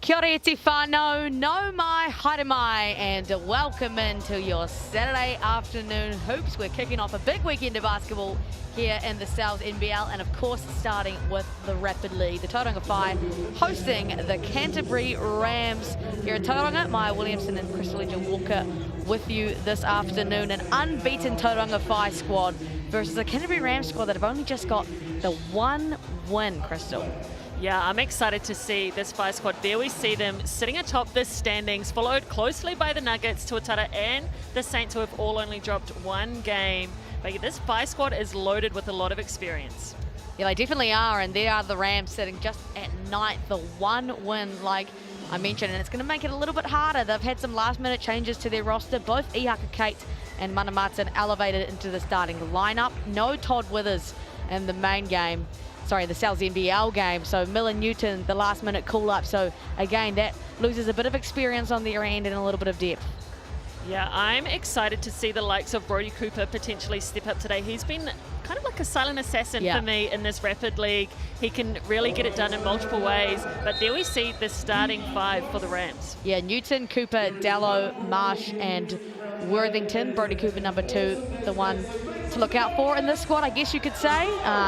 Kia ora e te whānau, no mai, haere mai, and welcome into your Saturday afternoon hoops. We're kicking off a big weekend of basketball here in the NZNBL, and of course starting with the Rapid League. The Tauranga Whai hosting the Canterbury Rams here at Tauranga. Maya Williamson and Crystal Angel Walker with you this afternoon. An unbeaten Tauranga Whai squad versus a Canterbury Rams squad that have only just got the one win, Crystal. Yeah, I'm excited to see this Whai squad. There we see them sitting atop the standings, followed closely by the Nuggets, Tuatara and the Saints, who have all only dropped one game. But this Whai squad is loaded with a lot of experience. Yeah, they definitely are, and there are the Rams sitting just at ninth, the one win, like I mentioned, and it's going to make it a little bit harder. They've had some last-minute changes to their roster. Both Ihaka Kate and Mana Martin elevated into the starting lineup. No Todd Withers in the main game. Sorry, the NZNBL game. So Miller Newton, the last-minute call-up. So again, that loses a bit of experience on their end and a little bit of depth. Yeah, I'm excited to see the likes of Brody Cooper potentially step up today. He's been kind of like a silent assassin for me in this Rapid League. He can really get it done in multiple ways. But there we see the starting five for the Rams. Yeah, Newton, Cooper, Dallow, Marsh, and Worthington. Brody Cooper, number 2, the one to look out for in this squad, I guess you could say.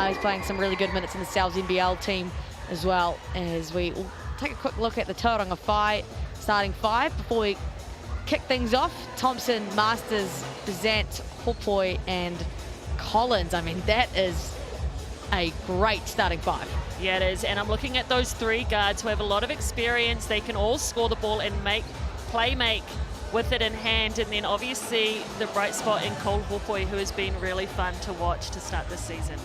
He's playing some really good minutes in the NZNBL team as well. As we will take a quick look at the Tauranga Whai starting five before we kick things off. Thompson, Masters, Bizant, Hopoi, and Collins. I mean, that is a great starting five. Yeah, it is. And I'm looking at those three guards who have a lot of experience. They can all score the ball and make with it in hand. And then obviously the bright spot in Cole Hopoi, who has been really fun to watch to start this season.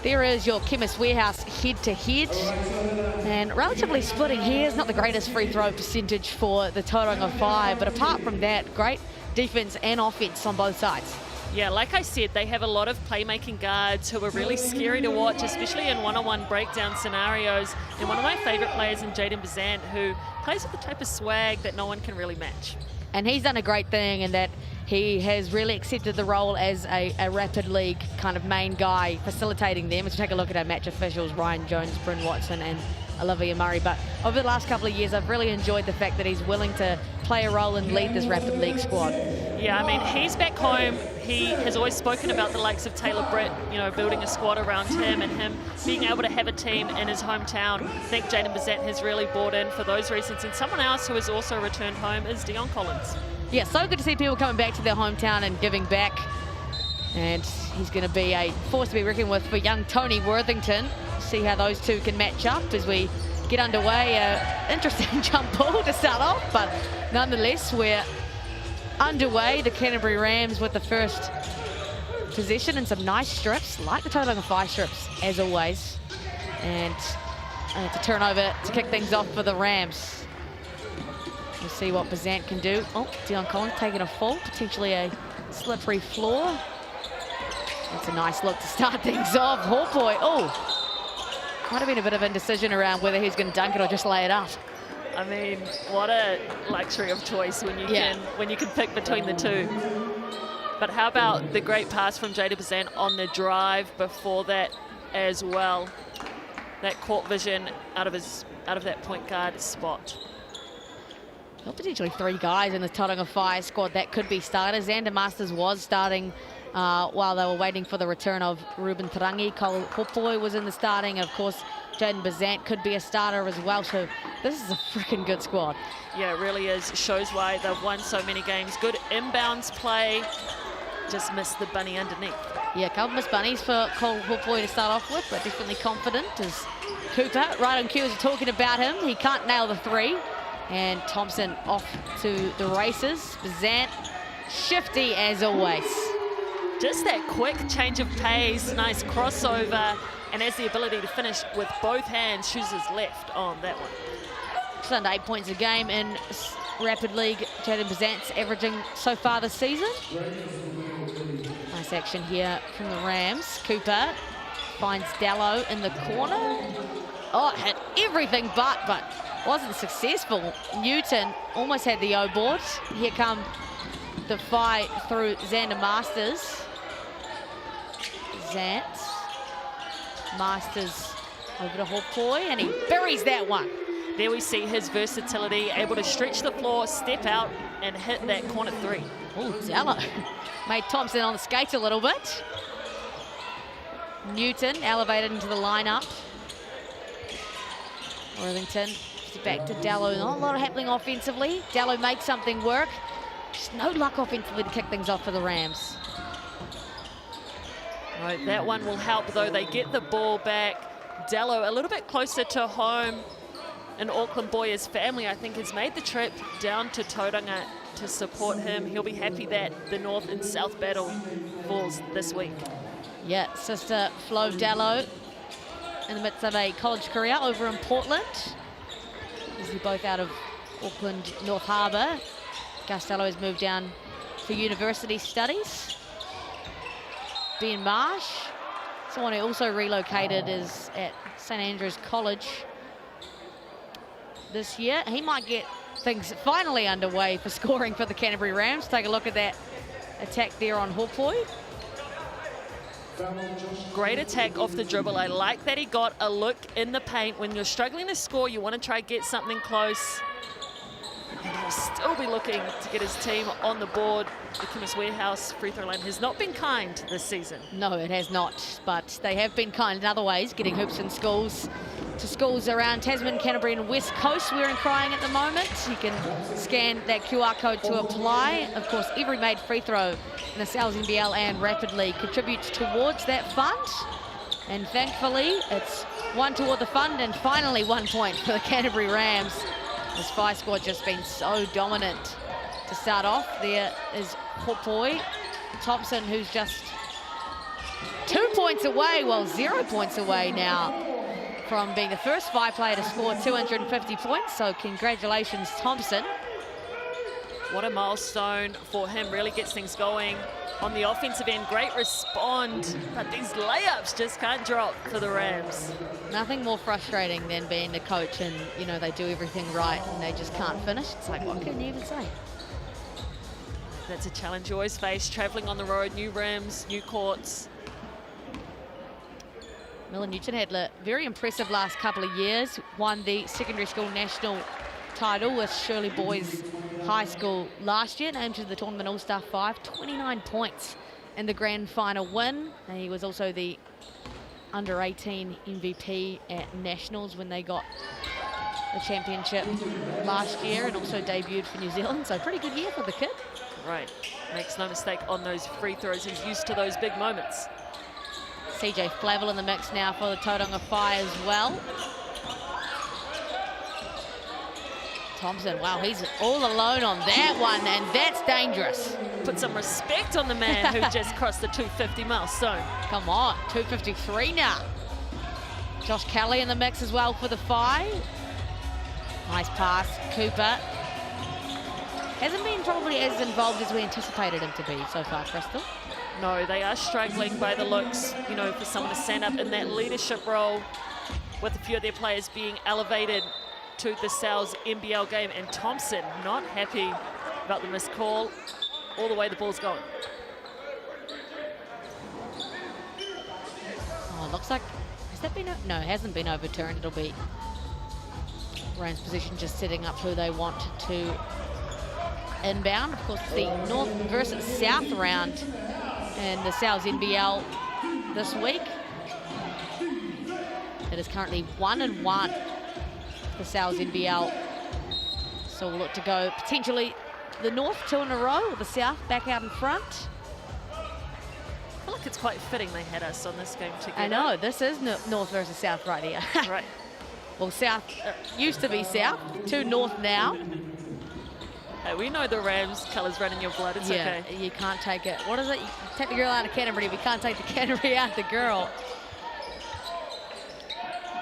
There is your Chemist Warehouse head-to-head, and relatively splitting hairs. Not the greatest free throw percentage for the Tauranga Whai, but apart from that, great defense and offense on both sides. Yeah, like I said, they have a lot of playmaking guards who are really scary to watch, especially in one-on-one breakdown scenarios. And one of my favorite players in Jaden Bizant, who plays with the type of swag that no one can really match. And he's done a great thing in that he has really accepted the role as a Rapid League kind of main guy, facilitating them. As we take a look at our match officials, Ryan Jones, Bryn Watson, and Olivia Murray. But over the last couple of years, I've really enjoyed the fact that he's willing to play a role and lead this Rapid League squad. Yeah, I mean, he's back home. He has always spoken about the likes of Taylor Britt, you know, building a squad around him and him being able to have a team in his hometown. I think Jaden Bizant has really bought in for those reasons. And someone else who has also returned home is Dion Collins. Yeah, so good to see people coming back to their hometown and giving back. And he's going to be a force to be reckoned with for young Tony Worthington. See how those two can match up as we get underway. Interesting jump ball to start off, but nonetheless, we're underway. The Canterbury Rams with the first possession and some nice strips, like the Tauranga Whai strips, as always. And it's a turnover to kick things off for the Rams. We'll see what Bizant can do. Oh, Dion Collins taking a fall, potentially a slippery floor. That's a nice look to start things off. Hopoi, might have been a bit of indecision around whether he's going to dunk it or just lay it up. I mean, what a luxury of choice when you can pick between the two. But how about the great pass from Jaden Bizant on the drive before that as well? That court vision out of that point guard spot. Well, potentially 3 guys in the Tauranga Whai squad that could be starters. Xander Masters was starting while they were waiting for the return of Ruben Tarangi. Cole Hopoi was in the starting. Of course, Jaden Bizant could be a starter as well. So this is a freaking good squad. Yeah, it really is. Shows why they've won so many games. Good inbounds play. Just missed the bunny underneath. Yeah, a couple missed bunnies for Cole Hopoi to start off with, but definitely confident as Cooper, right on cue as we're talking about him. He can't nail the 3. And Thompson off to the races. Bizant, shifty as always. Just that quick change of pace, nice crossover, and has the ability to finish with both hands, chooses left on that one. Just under 8 points a game in Rapid League. Jaden Bizant's averaging so far this season. Nice action here from the Rams. Cooper finds Dallow in the corner. Oh, hit everything but wasn't successful. Newton almost had the O board. Here come the fight through Xander Masters. Zant. Masters over to Hopoi, and he buries that one. there we see his versatility, able to stretch the floor, step out, and hit that corner three. Oh, Zello made Thompson on the skates a little bit. Newton elevated into the lineup. Worthington back to Dallo. Not a lot happening offensively. Dallo makes something work. Just no luck offensively to kick things off for the Rams. Right, that one will help though. They get the ball back. Dallo a little bit closer to home. An Auckland boy, his family, I think, has made the trip down to Tauranga to support him. He'll be happy that the North and South battle falls this week. Yeah, sister Flo Dallo in the midst of a college career over in Portland. They're both out of Auckland North Harbour. Gus Dallo has moved down for university studies. Ben Marsh, someone who also relocated, is at St Andrews College this year. He might get things finally underway for scoring for the Canterbury Rams. Take a look at that attack there on Hopoi. Great attack off the dribble. I like that he got a look in the paint. When you're struggling to score, you want to try get something close. And he'll still be looking to get his team on the board. The Chemist Warehouse free throw line has not been kind this season. No, it has not, but they have been kind in other ways, getting hoops in schools to schools around Tasman, Canterbury and West Coast. We're in crying at the moment. You can scan that QR code to apply. Of course, every made free throw in the Sal's NBL and rapidly contributes towards that fund. And thankfully, it's one toward the fund and finally 1 point for the Canterbury Rams. This Phi squad just been so dominant to start off. There is Hopoi Thompson, who's just 2 points away, well, 0 points away now from being the first Phi player to score 250 points. So congratulations, Thompson. What a milestone for him, really gets things going on the offensive end. Great respond, but these layups just can't drop for the Rams. Nothing more frustrating than being the coach and, you know, they do everything right and they just can't finish. It's like, what can you even say? That's a challenge you always face, traveling on the road, new rims, new courts. Miller Newton had a very impressive last couple of years, won the secondary school national title with Shirley Boys High School last year, named to the tournament All-Star 5, 29 points in the grand final win. And he was also the under-18 MVP at Nationals when they got the championship last year, and also debuted for New Zealand, so pretty good year for the kid. Right, makes no mistake on those free throws, he's used to those big moments. CJ Flavel in the mix now for the Tauranga Whai as well. Thompson, wow, he's all alone on that one, and that's dangerous. Put some respect on the man who just crossed the 250 milestone. Come on, 253 now. Josh Kelly in the mix as well for the Phi. Nice pass, Cooper. Hasn't been probably as involved as we anticipated him to be so far, Crystal. No, they are struggling by the looks, you know, for someone to stand up in that leadership role with a few of their players being elevated to the Sal's NBL game, and Thompson not happy about the missed call all the way the ball's going. Oh, looks like, has that been, no, it hasn't been overturned. It'll be Rams position just setting up who they want to inbound. Of course, the North versus South round in the Sal's NBL this week. It is currently 1-1 for Sal's NBL. So we'll look to go potentially the North 2 in a row, or the South back out in front. I feel like it's quite fitting they had us on this game together. I know, this is North versus South right here. Right. Well, South used to be South, to North now. Hey, we know the Rams colours run in your blood, it's okay. You can't take it. What is it? You take the girl out of Canterbury, but you can't take the Canterbury out of the girl.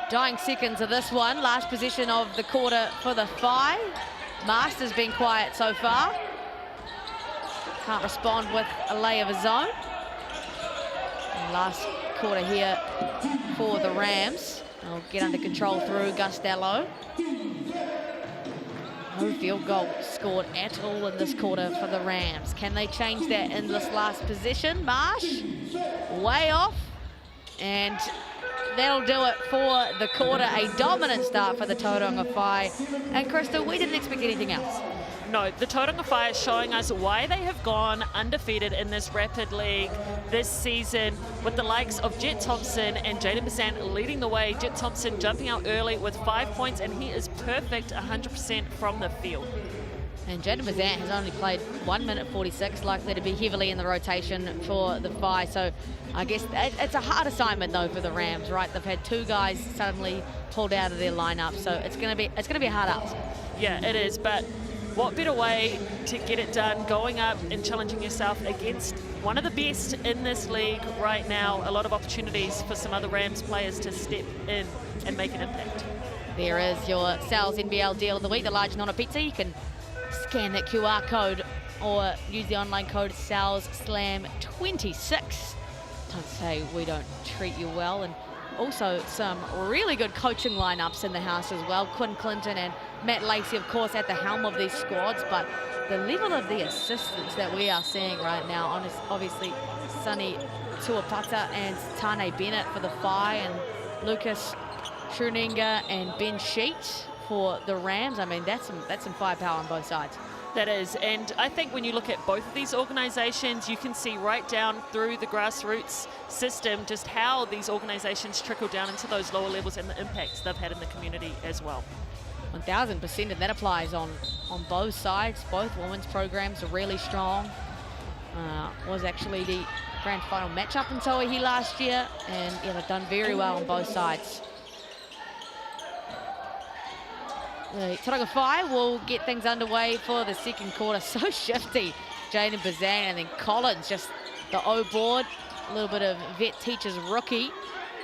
Dying seconds of this one. Last possession of the quarter for the Phi. Master's been quiet so far. Can't respond with a lay of his own. And last quarter here for the Rams. They'll get under control through Gustello. No field goal scored at all in this quarter for the Rams. Can they change that in this last possession? Marsh, way off. And that'll do it for the quarter. A dominant start for the Tauranga Whai. And Crystal, we didn't expect anything else. No, the Tauranga Whai is showing us why they have gone undefeated in this rapid league this season, with the likes of Jet Thompson and Jaden Bazan leading the way. Jet Thompson jumping out early with 5 points, and he is perfect 100% from the field. And Jaden Bazan has only played 1 minute 46, likely to be heavily in the rotation for the Whai. So I guess it's a hard assignment though for the Rams, right? They've had 2 guys suddenly pulled out of their lineup, so it's gonna be a hard ask. Yeah, it is, but what better way to get it done, going up and challenging yourself against one of the best in this league right now. A lot of opportunities for some other Rams players to step in and make an impact. There is your Sal's NBL deal of the week, the large Nona pizza. You can scan that QR code or use the online code SalsSlam26. Don't say we don't treat you well. And also some really good coaching lineups in the house as well. Quinn Clinton and Matt Lacey, of course, at the helm of these squads, but the level of the assistants that we are seeing right now, obviously Sonny Tuapata and Tane Bennett for the Whai, and Lucas Schruninger and Ben Sheet for the Rams. I mean, that's some firepower on both sides. That is, and I think when you look at both of these organizations, you can see right down through the grassroots system just how these organizations trickle down into those lower levels and the impacts they've had in the community as well. 1000%, and that applies on both sides. Both women's programs are really strong. Was actually the grand final matchup in Tauihi last year, and yeah, they've done very well on both sides. The Tauranga Whai will get things underway for the second quarter. So shifty, Jaden Bazan, and then Collins, just the O board. A little bit of vet teacher's rookie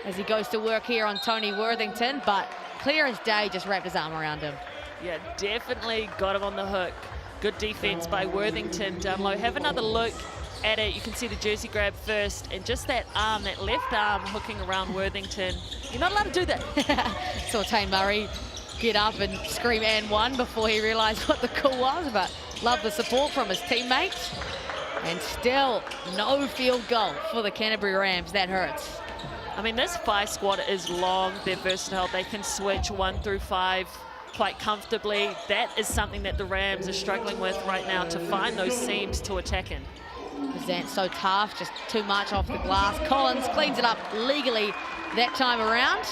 as he goes to work here on Tony Worthington, but clear as day, just wrapped his arm around him. Yeah, definitely got him on the hook. Good defense by Worthington down low. Have another look at it. You can see the jersey grab first, and just that arm, that left arm hooking around Worthington. You're not allowed to do that. Saw Tane Murray get up and scream and one before he realized what the call was, but love the support from his teammates. And still no field goal for the Canterbury Rams. That hurts. I mean, this Whai squad is long, they're versatile, they can switch 1 through 5 quite comfortably. That is something that the Rams are struggling with right now, to find those seams to attack in. Bazan's so tough, just too much off the glass. Collins cleans it up legally that time around.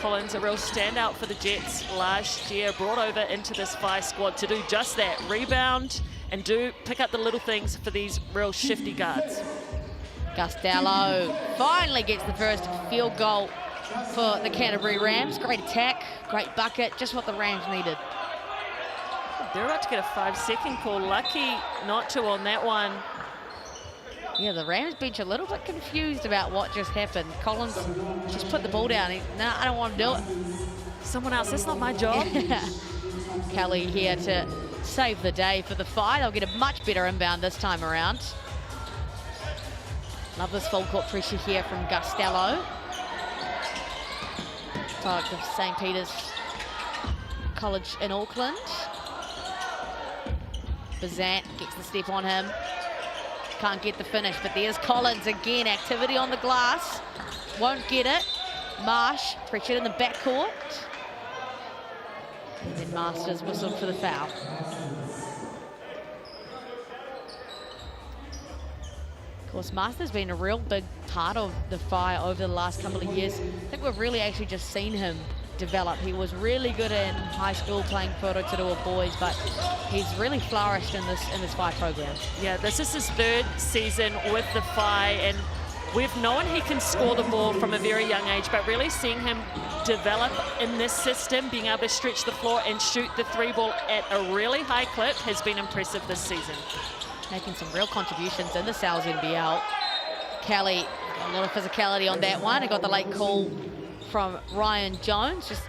Collins, a real standout for the Jets last year, brought over into this Whai squad to do just that, rebound and pick up the little things for these real shifty guards. Costello finally gets the first field goal for the Canterbury Rams. Great attack, great bucket, just what the Rams needed. They're about to get a 5-second call. Lucky not to on that one. Yeah, the Rams bench a little bit confused about what just happened. Collins just put the ball down. Nah, I don't want to do it. Someone else, that's not my job. Kelly here to save the day for the Whai. They'll get a much better inbound this time around. Love this full court pressure here from Costello. Product of St. Peter's College in Auckland. Bazant gets the step on him. Can't get the finish, but there's Collins again. Activity on the glass. Won't get it. Marsh pressured in the backcourt. And then Masters whistled for the foul. Of course, Masters been a real big part of the Whai over the last couple of years. I think we've really actually just seen him develop. He was really good in high school playing Whakaturu boys, but he's really flourished in this Whai program. Yeah, this is his 3rd season with the Whai, and we've known he can score the ball from a very young age, but really seeing him develop in this system, being able to stretch the floor and shoot the 3 ball at a really high clip has been impressive this season. Making some real contributions in the Sal's NBL. Kelly, a lot of physicality on that one. He got the late call from Ryan Jones. Just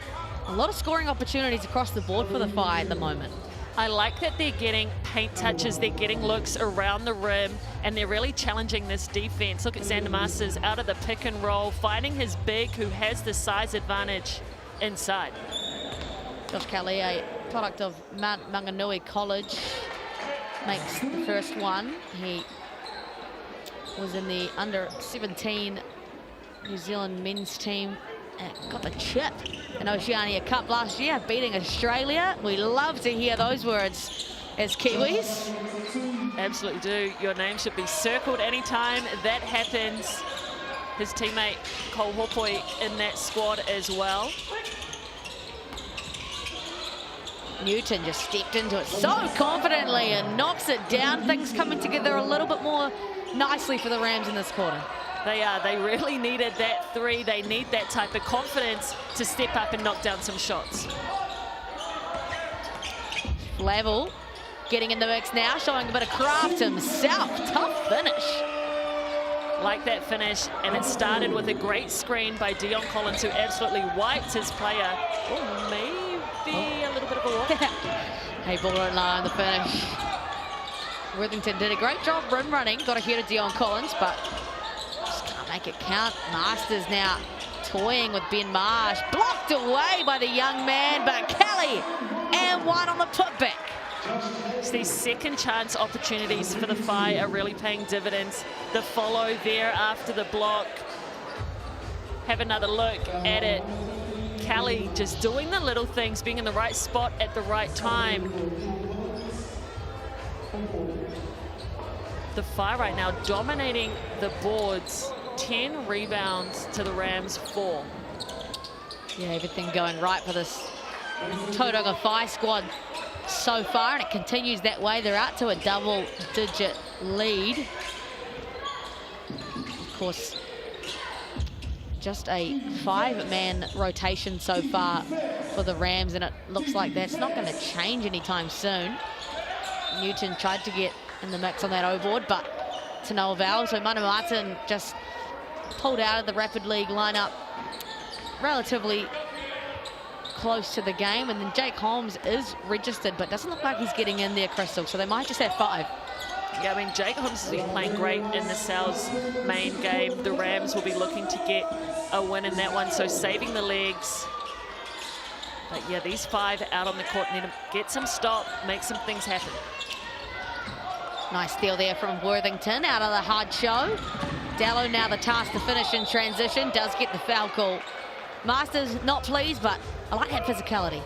a lot of scoring opportunities across the board for the Whai at the moment. I like that they're getting paint touches, they're getting looks around the rim, and they're really challenging this defense. Look at Xander Masters out of the pick and roll, finding his big who has the size advantage inside. Josh Kelly, a product of Mount Maunganui College, makes the first one. He was in the under-17 New Zealand men's team got the chip in Oceania Cup last year, beating Australia. We love to hear those words as Kiwis. Absolutely do. Your name should be circled anytime that happens. His teammate Cole Hopoi in that squad as well. Newton just stepped into it so confidently and knocks it down. Things coming together a little bit more nicely for the Rams in this quarter. They are. They really needed that three. They need that type of confidence to step up and knock down some shots. Flavel getting in the mix now, showing a bit of craft himself. Tough finish. Like that finish, and it started with a great screen by Dion Collins, who absolutely wiped his player. Oh, maybe a little bit of a walk. Hey, ball won't lie on the finish. Worthington did a great job rim running, got ahead of Dion Collins, but just can't make it count. Masters now toying with Ben Marsh, blocked away by the young man, but Kelly and one on the putback. So these second chance opportunities for the Whai are really paying dividends. The follow there after the block. Have another look at it. Kelly just doing the little things, being in the right spot at the right time. The Whai right now dominating the boards. 10 rebounds to the Rams 4. Yeah, everything going right for this Tauranga Whai squad so far, and it continues that way. They're out to a double-digit lead. Of course, just a 5-man rotation so far for the Rams, and it looks like that's not going to change anytime soon. Newton tried to get in the mix on that O-board, but to no avail. So Manu Martin just pulled out of the Rapid League lineup relatively close to the game, and then Jake Holmes is registered, but doesn't look like he's getting in there, Crystal, so they might just have 5. Yeah, I mean, Jake Holmes has been playing great in the Sal's main game. The Rams will be looking to get a win in that one, so saving the legs. But yeah, these 5 out on the court need to get some stop, make some things happen. Nice steal there from Worthington out of the hard show. Dallow now the task to finish in transition, does get the foul call. Masters not pleased, but I like that physicality.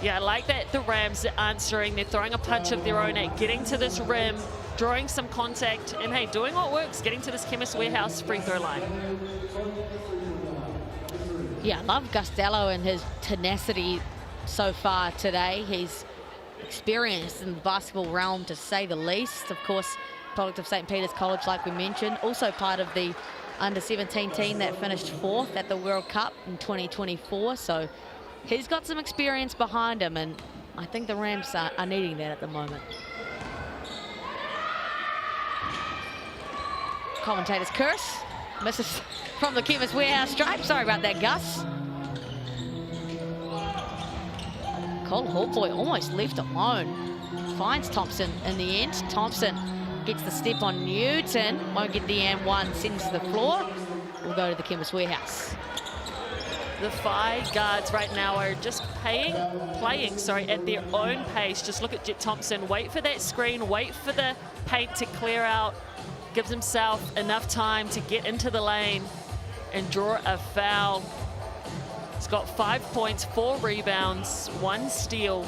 Yeah, I like that the Rams are answering. They're throwing a punch of their own at getting to this rim, drawing some contact, and hey, doing what works, getting to this Chemist Warehouse free throw line. Yeah, I love Gus Dallow and his tenacity so far today. He's experienced in the basketball realm, to say the least. Of course, product of St. Peter's College, like we mentioned. Also part of the under-17 team that finished 4th at the World Cup in 2024. So he's got some experience behind him, and I think the Rams are needing that at the moment. Commentator's curse. Misses from the Chemist Warehouse stripe. Sorry about that, Gus. Cole Hopoi almost left alone. Finds Thompson in the end. Thompson gets the step on Newton. Won't get the and one. Sends to the floor. We'll go to the Chemist Warehouse. The Whai guards right now are just playing at their own pace. Just look at Jet Thompson. Wait for that screen. Wait for the paint to clear out. Gives himself enough time to get into the lane and draw a foul. He's got 5 points, 4 rebounds, 1 steal.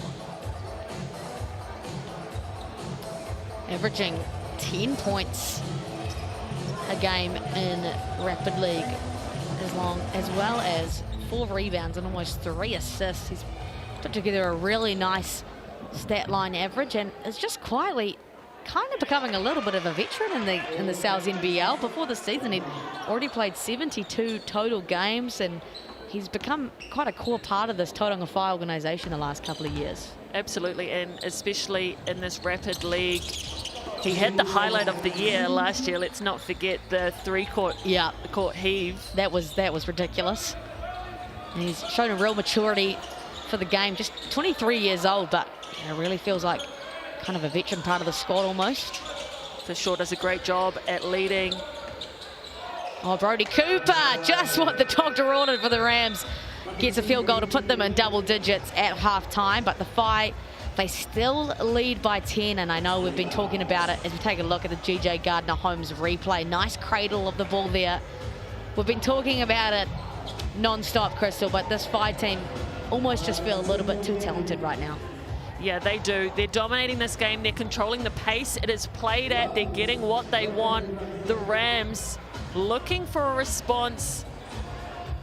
Averaging 10 points a game in Rapid League, as well as 4 rebounds and almost 3 assists. He's put together a really nice stat line average, and is just quietly kind of becoming a little bit of a veteran in the Sal's NBL. Before the season, he'd already played 72 total games, and he's become quite a core part of this Tauranga Whai organisation the last couple of years. Absolutely, and especially in this Rapid League. He had the highlight of the year last year. Let's not forget the court heave. That was ridiculous. And he's shown a real maturity for the game. Just 23 years old, but it really feels like kind of a veteran part of the squad almost. For sure, does a great job at leading. Oh, Brody Cooper, just what the doctor ordered for the Rams. Gets a field goal to put them in double digits at halftime, but the Whai, they still lead by 10, and I know we've been talking about it as we take a look at the GJ Gardner-Holmes replay. Nice cradle of the ball there We've been talking about it non-stop, Crystal, but this Whai team almost just feel a little bit too talented right now. Yeah, they do. They're dominating this game. They're controlling the pace it is played at. They're getting what they want. The Rams looking for a response.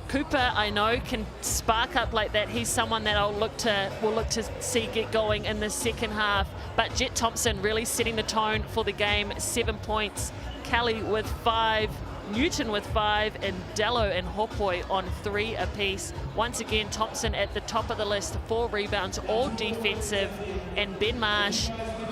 Cooper, I know, can spark up like that. He's someone that will look to see get going in the second half. But Jet Thompson really setting the tone for the game. 7 points. Kelly with 5. Newton with 5, and Dello and Hopoi on 3 apiece. Once again, Thompson at the top of the list, 4 rebounds, all defensive. And Ben Marsh,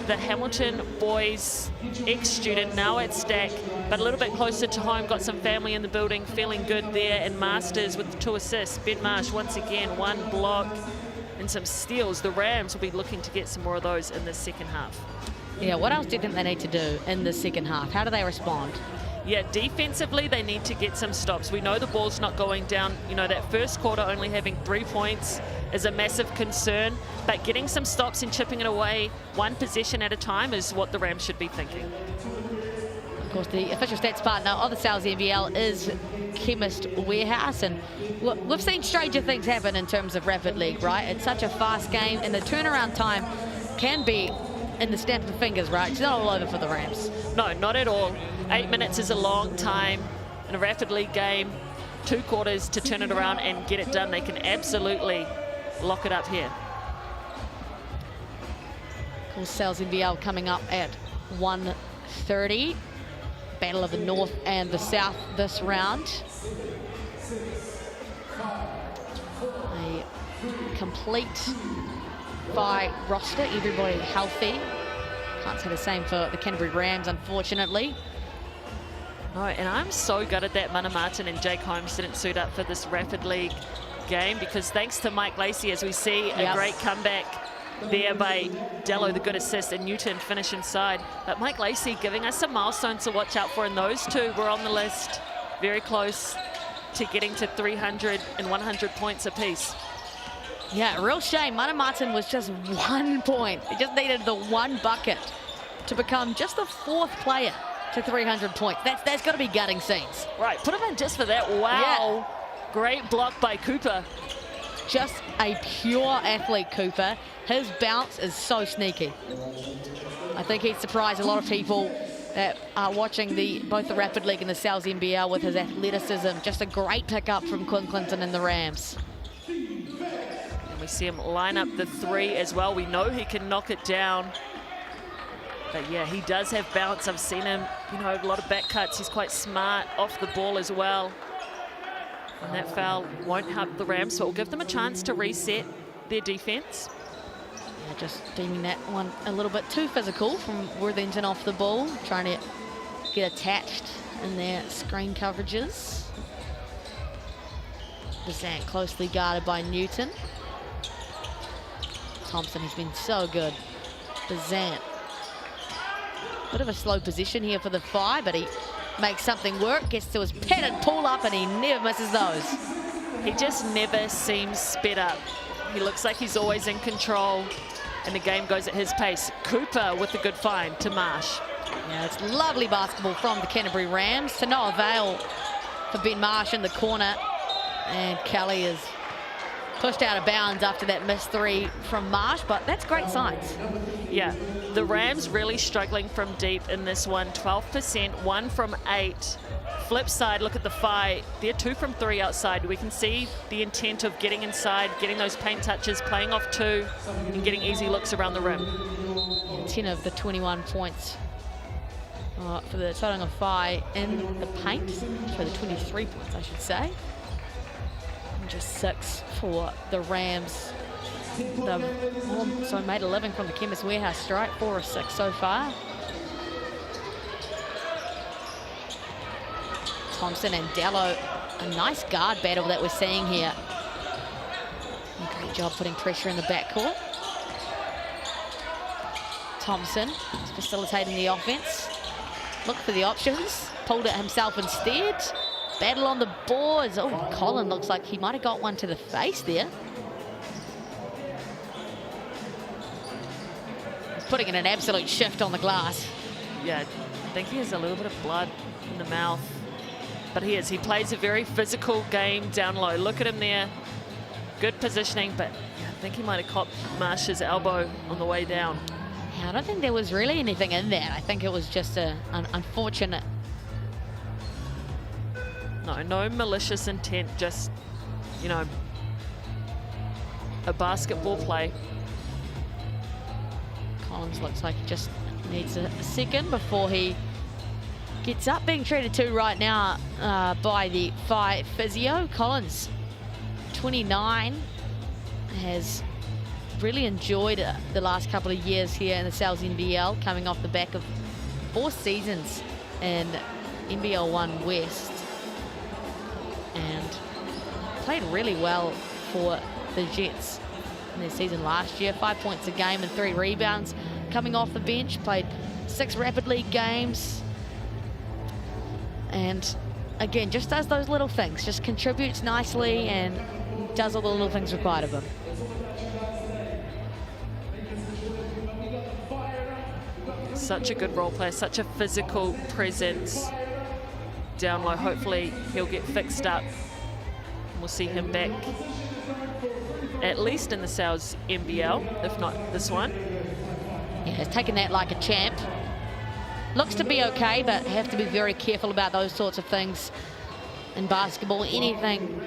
the Hamilton boys ex-student, now at Stack, but a little bit closer to home, got some family in the building, feeling good there. And Masters with 2 assists. Ben Marsh, once again, 1 block and some steals. The Rams will be looking to get some more of those in the second half. Yeah, what else do you think they need to do in the second half? How do they respond? Yeah, defensively, they need to get some stops. We know the ball's not going down. You know, that first quarter only having 3 points is a massive concern, but getting some stops and chipping it away 1 possession at a time is what the Rams should be thinking. Of course, the official stats partner of the NZNBL is Chemist Warehouse, and we've seen stranger things happen in terms of Rapid League, right? It's such a fast game, and the turnaround time can be in the snap of the fingers, right? It's not all over for the Rams. No, not at all. 8 minutes is a long time in a Rapid League game. 2 quarters to turn it around and get it done. They can absolutely lock it up here. Of course, NZNBL coming up at 1:30. Battle of the North and the South this round. A complete Whai roster, everybody healthy. Can't say the same for the Canterbury Rams, unfortunately. No, and I'm so gutted that Mana Martin and Jake Holmes didn't suit up for this Rapid League game, because thanks to Mike Lacey, as we see a great comeback there by Dello, the good assist, and Newton finish inside. But Mike Lacey giving us some milestones to watch out for, and those 2 were on the list, very close to getting to 300 and 100 points apiece. Yeah, real shame. Mana Martin was just 1 point. He just needed the 1 bucket to become just the 4th player to 300 points. That's got to be gutting scenes. Right, put him in just for that. Wow. Yeah. Great block by Cooper. Just a pure athlete, Cooper. His bounce is so sneaky. I think he'd surprise a lot of people that are watching both the Rapid League and the NZNBL with his athleticism. Just a great pickup from Quinn Clinton and the Rams. And we see him line up the 3 as well. We know he can knock it down. But yeah, he does have bounce. I've seen him, you know, a lot of back cuts. He's quite smart off the ball as well. And that foul won't help the Rams, so it will give them a chance to reset their defense. Yeah, just deeming that one a little bit too physical from Worthington off the ball, trying to get attached in their screen coverages. Bazant closely guarded by Newton. Thompson has been so good. Bazant. Bit of a slow position here for the Whai, but he makes something work, gets to his padded pull-up, and he never misses those. He just never seems sped up. He looks like he's always in control, and the game goes at his pace. Cooper with a good find to Marsh. Yeah, it's lovely basketball from the Canterbury Rams. To no avail for Ben Marsh in the corner, and Kelly is pushed out of bounds after that missed 3 from Marsh, but that's great signs. Yeah, the Rams really struggling from deep in this one. 12%, 1 from 8. Flip side, look at the Whai. They're 2 from 3 outside. We can see the intent of getting inside, getting those paint touches, playing off 2, and getting easy looks around the rim. Yeah, 10 of the 21 points for the Tauranga Whai in the paint. For the 23 points, I should say. And just 6 for the Rams. So made a living from the Chemist Warehouse strike, 4 of 6 so far. Thompson and Dello, a nice guard battle that we're seeing here. Great job putting pressure in the backcourt. Thompson is facilitating the offense. Look for the options, pulled it himself instead. Battle on the boards. Oh, Colin looks like he might have got one to the face there. Putting in an absolute shift on the glass. Yeah, I think he has a little bit of blood in the mouth. But he is. He plays a very physical game down low. Look at him there. Good positioning, but I think he might have caught Marsh's elbow on the way down. Yeah, I don't think there was really anything in there. I think it was just an unfortunate. No malicious intent, just, you know, a basketball play. Collins looks like he just needs a second before he gets up. Being treated to right now by the Whai physio. Collins, 29, has really enjoyed the last couple of years here in the NZNBL, coming off the back of 4 seasons in NBL 1 West, and played really well for the Jets in their season last year. 5 points a game and 3 rebounds coming off the bench. Played 6 Rapid League games, and again, just does those little things, just contributes nicely and does all the little things required of him. Such a good role player, such a physical presence down low. Hopefully he'll get fixed up. We'll see him back at least in the NZNBL, if not this one. Yeah, he's taken that like a champ. Looks to be okay, but have to be very careful about those sorts of things in basketball. Anything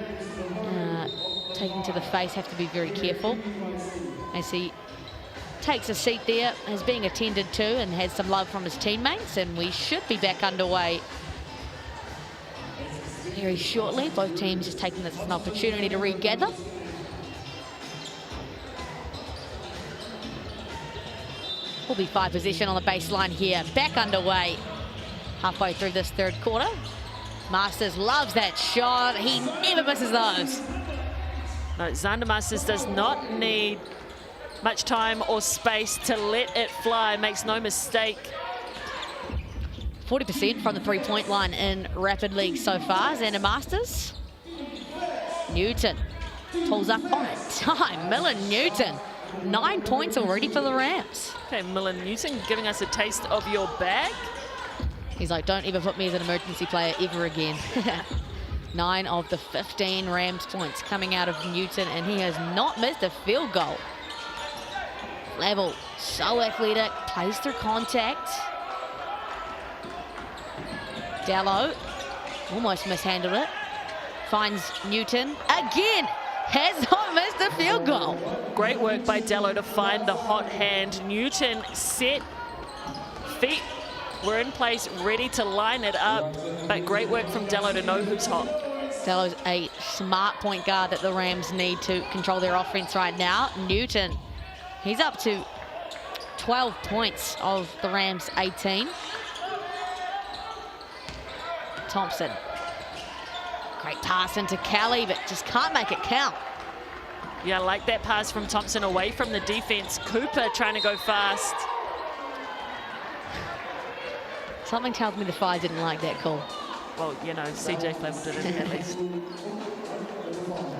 taken to the face, have to be very careful. As he takes a seat there, is being attended to and has some love from his teammates, and we should be back underway very shortly. Both teams just taking this as an opportunity to regather. Will be 5 possession on the baseline here. Back underway halfway through this 3rd quarter. Masters loves that shot. He never misses those. No, Xander Masters does not need much time or space to let it fly. Makes no mistake. 40% from the 3-point line in Rapid League so far. Xander Masters. Newton pulls up on a time. Miller Newton, 9 points already for the Rams. Okay, Miller Newton giving us a taste of your bag. He's like, don't ever put me as an emergency player ever again. 9 of the 15 Rams points coming out of Newton, and he has not missed a field goal. Level, so athletic, plays through contact. Dallo almost mishandled it. Finds Newton again. Has not missed a field goal. Great work by Dallo to find the hot hand. Newton set, feet were in place, ready to line it up, but great work from Dallo to know who's hot. Dallo's a smart point guard that the Rams need to control their offense right now. Newton, he's up to 12 points of the Rams' 18. Thompson, great pass into Kelly, but just can't make it count. Yeah, I like that pass from Thompson away from the defense. Cooper trying to go fast. Something tells me the Whai didn't like that call. Well, you know, CJ Flavel did it at least.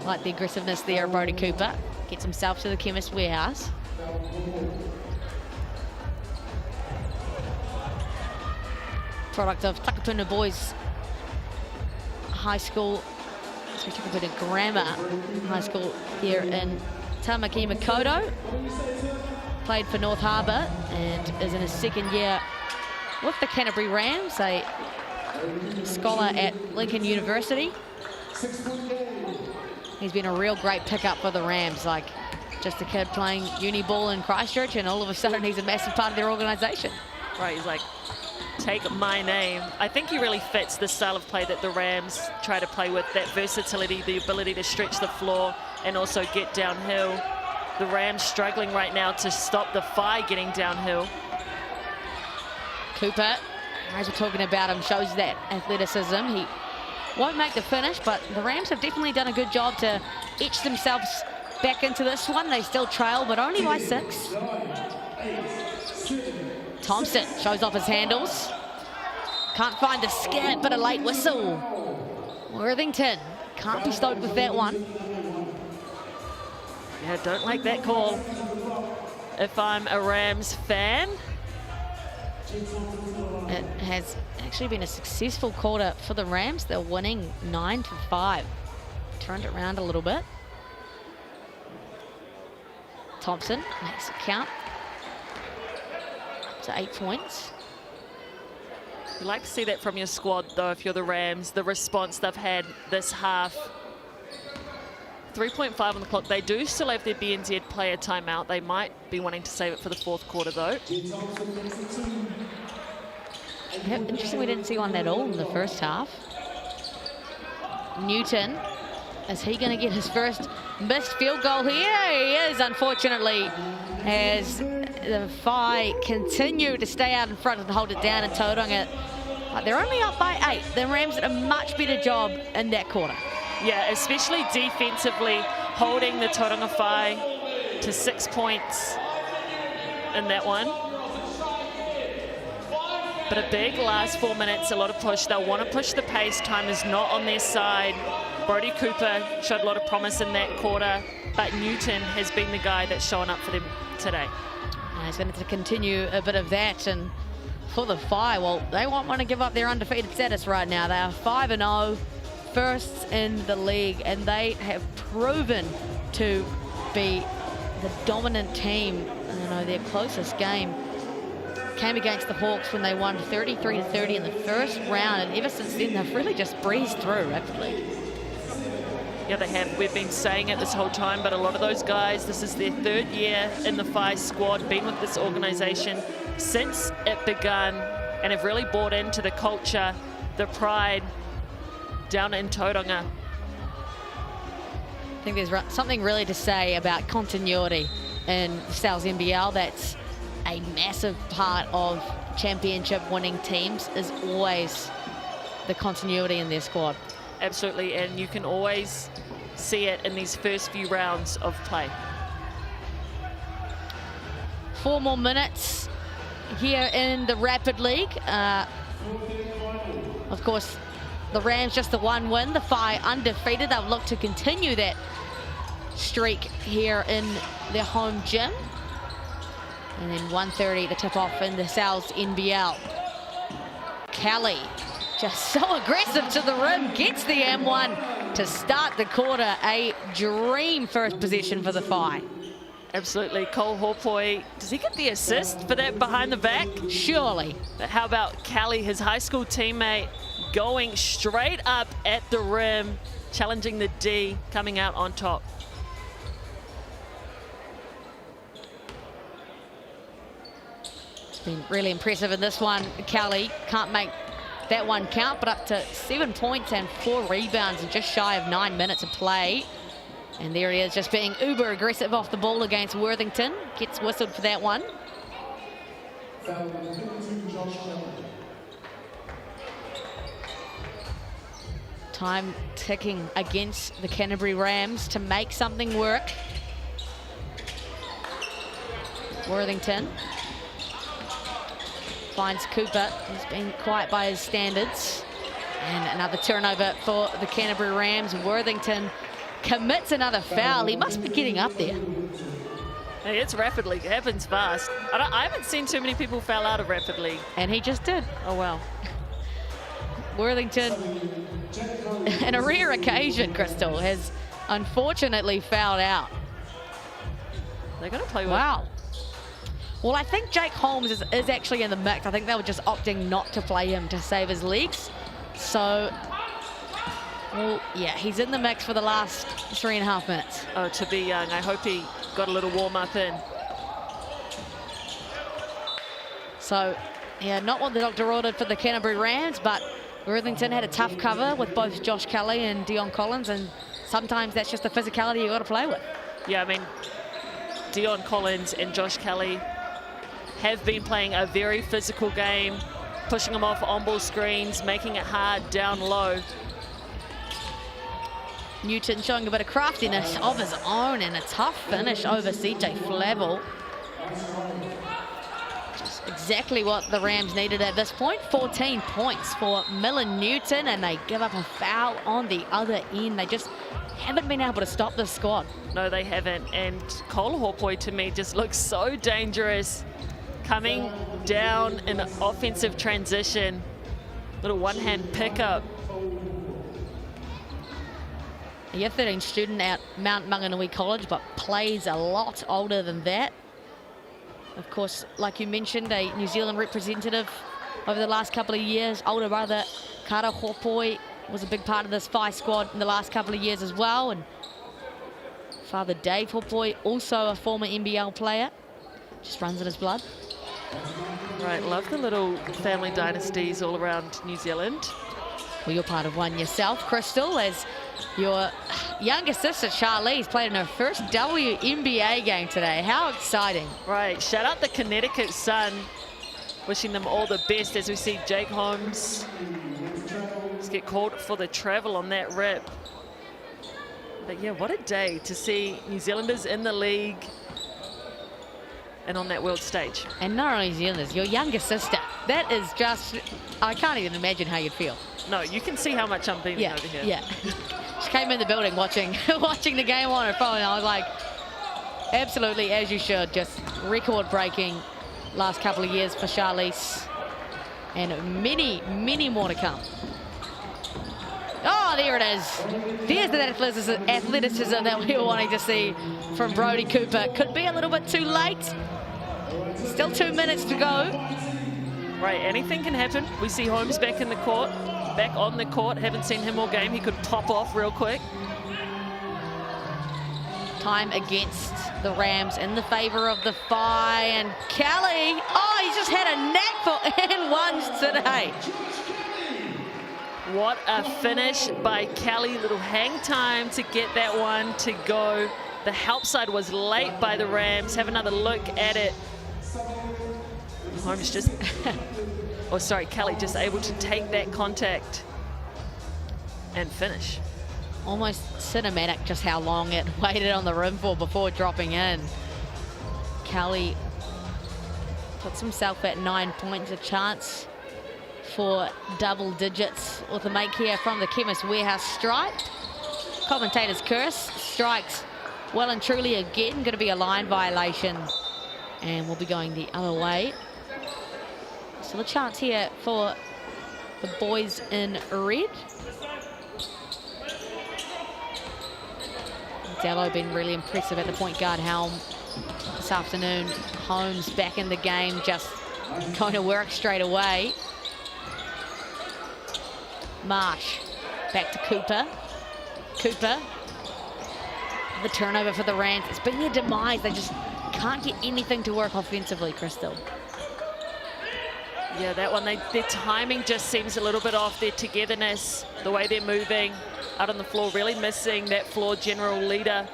Like the aggressiveness there of Brody Cooper. Gets himself to the Chemist Warehouse. Product of Takapuna Boys High School, Takapuna Grammar High School here in Tamaki Makaurau. Played for North Harbour and is in his 2nd year with the Canterbury Rams, a scholar at Lincoln University. He's been a real great pickup for the Rams, like just a kid playing uni ball in Christchurch, and all of a sudden he's a massive part of their organisation. Right, he's like, take my name. I think he really fits the style of play that the Rams try to play with, that versatility, the ability to stretch the floor and also get downhill. The Rams struggling right now to stop the Whai getting downhill. Cooper, as we're talking about him, shows that athleticism. He won't make the finish, but the Rams have definitely done a good job to etch themselves back into this one. They still trail, but only by 6. Thompson shows off his handles. Can't find the skip, but a late whistle. Worthington can't be stoked with that one. Yeah, don't like that call if I'm a Rams fan. it has actually been a successful quarter for the Rams. They're winning 9-5. Turned it around a little bit. Thompson makes it count. Up to 8 points. You like to see that from your squad, though, if you're the Rams, the response they've had this half. 3.5 on the clock. They do still have their BNZ player timeout. They might be wanting to save it for the fourth quarter, though. Interesting, we didn't see one at all in the first half. Newton, is he going to get his first missed field goal here? He is, unfortunately, as the Whai continue to stay out in front and hold it down in Tauranga. But they're only up by 8. The Rams did a much better job in that quarter. Yeah, especially defensively, holding the Tauranga Whai to 6 points in that one. But a big last 4 minutes, a lot of push. They'll want to push the pace. Time is not on their side. Brodie Cooper showed a lot of promise in that quarter, but Newton has been the guy that's shown up for them today. And he's going to continue a bit of that. And for the Whai, well, they won't want to give up their undefeated status right now. They are 5-0, first in the league, and they have proven to be the dominant team. You know, their closest game came against the Hawks when they won 33-30 in the first round, and ever since then they've really just breezed through rapidly. Yeah, they have. We've been saying it this whole time, but a lot of those guys, this is their 3rd year in the Whai squad, been with this organization since it began, and have really bought into the culture, the pride down in Tauranga. I think there's something really to say about continuity in the Styles NBL. That's a massive part of championship winning teams, is always the continuity in their squad. Absolutely, and you can always see it in these first few rounds of play. 4 more minutes here in the Rapid League. Of course, the Rams just the 1 win, the Whai undefeated. They'll look to continue that streak here in their home gym. And then 1:30 the tip-off in the Sal's NBL. Kelly, just so aggressive to the rim, gets the M1 to start the quarter. A dream first possession for the Whai. Absolutely. Cole Hopoi, does he get the assist for that behind the back? Surely. But how about Kelly, his high school teammate, going straight up at the rim, challenging the D, coming out on top. It's been really impressive in this one. Kelly can't make that one count, but up to 7 points and 4 rebounds and just shy of 9 minutes of play. And there he is, just being uber aggressive off the ball against Worthington. Gets whistled for that one. Time ticking against the Canterbury Rams to make something work. Worthington finds Cooper, who's been quiet by his standards. And another turnover for the Canterbury Rams. Worthington commits another foul. He must be getting up there. Hey, it's Rapid League. It happens fast. I haven't seen too many people foul out of Rapid League. And he just did. Oh, well. Worthington, in a rare occasion, Crystal, has unfortunately fouled out. They're going to play with... Wow. Well, I think Jake Holmes is actually in the mix. I think they were just opting not to play him to save his legs. So, well, yeah, he's in the mix for the last 3.5 minutes. Oh, to be young. I hope he got a little warm-up in. So, yeah, not what the doctor ordered for the Canterbury Rams, but Worthington had a tough cover with both Josh Kelly and Dion Collins, and sometimes that's just the physicality you got to play with. Yeah, I mean, Dion Collins and Josh Kelly have been playing a very physical game, pushing them off on-ball screens, making it hard down low. Newton showing a bit of craftiness of his own and a tough finish over CJ Flavel. Just exactly what the Rams needed at this point. 14 points for Miller Newton, and they give up a foul on the other end. They just haven't been able to stop this squad. No, they haven't. And Cole Hopoi, to me, just looks so dangerous coming down in an offensive transition. Little one-hand pickup. A year 13 student at Mount Maunganui College, but plays a lot older than that. Of course, like you mentioned, a New Zealand representative over the last couple of years. Older brother Kara Hopoi was a big part of this FI squad in the last couple of years as well. And father Dave Hopoi, also a former NBL player. Just runs in his blood. Right, love the little family dynasties all around New Zealand. Well, you're part of one yourself, Crystal, as your younger sister, Charlize, played in her first WNBA game today. How exciting. Right, shout out the Connecticut Sun. Wishing them all the best as we see Jake Holmes just get called for the travel on that rip. But yeah, what a day to see New Zealanders in the league and on that world stage. And not only New Zealanders, your younger sister. That is just, I can't even imagine how you'd feel. No, you can see how much I'm beaming over here. Yeah, she came in the building watching the game on her phone, and I was like, absolutely, as you should. Just record-breaking last couple of years for Charlize, and many, many more to come. Oh, there it is. There's the athleticism that we were wanting to see from Brodie Cooper. Could be a little bit too late. Still 2 minutes to go. Right, anything can happen. We see Holmes back in the court, back on the court. Haven't seen him all game. He could pop off real quick. Time against the Rams in the favor of the FI, and Kelly, oh, he just had a knack for and-ones today. What a finish by Kelly. Little hang time to get that one to go. The help side was late by the Rams. Have another look at it. Holmes just, oh sorry, Kelly just able to take that contact and finish. Almost cinematic just how long it waited on the rim for before dropping in. Kelly puts himself at 9 points, a chance for double digits with a make here from the Chemist Warehouse stripe. Commentator's curse, strikes well and truly again. Going to be a line violation, and we'll be going the other way. So a chance here for the boys in red. Dello been really impressive at the point guard helm this afternoon. Holmes back in the game, just going to work straight away. Marsh back to Cooper. Cooper, the turnover for the Rams. It's been their demise. They just can't get anything to work offensively, Crystal. Yeah, that one, their timing just seems a little bit off. Their togetherness, the way they're moving out on the floor, really missing that floor general leader.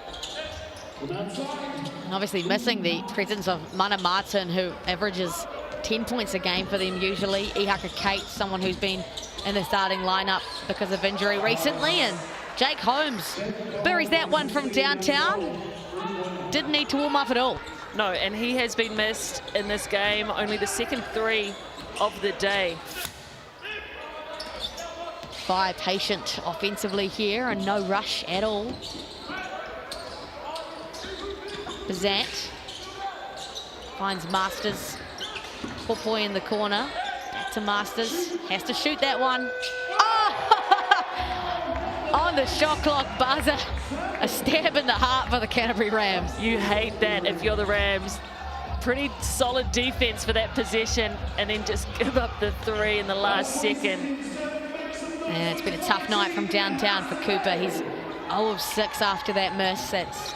And obviously missing the presence of Mana Martin, who averages 10 points a game for them usually. Ihaka Kate, someone who's been in the starting lineup because of injury recently. And Jake Holmes buries that one from downtown. Didn't need to warm up at all. No, and he has been missed in this game. Only the second three of the day. FI patient offensively here and no rush at all. Bazant finds Masters. Hopoi in the corner. Back to Masters. Has to shoot that one. Oh! On the shot clock buzzer. A stab in the heart for the Canterbury Rams. You hate that if you're the Rams. Pretty solid defense for that possession, and then just give up the three in the last second. And it's been a tough night from downtown for Cooper. He's 0 of 6 after that miss. That's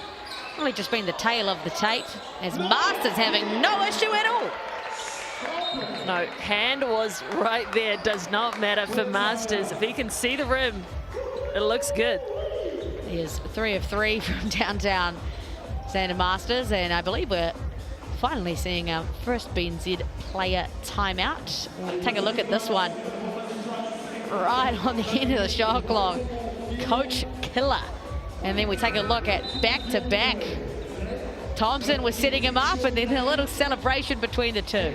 really just been the tail of the tape, as Masters having no issue at all. No, hand was right there. Does not matter for Masters. If he can see the rim, it looks good. He is 3 of 3 from downtown, Xander Masters, and I believe we're finally seeing our first BNZ player timeout. We'll take a look at this one. Right on the end of the shot clock, Coach Killer. And then we take a look at back-to-back. Thompson was setting him up, and then a little celebration between the two.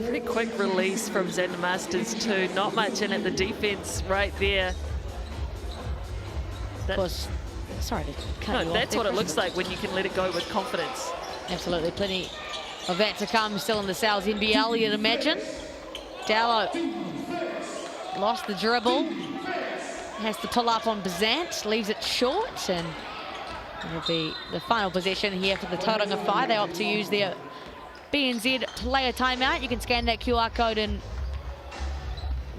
Pretty quick release from Xander Masters too. Not much in it. The defense right there. Of course, sorry to cut you off. That's what it looks like when you can let it go with confidence. Absolutely, plenty of that to come still in the Sales NBL, you'd imagine. Dallow lost the dribble. Has to pull up on Bazant, leaves it short, and it'll be the final possession here for the Tauranga Whai. They opt to use their BNZ player timeout. You can scan that QR code and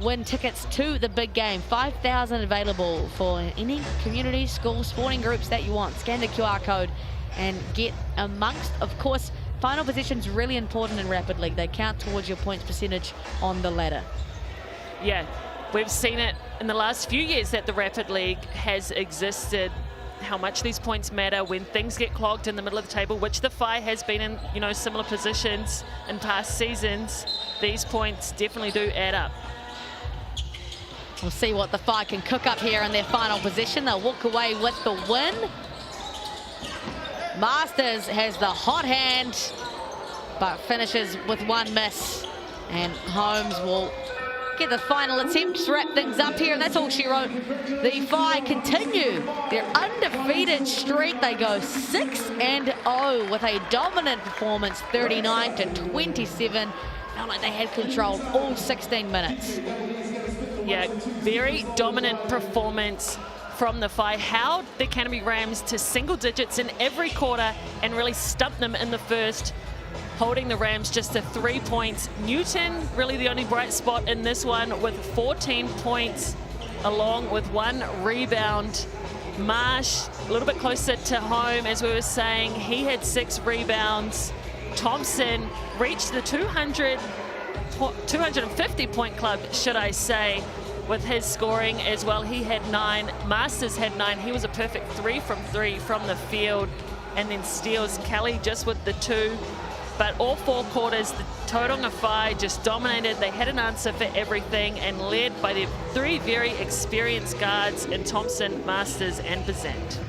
win tickets to the big game. 5,000 available for any community, school, sporting groups that you want. Scan the QR code and get amongst. Of course, final position's really important in Rapid League. They count towards your points percentage on the ladder. Yeah, we've seen it in the last few years that the Rapid League has existed, how much these points matter when things get clogged in the middle of the table, which the Whai has been in, you know, similar positions in past seasons. These points definitely do add up. We'll see what the Whai can cook up here in their final position. They'll walk away with the win. Masters has the hot hand, but finishes with one miss. And Holmes will get the final attempt to wrap things up here, and that's all she wrote. The Whai continue their undefeated streak. They go 6-0 with a dominant performance, 39-27. Felt like they had control all 16 minutes. Yeah, very dominant performance from the Whai. Held the Canterbury Rams to single digits in every quarter and really stumped them in the first, holding the Rams just to 3 points. Newton, really the only bright spot in this one with 14 points, along with 1 rebound. Marsh, a little bit closer to home, as we were saying, he had 6 rebounds. Thompson reached the 250 point club, should I say, with his scoring as well. He had 9, Masters had 9. He was a perfect 3 from 3 from the field. And then steals, Kelly just with the 2. But all 4 quarters, the Tauranga Whai just dominated. They had an answer for everything and led by their 3 very experienced guards in Thompson, Masters, and Bazant.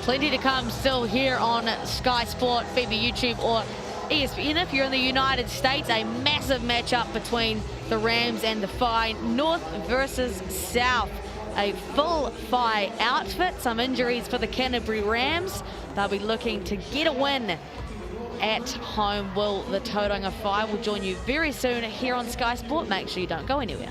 Plenty to come still here on Sky Sport, FIBA YouTube, or ESPN. If you're in the United States, a massive matchup between the Rams and the Whai, North versus South. A full Whai outfit, some injuries for the Canterbury Rams. They'll be looking to get a win at home. Will the Tauranga Whai will join you very soon here on Sky Sport. Make sure you don't go anywhere.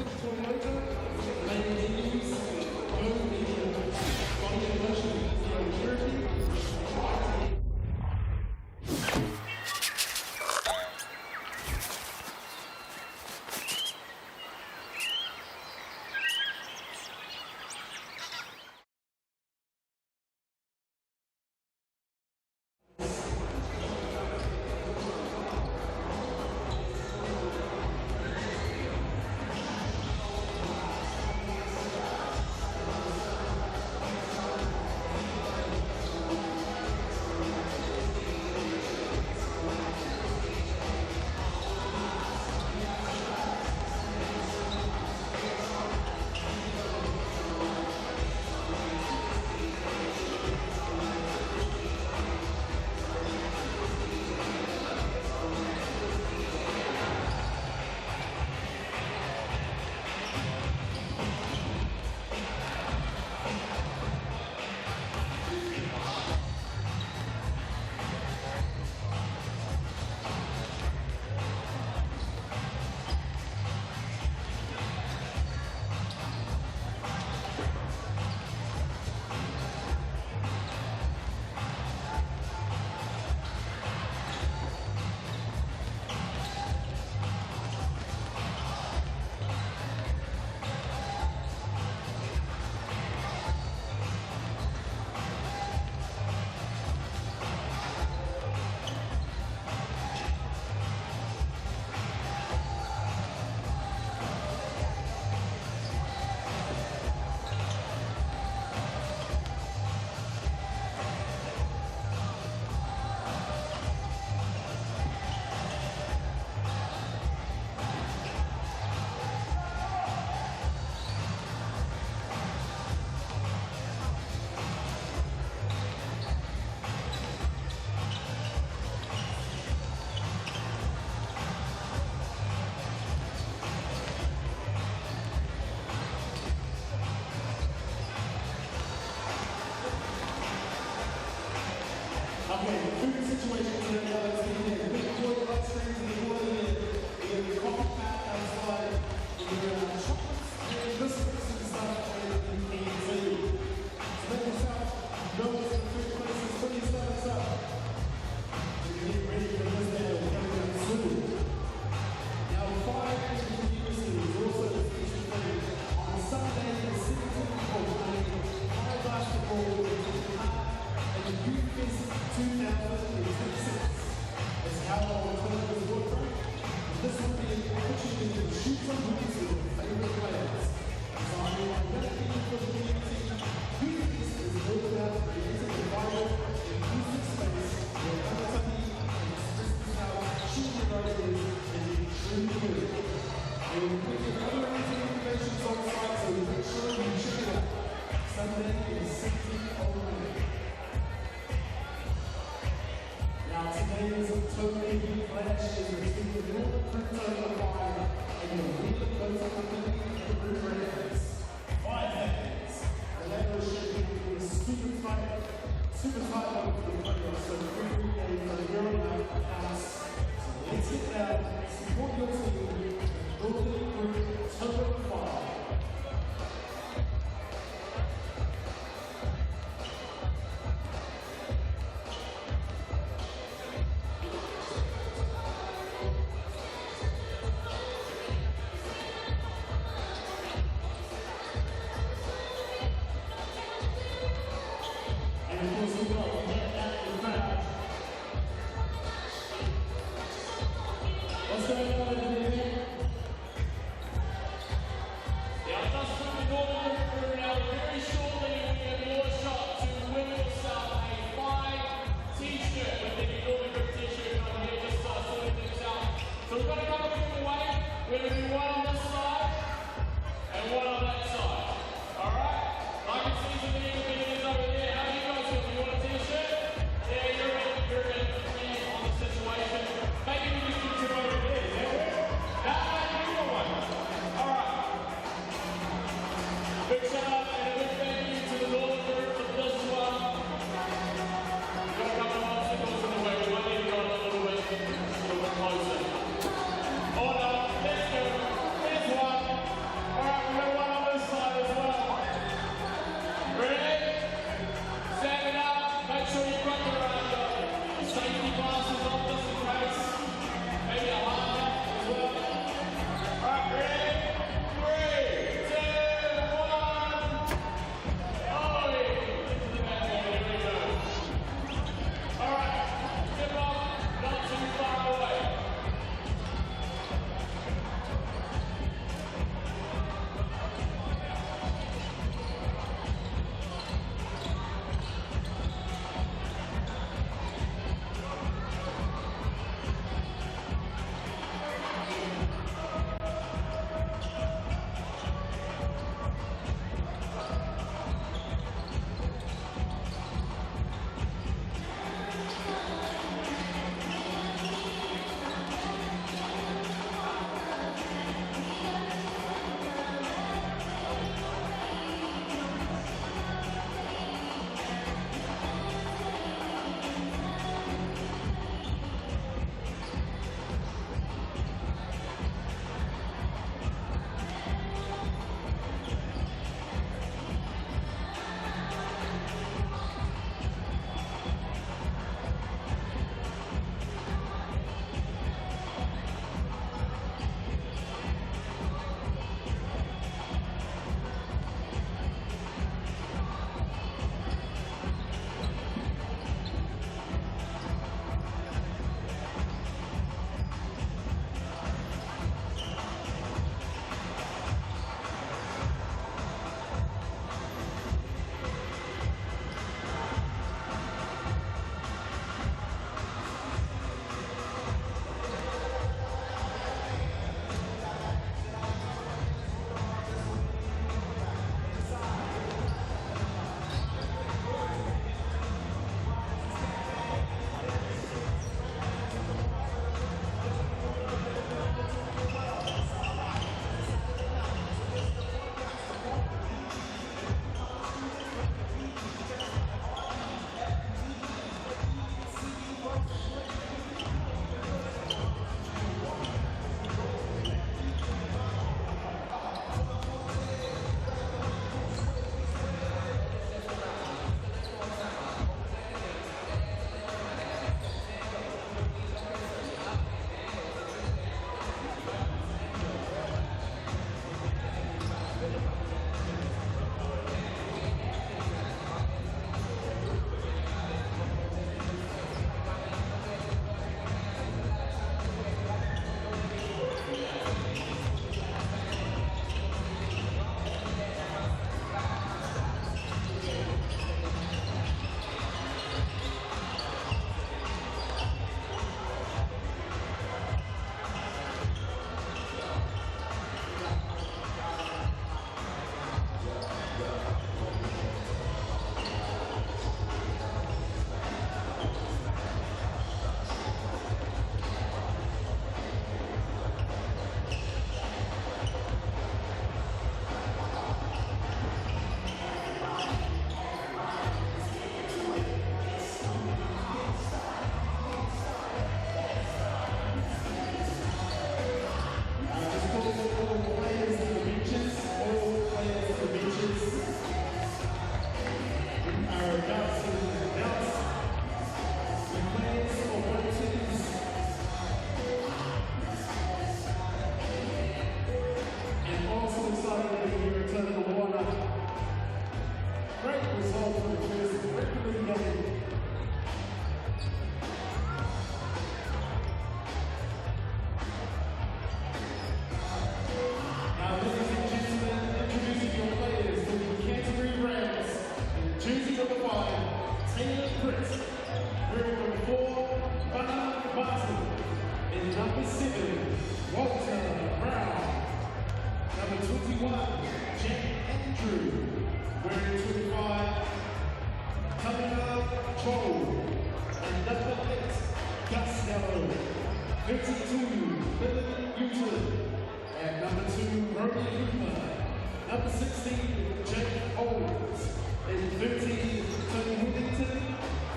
Number 16, Jake Owens. In 13, Tony Whittington.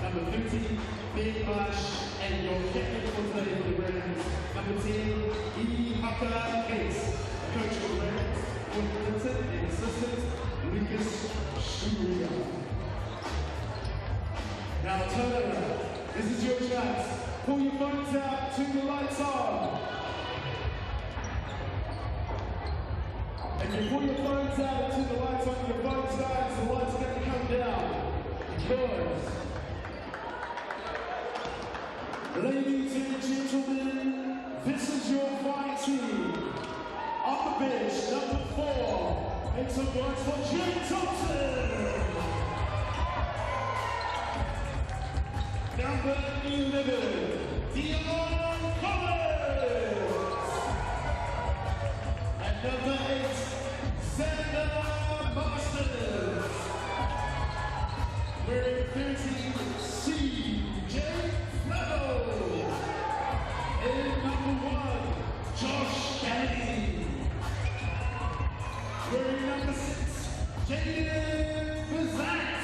Number 15, Ben Marsh. And your captain for today for the Rams. Number 10, E. Haka Case. Coach of the Rams, Tony Whittington. And assistant, Lucas Shuria. Now, Tauranga, this is your chance. Pull your phones out, turn the lights on. If you pull your phones out and turn the lights on, your phone starts, the lights are going to come down. Because, ladies and gentlemen, this is your fight team. On the bench, number 4, make some noise for Jim Thompson. Number 11, Dion Collins. And number 8, Sandra Masters. Wearing 13, CJ Flato. And number 1, Josh Kennedy. Wearing number 6, Jaden Bazat.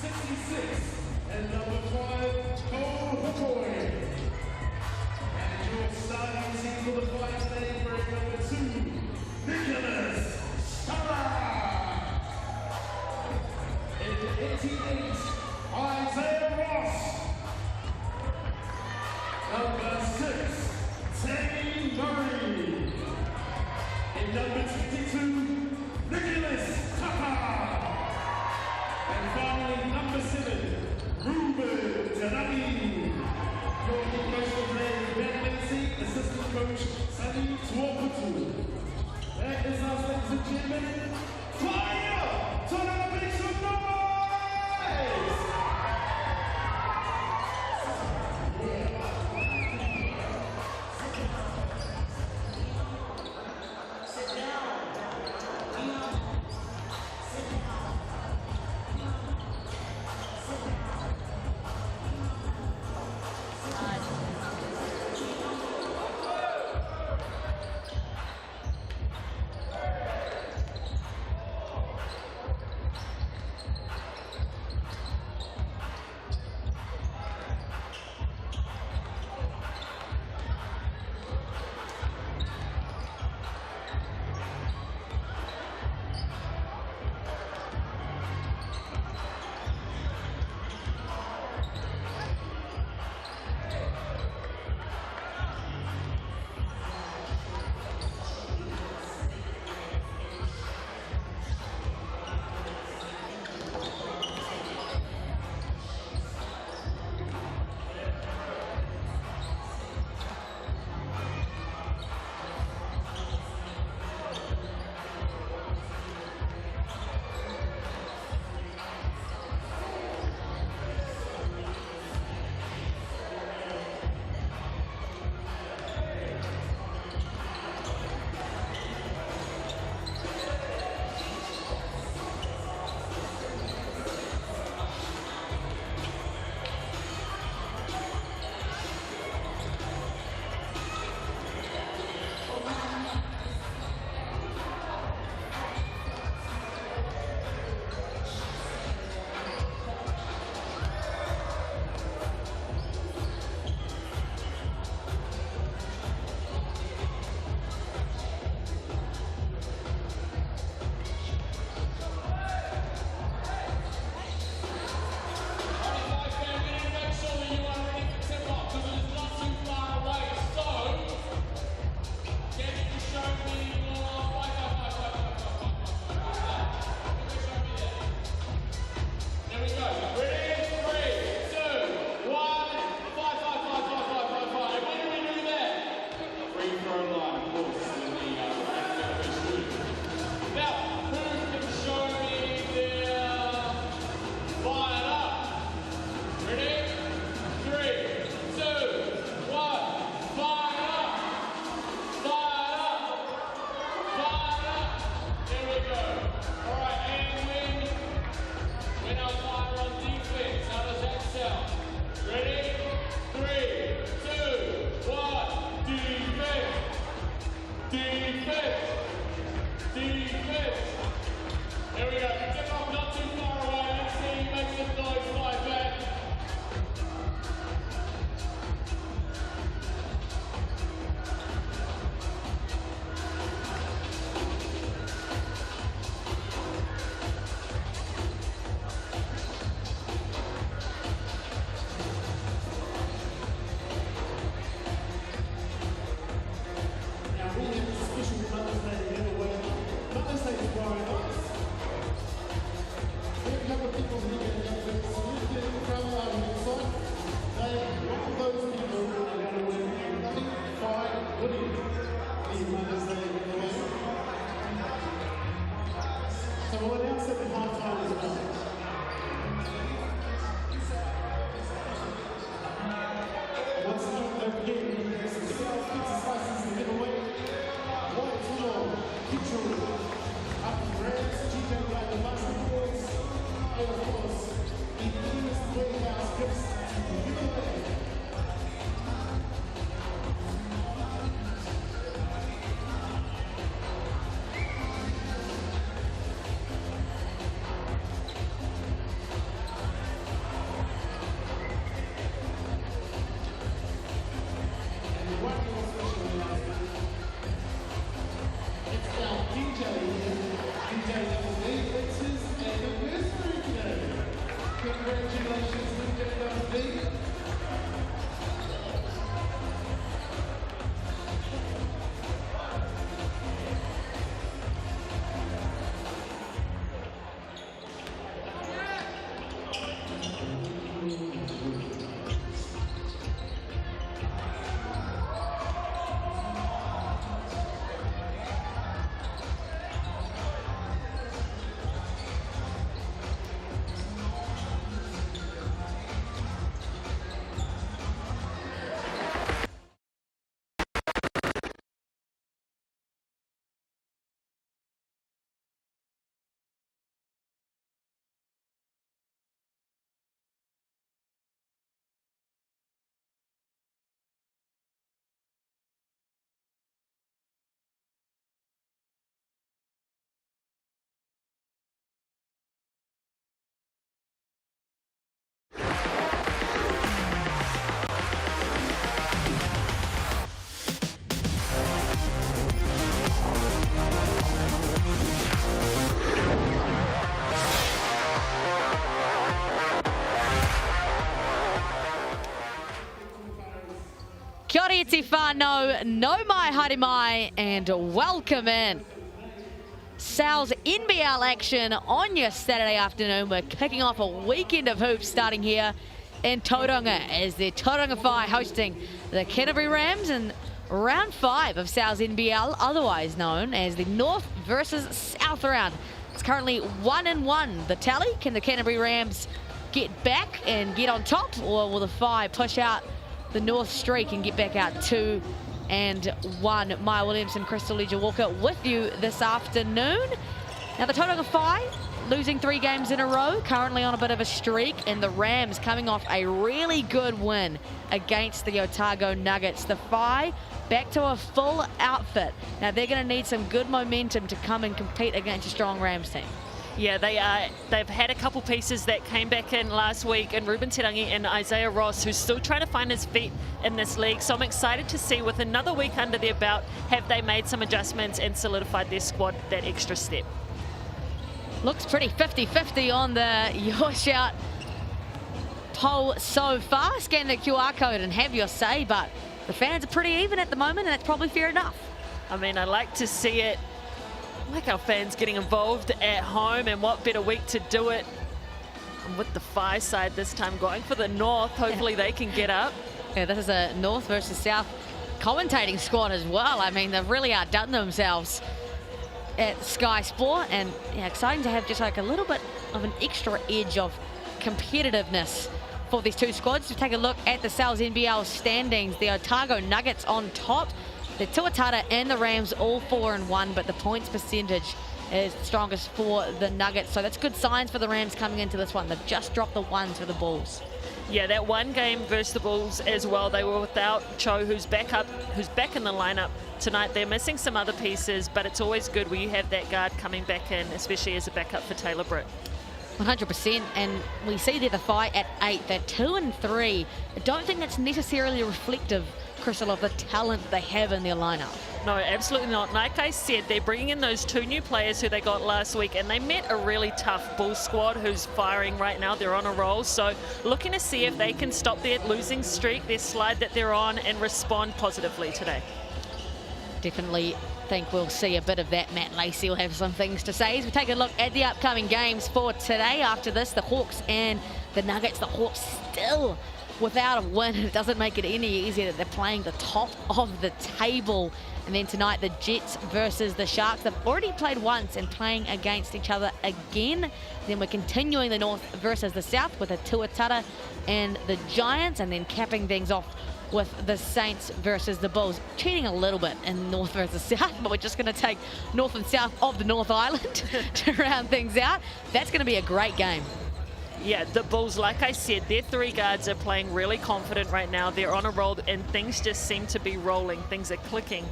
66, and number 5, Cole Hookoy. And your starting team for the fight today, wearing number 2, Nicholas Stara. In 88, Isaiah Ross. Number 6, Tammy Murray. In number 22, Nicholas Tucker. And finally, number 7, Ruben Tanami. Your head coach for today, Ben Lindsay, assistant coach, Sunny Tuoputu. That is us, ladies and gentlemen. Fire! Tauranga, make some noise! Sit down. Ngeti whānau, no mai haere mai, and welcome in. Sal's NBL action on your Saturday afternoon. We're kicking off a weekend of hoops starting here in Tauranga as the Tauranga Whai hosting the Canterbury Rams in round 5 of Sal's NBL, otherwise known as the North versus South round. It's currently 1-1 the tally. Can the Canterbury Rams get back and get on top, or will the Whai push out the North streak and get back out 2-1? Maya Williamson, Crystal Leisure-Walker with you this afternoon. Now the Tauranga Whai losing 3 games in a row, currently on a bit of a streak, and the Rams coming off a really good win against the Otago Nuggets. The Whai back to a full outfit. Now they're going to need some good momentum to come and compete against a strong Rams team. Yeah, they are. They've had a couple pieces that came back in last week, and Ruben Terangi and Isaiah Ross, who's still trying to find his feet in this league. So I'm excited to see, with another week under their belt, have they made some adjustments and solidified their squad that extra step. Looks pretty 50-50 on the Your Shout poll so far. Scan the QR code and have your say, but the fans are pretty even at the moment, and that's probably fair enough. I mean, I like to see it. I like our fans getting involved at home, and what better week to do it. And with the Whai side this time going for the North, hopefully they can get up. Yeah, this is a North versus South commentating squad as well. I mean, they've really outdone themselves at Sky Sport, and yeah, exciting to have just like a little bit of an extra edge of competitiveness for these two squads. To take a look at the Sal's NBL standings, the Otago Nuggets on top, the Tuatara and the Rams all 4-1, but the points percentage is strongest for the Nuggets. So that's good signs for the Rams coming into this one. They've just dropped the ones for the Bulls. Yeah, that one game versus the Bulls as well. They were without Cho, who's back in the lineup tonight. They're missing some other pieces, but it's always good when you have that guard coming back in, especially as a backup for Taylor Britt. 100%, and we see there the Whai at 8. They're 2-3. I don't think that's necessarily reflective, Crystal, of the talent they have in their lineup. No, absolutely not. Like I said, they're bringing in those 2 new players who they got last week, and they met a really tough Bulls squad who's firing right now. They're on a roll, so looking to see if they can stop their losing streak, their slide that they're on, and respond positively today. Definitely think we'll see a bit of that. Matt Lacey will have some things to say as we take a look at the upcoming games for today. After this, the Hawks and the Nuggets. The Hawks still without a win. It doesn't make it any easier that they're playing the top of the table. And then tonight, the Jets versus the Sharks. They've already played once and playing against each other again. Then we're continuing the North versus the South with the Tuatara and the Giants, and then capping things off with the Saints versus the Bulls. Cheating a little bit in North versus South, but we're just going to take North and South of the North Island to round things out. That's going to be a great game. Yeah, the Bulls, like I said, their 3 guards are playing really confident right now. They're on a roll, and things just seem to be rolling. Things are clicking.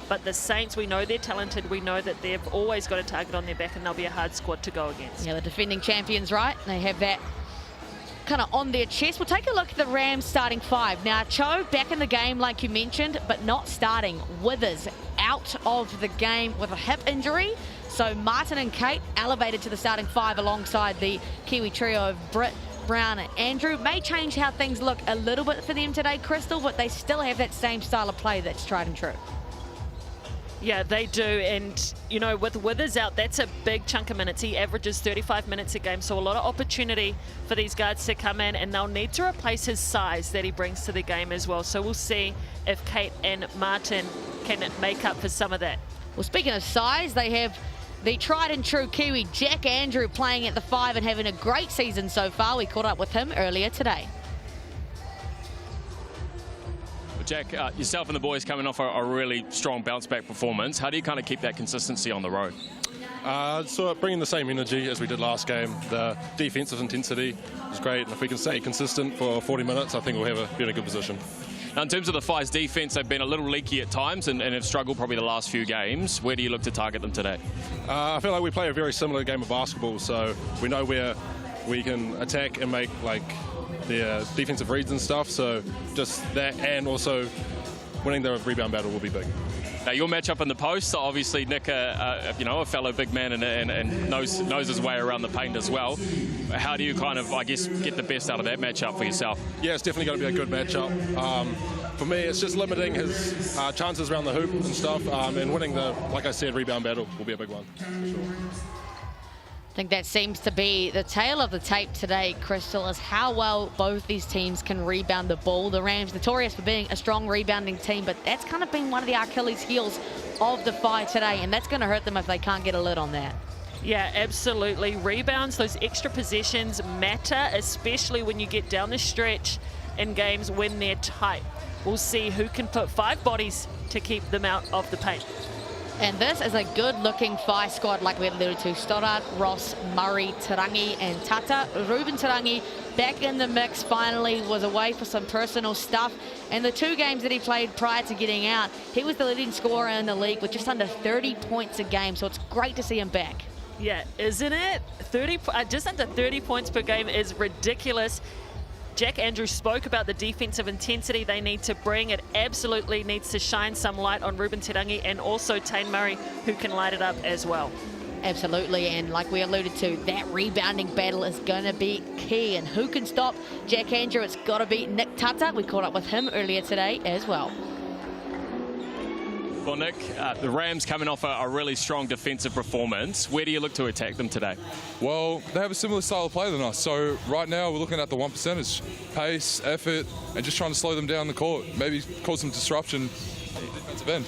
But the Saints, we know they're talented. We know that they've always got a target on their back, and they'll be a hard squad to go against. Yeah, the defending champions, right? They have that kind of on their chest. We'll take a look at the Rams starting 5. Now, Cho back in the game, like you mentioned, but not starting. Withers out of the game with a hip injury. So Martin and Kate elevated to the starting 5 alongside the Kiwi trio of Britt, Brown and Andrew. May change how things look a little bit for them today, Crystal, but they still have that same style of play that's tried and true. Yeah, they do, and you know, with Withers out, that's a big chunk of minutes. He averages 35 minutes a game, so a lot of opportunity for these guards to come in, and they'll need to replace his size that he brings to the game as well. So we'll see if Kate and Martin can make up for some of that. Well, speaking of size, they have the tried and true Kiwi Jack Andrew playing at the 5 and having a great season so far. We caught up with him earlier today. Jack, yourself and the boys coming off a really strong bounce-back performance. How do you kind of keep that consistency on the road? So bringing the same energy as we did last game. The defensive intensity is great, and if we can stay consistent for 40 minutes, I think we'll be in a good position. Now, in terms of the Whai's defence, they've been a little leaky at times and have struggled probably the last few games. Where do you look to target them today? I feel like we play a very similar game of basketball, so we know where we can attack and make their defensive reads and stuff, so just that, and also winning the rebound battle will be big. Now, your matchup in the post, obviously Nick, a fellow big man and knows his way around the paint as well. How do you kind of, I guess, get the best out of that matchup for yourself? Yeah, it's definitely going to be a good matchup. for me, it's just limiting his chances around the hoop and stuff, and winning the, like I said, rebound battle will be a big one, for sure. I think that seems to be the tail of the tape today, Crystal, is how well both these teams can rebound the ball. The Rams notorious for being a strong rebounding team, but that's kind of been one of the Achilles heels of the Whai today, and that's going to hurt them if they can't get a lid on that. Yeah, absolutely. Rebounds, those extra possessions matter, especially when you get down the stretch in games when they're tight. We'll see who can put 5 bodies to keep them out of the paint. And this is a good-looking Whai squad, like we alluded to. Stoddard, Ross, Murray, Tarangi, and Tata. Ruben Tarangi back in the mix finally, was away for some personal stuff. And the 2 games that he played prior to getting out, he was the leading scorer in the league with just under 30 points a game. So it's great to see him back. Yeah, isn't it? Just under 30 points per game is ridiculous. Jack Andrews spoke about the defensive intensity they need to bring. It absolutely needs to shine some light on Ruben Tarangi and also Taine Murray, who can light it up as well. Absolutely, and like we alluded to, that rebounding battle is going to be key. And who can stop Jack Andrews? It's got to be Nick Tata. We caught up with him earlier today as well. Well, Nick, the Rams coming off a really strong defensive performance. Where do you look to attack them today? Well, they have a similar style of play than us. So right now we're looking at the 1%ers. Pace, effort, and just trying to slow them down the court. Maybe cause some disruption at the defensive end.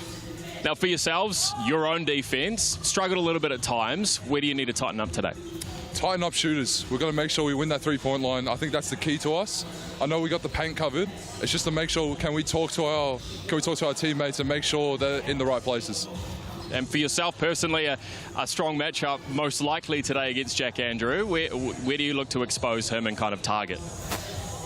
Now, for yourselves, your own defense struggled a little bit at times. Where do you need to tighten up today? Tighten up shooters. We're going to make sure we win that 3-point line. I think that's the key to us. I know we got the paint covered. It's just to make sure, can we talk to our teammates and make sure they're in the right places. And for yourself personally, a strong matchup most likely today against Jack Andrew. Where do you look to expose him and kind of target?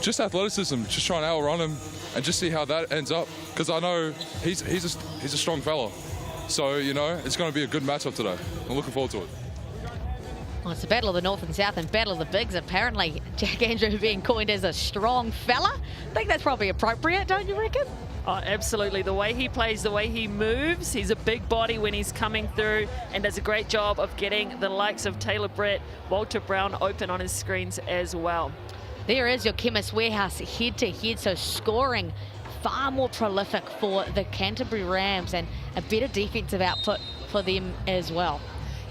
Just athleticism, just try and outrun him and just see how that ends up. Because I know he's a strong fella. So, you know, it's going to be a good matchup today. I'm looking forward to it. Well, it's the battle of the North and South and battle of the bigs. Apparently, Jack Andrew being coined as a strong fella. I think that's probably appropriate, don't you reckon? Oh, absolutely. The way he plays, the way he moves, he's a big body when he's coming through and does a great job of getting the likes of Taylor Britt, Walter Brown open on his screens as well. There is your Chemist Warehouse head-to-head, so scoring far more prolific for the Canterbury Rams and a better defensive output for them as well.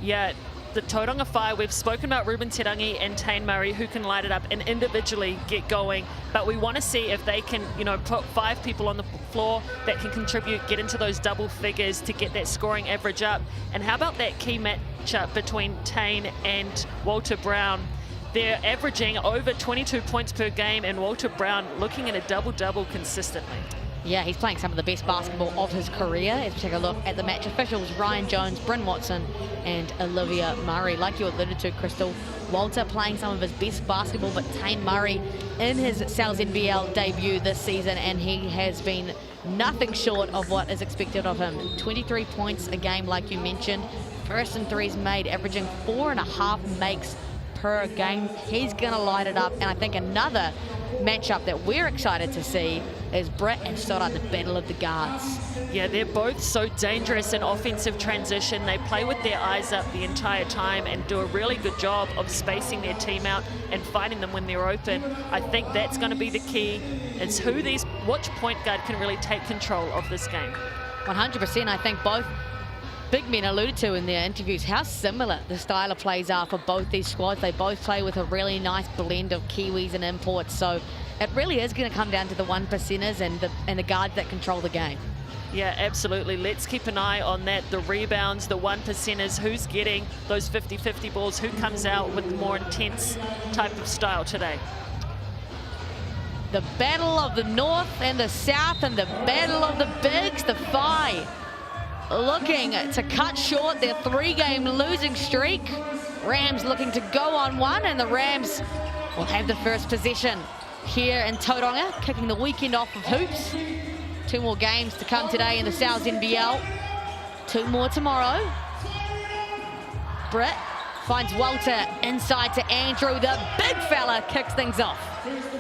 Yeah. The Tauranga Whai, we've spoken about Ruben Tarangi and Taine Murray, who can light it up and individually get going. But we want to see if they can, you know, put 5 people on the floor that can contribute, get into those double figures to get that scoring average up. And how about that key matchup between Taine and Walter Brown? They're averaging over 22 points per game, and Walter Brown looking at a double-double consistently. Yeah, he's playing some of the best basketball of his career. As we take a look at the match officials, Ryan Jones, Bryn Watson, and Olivia Murray. Like you alluded to, Crystal, Walter playing some of his best basketball, but Taine Murray in his NZNBL debut this season, and he has been nothing short of what is expected of him. 23 points a game, like you mentioned. First and threes made, averaging 4.5 makes per game. He's going to light it up, and I think another matchup that we're excited to see is Britt and Stoddard, the battle of the guards. Yeah, they're both so dangerous in offensive transition. They play with their eyes up the entire time and do a really good job of spacing their team out and finding them when they're open. I think that's going to be the key. It's which point guard can really take control of this game. 100%. I think both big men alluded to in their interviews how similar the style of plays are for both these squads. They both play with a really nice blend of Kiwis and imports, so it really is going to come down to the 1%ers and the guards that control the game. Yeah, absolutely. Let's keep an eye on that. The rebounds, the 1%ers, who's getting those 50-50 balls, who comes out with the more intense type of style today. The battle of the North and the South and the battle of the bigs, the Whai looking to cut short their 3-game losing streak. Rams looking to go on one, and the Rams will have the first possession here in Tauranga, kicking the weekend off of hoops. 2 more games to come today in the NZNBL. 2 more tomorrow. Britt finds Walter inside to Andrew. The big fella kicks things off.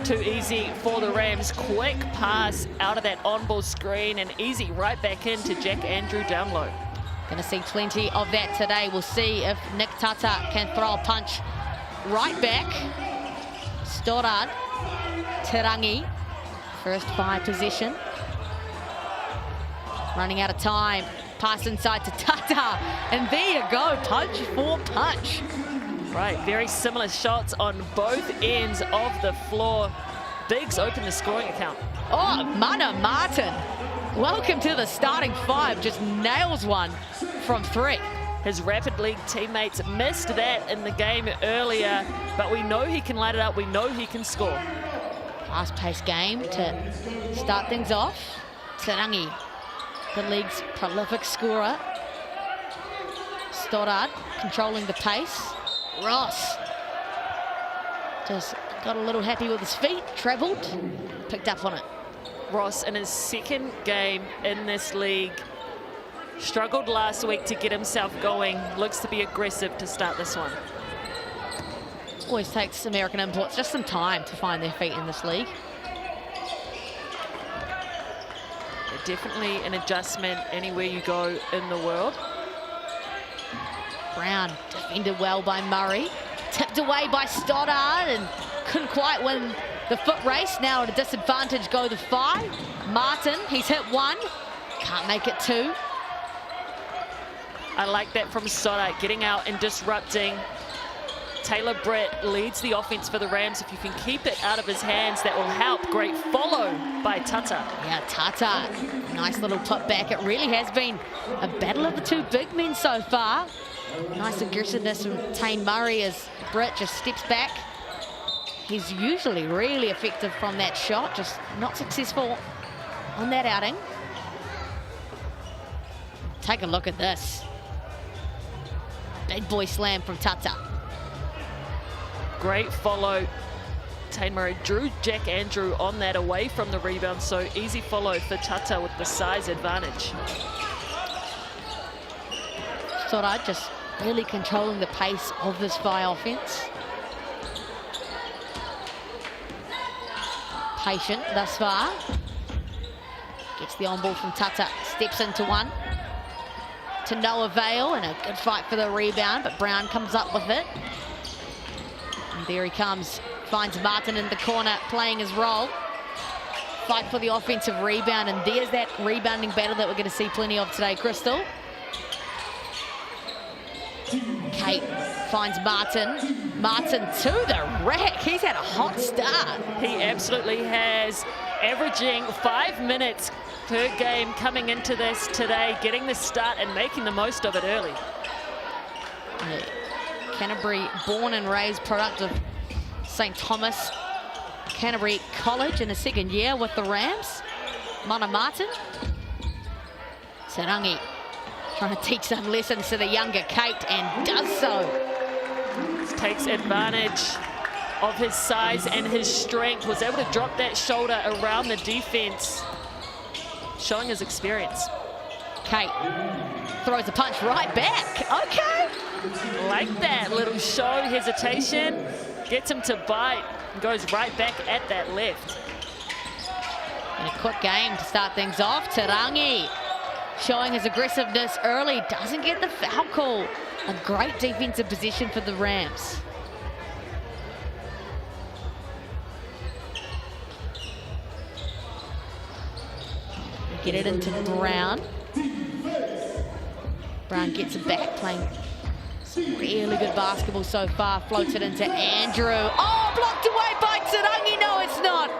Too easy for the Rams. Quick pass out of that on-ball screen and easy right back into Jack Andrew down low. Going to see plenty of that today. We'll see if Nick Tata can throw a punch right back. Stoddard, Tarangi, first 5 possession. Running out of time. Pass inside to Tata. And there you go, punch for punch. Right, very similar shots on both ends of the floor. Biggs open the scoring account. Oh, Mana Martin. Welcome to the starting five. Just nails one from 3. His Rapid League teammates missed that in the game earlier, but we know he can light it up. We know he can score. Fast-paced game to start things off. Tarangi, the league's prolific scorer. Stoddard controlling the pace. Ross just got a little happy with his feet, travelled, picked up on it. Ross in his second game in this league. Struggled last week to get himself going. Looks to be aggressive to start this one. Always takes American imports just some time to find their feet in this league. Definitely an adjustment anywhere you go in the world. Brown defended well by Murray. Tipped away by Stoddard and couldn't quite win the foot race. Now at a disadvantage go the 5. Martin, he's hit 1. Can't make it 2. I like that from Stoddard, getting out and disrupting. Taylor Britt leads the offense for the Rams. If you can keep it out of his hands, that will help. Great follow by Tata. Yeah, Tata, nice little put back. It really has been a battle of the 2 big men so far. Nice aggressiveness from Tane Murray as Britt just steps back. He's usually really effective from that shot, just not successful on that outing. Take a look at this. Big boy slam from Tata. Great follow. Tane Murray drew Jack Andrew on that away from the rebound, so easy follow for Tata with the size advantage. Stoddard just really controlling the pace of this Whai offense. Patient thus far. Gets the on ball from Tata, steps into one. To no avail, and a good fight for the rebound, but Brown comes up with it. And there he comes, finds Martin in the corner, playing his role. Fight for the offensive rebound, and there's that rebounding battle that we're going to see plenty of today, Crystal. Kate finds Martin. Martin to the rack. He's had a hot start. He absolutely has, averaging 5 minutes per game coming into this today, getting the start and making the most of it early. Yeah. Canterbury, born and raised, product of St. Thomas Canterbury College in his 2nd year with the Rams. Mana Martin. Tarangi trying to teach some lessons to the younger Kate, and does so. Takes advantage of his size and his strength. Was able to drop that shoulder around the defense, showing his experience. Kate throws a punch right back. Okay. Like that little show hesitation, gets him to bite, and goes right back at that left. And a quick game to start things off. Tarangi showing his aggressiveness early, doesn't get the foul call. A great defensive position for the Rams. Get it into Brown. Brown gets it back, playing some really good basketball so far. Floats it into Andrew. Oh, blocked away by Tarangi. No, it's not.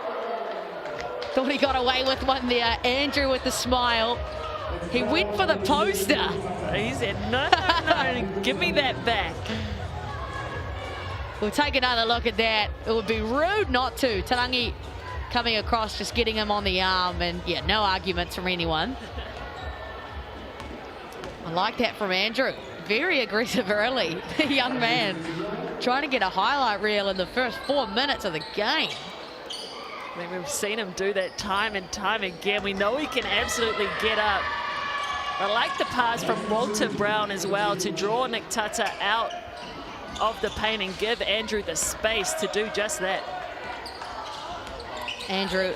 Thought he got away with one there. Andrew with the smile. He went for the poster. He said, no, no, no, give me that back. We'll take another look at that. It would be rude not to. Tarangi coming across, just getting him on the arm, and yeah, no arguments from anyone. I like that from Andrew. Very aggressive early. The young man trying to get a highlight reel in the first 4 minutes of the game. I mean, we've seen him do that time and time again. We know he can absolutely get up. I like the pass from Walter Brown as well to draw Nick Tata out of the paint and give Andrew the space to do just that. Andrew,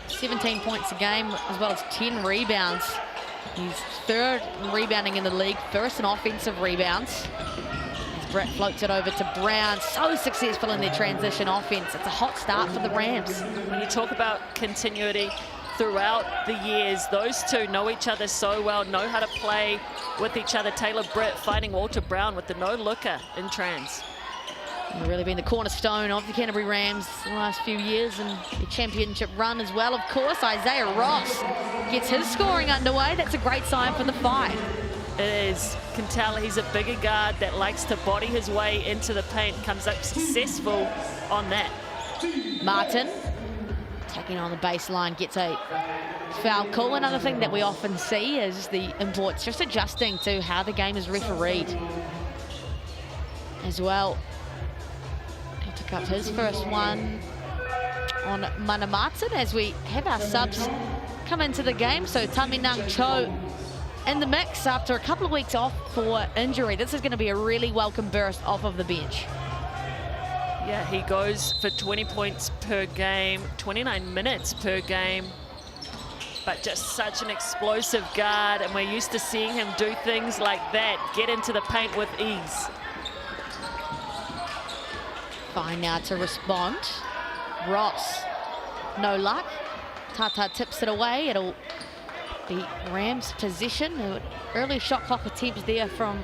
17 points a game as well as 10 rebounds. He's 3rd in rebounding in the league, 1st in offensive rebounds. As Brett floats it over to Brown, so successful in their transition offense. It's a hot start for the Rams. When you talk about continuity, throughout the years. Those two know each other so well, know how to play with each other. Taylor Britt fighting Walter Brown with the no-looker in trans. They've really been the cornerstone of the Canterbury Rams the last few years and the championship run as well. Of course, Isaiah Ross gets his scoring underway. That's a great sign for the fight. It is. Can tell he's a bigger guard that likes to body his way into the paint, comes up successful on that. Martin taking on the baseline, gets a foul call. Another thing that we often see is the imports just adjusting to how the game is refereed as well. He'll pick up his first one on Mana Martin as we have our subs come into the game. So Taminang Cho in the mix after a couple of weeks off for injury. This is going to be a really welcome burst off of the bench. Yeah, he goes for 20 points per game, 29 minutes per game, but just such an explosive guard, and we're used to seeing him do things like that, get into the paint with ease. Fine now to respond. Ross, no luck. Tata tips it away. It'll be Rams' possession. Early shot clock attempts there from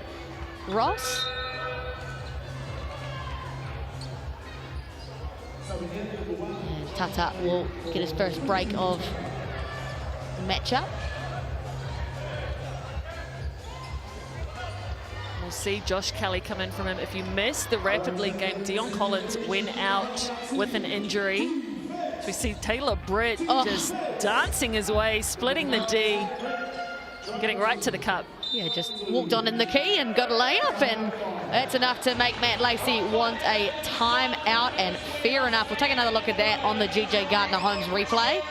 Ross. And Tata will get his first break of the matchup. We'll see Josh Kelly come in from him. If you missed the Rapid League game, Dion Collins went out with an injury. So we see Taylor Britt just dancing his way, splitting the D, getting right to the cup. Yeah, just walked on in the key and got a layup, and that's enough to make Matt Lacey want a timeout, and fair enough. We'll take another look at that on the GJ Gardner-Holmes replay.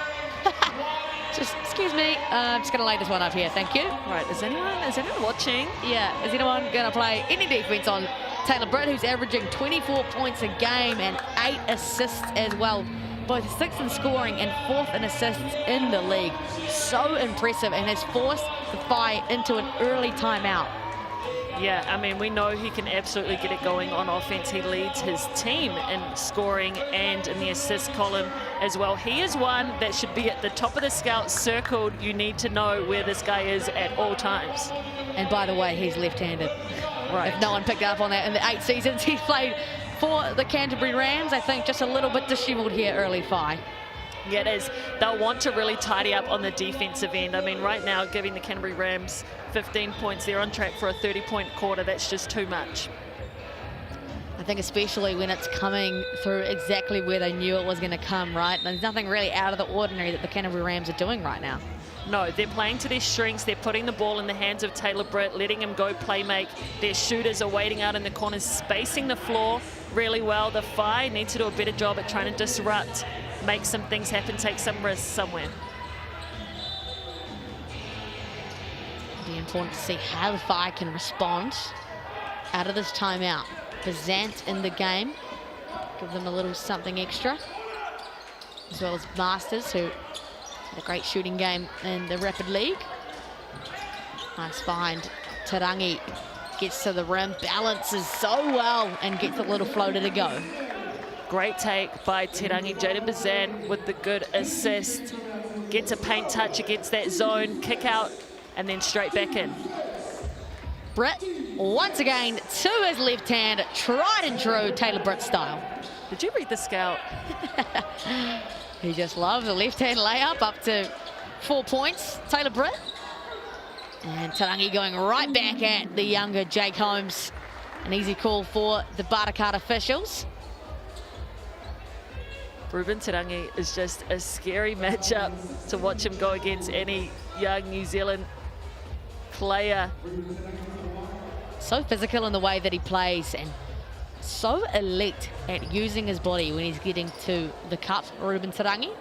Just, excuse me, I'm just going to lay this one up here, thank you. Right, is anyone watching? Yeah, is anyone going to play any defense on Taylor Britt, who's averaging 24 points a game and 8 assists as well. Both 6th in scoring and 4th in assists in the league. So impressive, and has forced the Phi into an early timeout. Yeah, I mean, we know he can absolutely get it going on offense. He leads his team in scoring and in the assist column as well. He is one that should be at the top of the scout circled. You need to know where this guy is at all times. And by the way, he's left-handed. Right. If no one picked up on that in the 8 seasons he's played for the Canterbury Rams, I think just a little bit disheveled here early, Phi. Yeah, it is. They'll want to really tidy up on the defensive end. I mean, right now, giving the Canterbury Rams 15 points, they're on track for a 30-point quarter. That's just too much. I think especially when it's coming through exactly where they knew it was going to come, right? There's nothing really out of the ordinary that the Canterbury Rams are doing right now. No, they're playing to their strengths. They're putting the ball in the hands of Taylor Britt, letting him go play make. Their shooters are waiting out in the corners, spacing the floor really well. The Phi need to do a better job at trying to disrupt, make some things happen, take some risks somewhere. It'll be important to see how the Phi can respond out of this timeout. Bazant in the game, give them a little something extra, as well as Masters, who had a great shooting game in the Rapid League. Nice find. Tarangi gets to the rim, balances so well, and gets a little floater to go. Great take by Tarangi. Jaden Bazan with the good assist. Gets a paint touch against that zone, kick out, and then straight back in. Britt, once again, to his left hand, tried and true Taylor Britt style. Did you read the scout? He just loves a left-hand layup up to 4 points, Taylor Britt. And Tarangi going right back at the younger Jake Holmes. An easy call for the Bartakat officials. Ruben Tarangi is just a scary matchup to watch him go against any young New Zealand player. So physical in the way that he plays, and so elite at using his body when he's getting to the cup, Ruben Tarangi.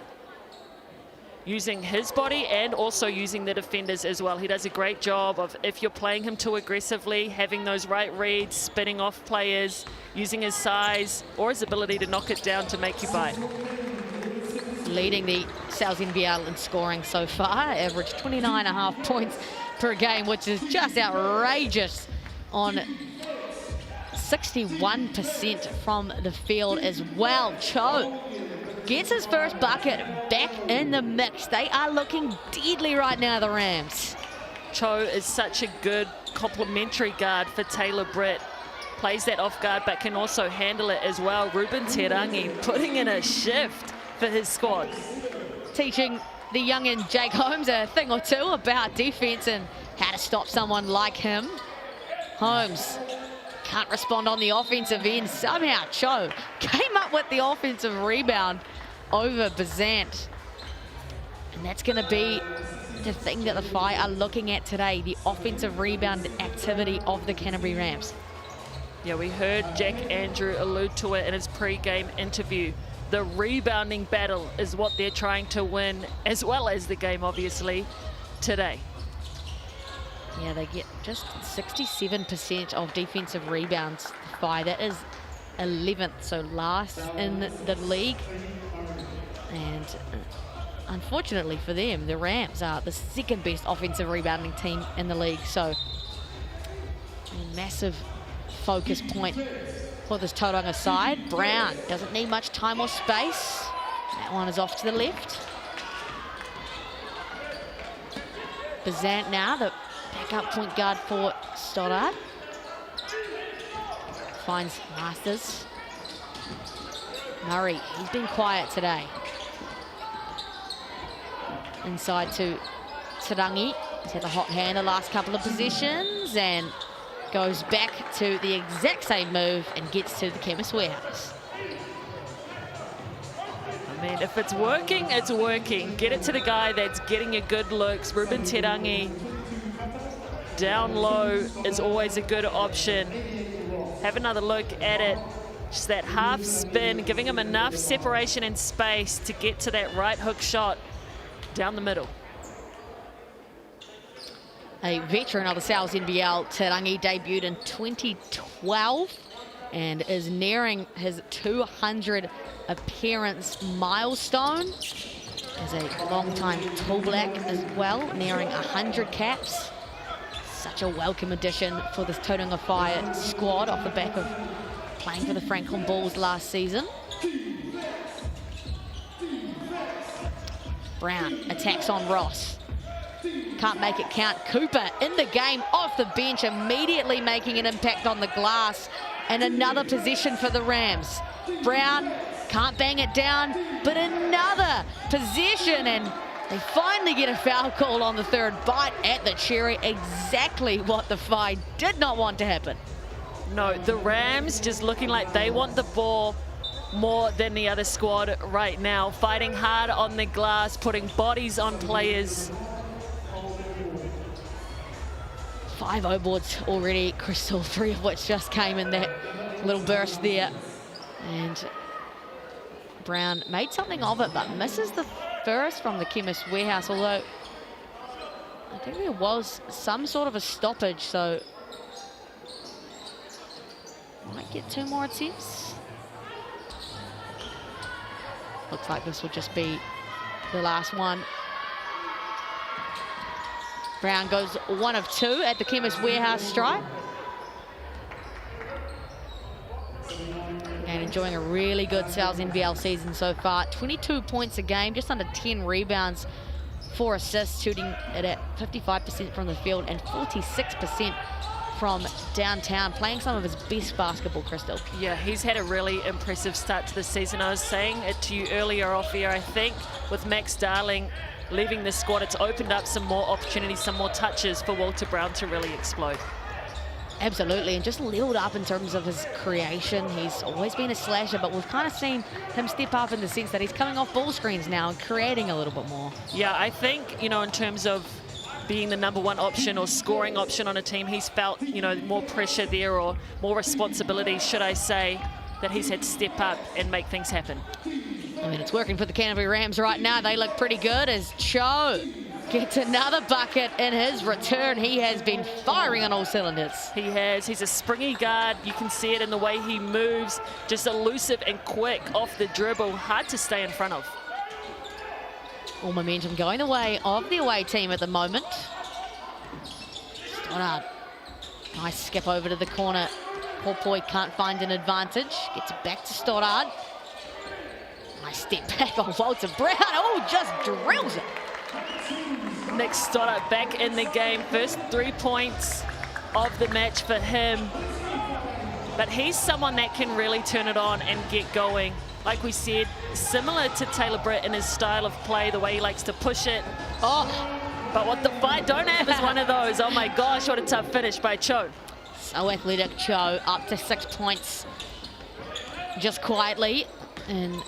Using his body and also using the defenders as well. He does a great job of, if you're playing him too aggressively, having those right reads, spinning off players, using his size or his ability to knock it down to make you bite. Leading the NZNBL in scoring so far, average 29.5 points per game, which is just outrageous on 61% from the field as well. Cho gets his first bucket back in the mix. They are looking deadly right now, the Rams. Cho is such a good complementary guard for Taylor Britt. Plays that off guard, but can also handle it as well. Ruben Terangi putting in a shift for his squad. Teaching the youngin' Jake Holmes a thing or two about defense and how to stop someone like him. Holmes can't respond on the offensive end. Somehow Cho came up with the offensive rebound over Bazant. And that's going to be the thing that the Whai are looking at today, the offensive rebound activity of the Canterbury Rams. Yeah, we heard Jack Andrew allude to it in his pre-game interview. The rebounding battle is what they're trying to win, as well as the game, obviously, today. Yeah, they get just 67% of defensive rebounds, the Whai. That is 11th, so last in the league. And unfortunately for them, the Rams are the second best offensive rebounding team in the league. So a massive focus point for this Tauranga side. Brown doesn't need much time or space. That one is off to the left. Bazant now, the backup point guard for Stoddard. Finds Masters. Murray, he's been quiet today. Inside to Tarangi. He's had a hot hand the last couple of possessions and goes back to the exact same move and gets to the Chemist Warehouse. I mean, if it's working, it's working. Get it to the guy that's getting you good looks. Ruben Terangi down low is always a good option. Have another look at it. Just that half spin, giving him enough separation and space to get to that right hook shot down the middle. A veteran of the South NBL, Tarangi debuted in 2012 and is nearing his 200 appearance milestone. As a long-time Tall Black as well, nearing 100 caps. Such a welcome addition for this Tauranga Whai squad off the back of playing for the Franklin Bulls last season. Brown attacks on Ross. Can't make it count. Cooper in the game off the bench, immediately making an impact on the glass. And another possession for the Rams. Brown can't bang it down, but another possession, and they finally get a foul call on the third. Bite at the cherry, exactly what the Whai did not want to happen. No, the Rams just looking like they want the ball more than the other squad right now. Fighting hard on the glass, putting bodies on players. 5 O-boards already, Crystal, 3 of which just came in that little burst there. And Brown made something of it, but misses the first from the Chemist Warehouse, although I think there was some sort of a stoppage, so might get 2 more attempts. Looks like this will just be the last one. Brown goes 1 of 2 at the Chemist Warehouse stripe. And enjoying a really good South NBL season so far. 22 points a game, just under 10 rebounds, 4 assists, shooting it at 55% from the field and 46% from downtown, playing some of his best basketball, Crystal. Yeah, he's had a really impressive start to the season. I was saying it to you earlier off air. I think with Max Darling leaving the squad, it's opened up some more opportunities, some more touches for Walter Brown to really explode. Absolutely, and just leveled up in terms of his creation. He's always been a slasher, but we've kind of seen him step up in the sense that he's coming off ball screens now and creating a little bit more. Yeah, I think, you know, in terms of being the #1 option or scoring option on a team, he's felt, you know, more pressure there, or more responsibility, should I say, that he's had to step up and make things happen. I mean, it's working for the Canterbury Rams right now. They look pretty good as Cho gets another bucket in his return. He has been firing on all cylinders. He has. He's a springy guard. You can see it in the way he moves. Just elusive and quick off the dribble. Hard to stay in front of. All momentum going the way of the away team at the moment. Stoddard. Nice skip over to the corner. Porpoy can't find an advantage. Gets it back to Stoddard. Nice step back on Walter Brown. Oh, just drills it. Nick Stoddart back in the game. First 3 points of the match for him. But he's someone that can really turn it on and get going. Like we said, similar to Taylor Britt in his style of play, the way he likes to push it. Oh, but what the Whai don't have is one of those. Oh my gosh, what a tough finish by Cho. So athletic, Cho, up to 6 points. Just quietly in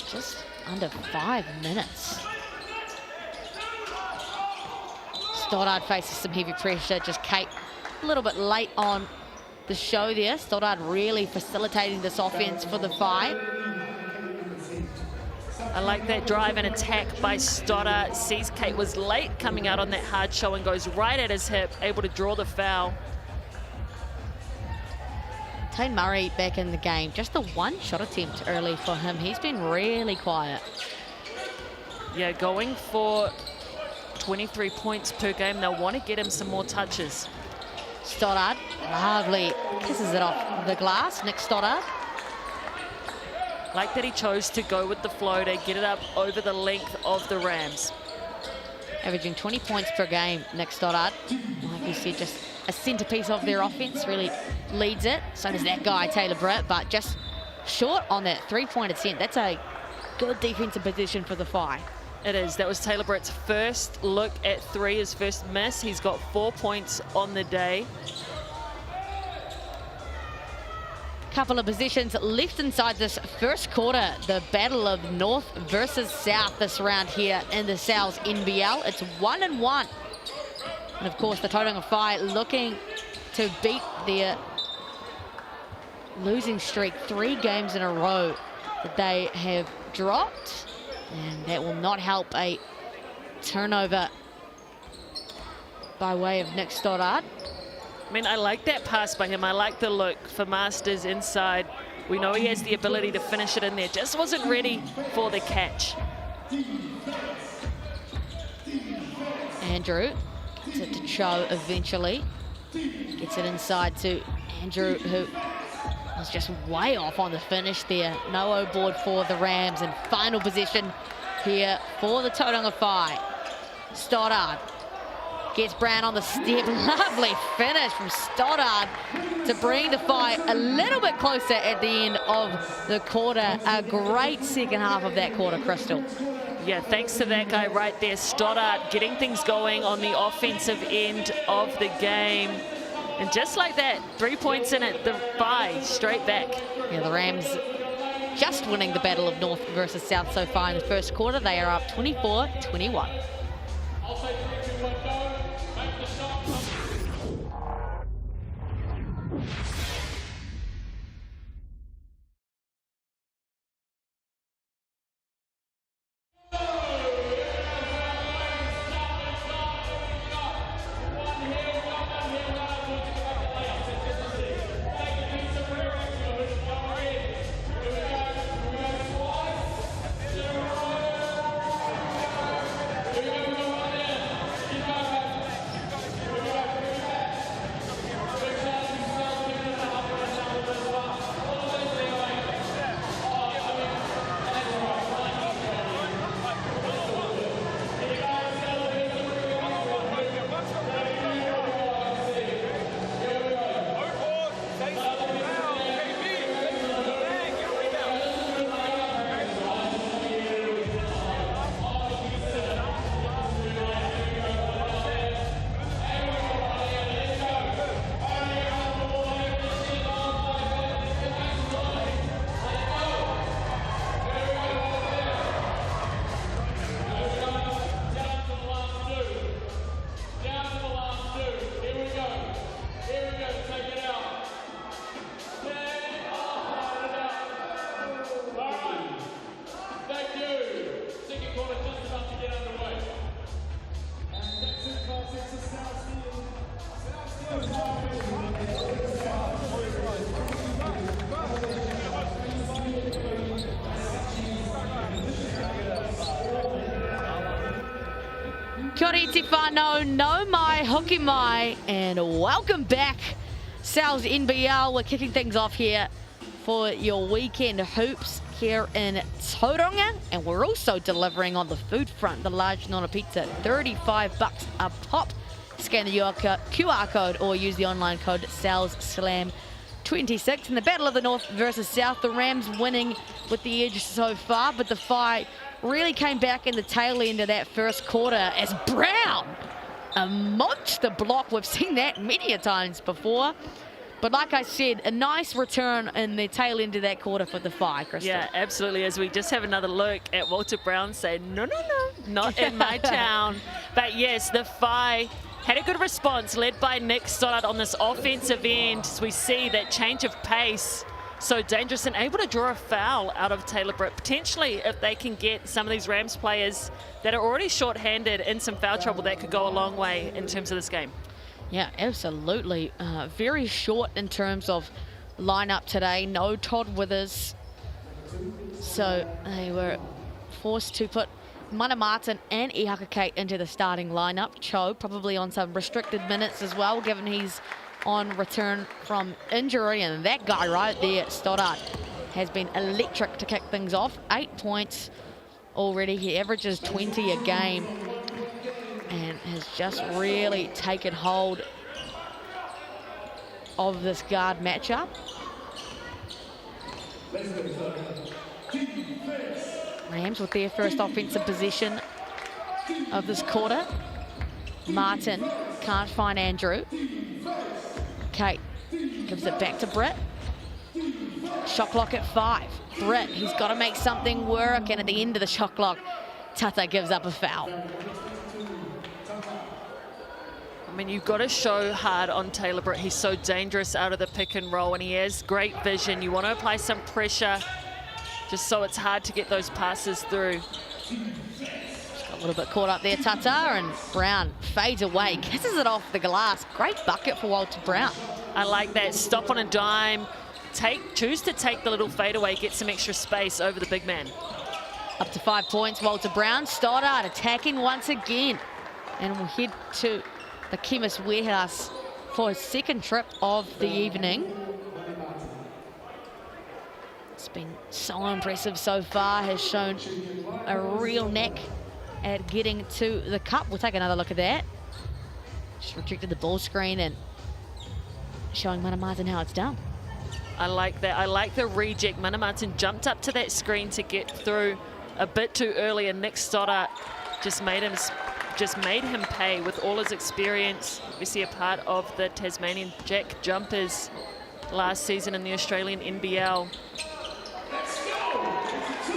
just under 5 minutes. Stoddart faces some heavy pressure. Just Kate a little bit late on the show there. Stoddart really facilitating this offense for the Whai. I like that drive and attack by Stoddart. Sees Kate was late coming out on that hard show and goes right at his hip, able to draw the foul. Tane Murray back in the game. Just the 1 shot attempt early for him. He's been really quiet. Yeah, going for 23 points per game. They'll want to get him some more touches. Stoddart, lovely, kisses it off the glass. Nick Stoddart. Like that he chose to go with the floater, get it up over the length of the Rams. Averaging 20 points per game, Nick Stoddart. Like you said, just a centerpiece of their offense, really leads it. So does that guy, Taylor Britt, but just short on that 3-point attempt. That's a good defensive position for the Whai. It is. That was Taylor Britt's first look at 3, his first miss. He's got 4 points on the day. Couple of positions left inside this first quarter. The battle of North versus South this round here in the Sal's NBL. It's 1-1. And of course, the Tauranga Whai looking to beat their losing streak, 3 games in a row that they have dropped. And that will not help a turnover by way of Nick Stoddart. I mean, I like that pass by him. I like the look for Masters inside. We know he has the ability to finish it in there. Just wasn't ready for the catch. Andrew gets it to Cho eventually. Gets it inside to Andrew, who was just way off on the finish there. No O board for the Rams, and final possession here for the Tauranga Whai. Stoddart gets Brown on the step. Lovely finish from Stoddart to bring the Whai a little bit closer at the end of the quarter. A great second half of that quarter, Crystal. Yeah, thanks to that guy right there, Stoddart, getting things going on the offensive end of the game. And just like that, 3 points in it, the Whai straight back. Yeah, the Rams just winning the battle of North versus South so far in the first quarter. They are up 24-21. Kia ora te whanau, no mai, hoki mai, and welcome back, Sal's NBL. We're kicking things off here for your weekend hoops. here in Tauranga, and we're also delivering on the food front. The large Nona pizza, $35 a pop. Scan the QR code or use the online code SALESSLAM26. In the Battle of the North versus South, the Rams winning with the edge so far, but the fight really came back in the tail end of that first quarter as Brown, a monster block. We've seen that many a times before. But like I said, a nice return in the tail end of that quarter for the Phi, Crystal. Yeah, absolutely. As we just have another look at Walter Brown say, no, not in my town. But yes, the Phi had a good response led by Nick Stoddard on this offensive end. As we see that change of pace, so dangerous, and able to draw a foul out of Taylor Britt. Potentially, if they can get some of these Rams players that are already short-handed in some foul trouble, that could go a long way in terms of this game. Yeah, absolutely. Very short in terms of lineup today. No Todd Withers. So they were forced to put Mana Martin and Ihaka Kate into the starting lineup. Cho probably on some restricted minutes as well, given he's on return from injury. And that guy right there, Stoddard, has been electric to kick things off. 8 points already. He averages 20 a game and has just really taken hold of this guard matchup. Rams with their first offensive possession of this quarter. Martin can't find Andrew. Kate gives it back to Britt. Shot clock at 5. Britt, he's got to make something work, and at the end of the shot clock, Tata gives up a foul. I mean, you've got to show hard on Taylor Britt. He's so dangerous out of the pick and roll, and he has great vision. You want to apply some pressure just so it's hard to get those passes through. Got a little bit caught up there, Tata, and Brown fades away, kisses it off the glass. Great bucket for Walter Brown. I like that. Stop on a dime. Choose to take the little fadeaway, get some extra space over the big man. Up to 5 points, Walter Brown. Stoddard attacking once again. And we'll head to the Chemist Warehouse for his second trip of the evening. It's been so impressive so far, has shown a real knack at getting to the cup. We'll take another look at that. Just restricted the ball screen and showing Mana Martin how it's done. I like that. I like the reject. Mana Martin jumped up to that screen to get through a bit too early, and Nick Stoddard just made him pay with all his experience. Obviously a part of the Tasmanian Jack Jumpers last season in the Australian NBL.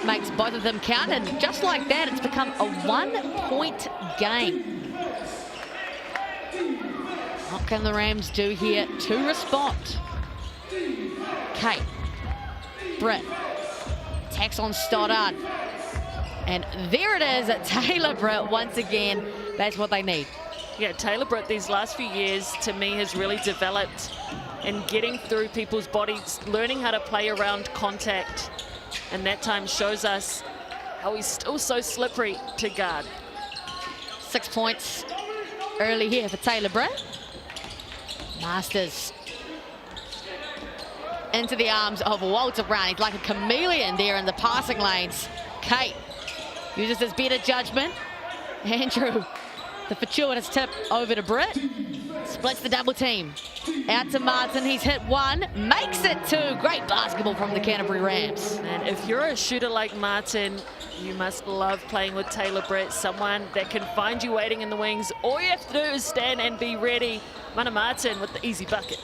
Makes both of them count, and just like that, it's become a 1-point game. What can the Rams do here to respond? Kate, Britt, attacks on Stoddard. And there it is, Taylor Britt once again. That's what they need. Yeah, Taylor Britt these last few years, to me, has really developed in getting through people's bodies, learning how to play around contact. And that time shows us how he's still so slippery to guard. 6 points early here for Taylor Britt. Masters into the arms of Walter Brown. He's like a chameleon there in the passing lanes. Kate uses his better judgment. Andrew, the fortuitous tip over to Britt. Splits the double team. Out to Martin, he's hit one, makes it two. Great basketball from the Canterbury Rams. And if you're a shooter like Martin, you must love playing with Taylor Britt, someone that can find you waiting in the wings. All you have to do is stand and be ready. Mana Martin with the easy bucket.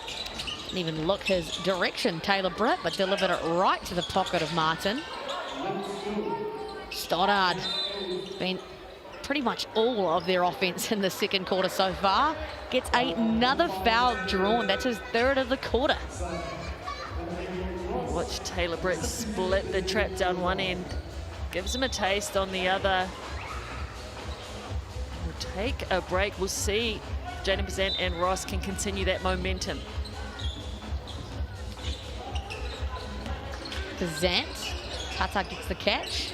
Didn't even look his direction, Taylor Britt, but delivered it right to the pocket of Martin. Stoddard, been pretty much all of their offense in the second quarter so far. Gets another foul drawn. That's his third of the quarter. Watch Taylor Britt split the trap down one end. Gives him a taste on the other. We'll take a break. We'll see if Jaden Bazant and Ross can continue that momentum. Bazant, Tata gets the catch.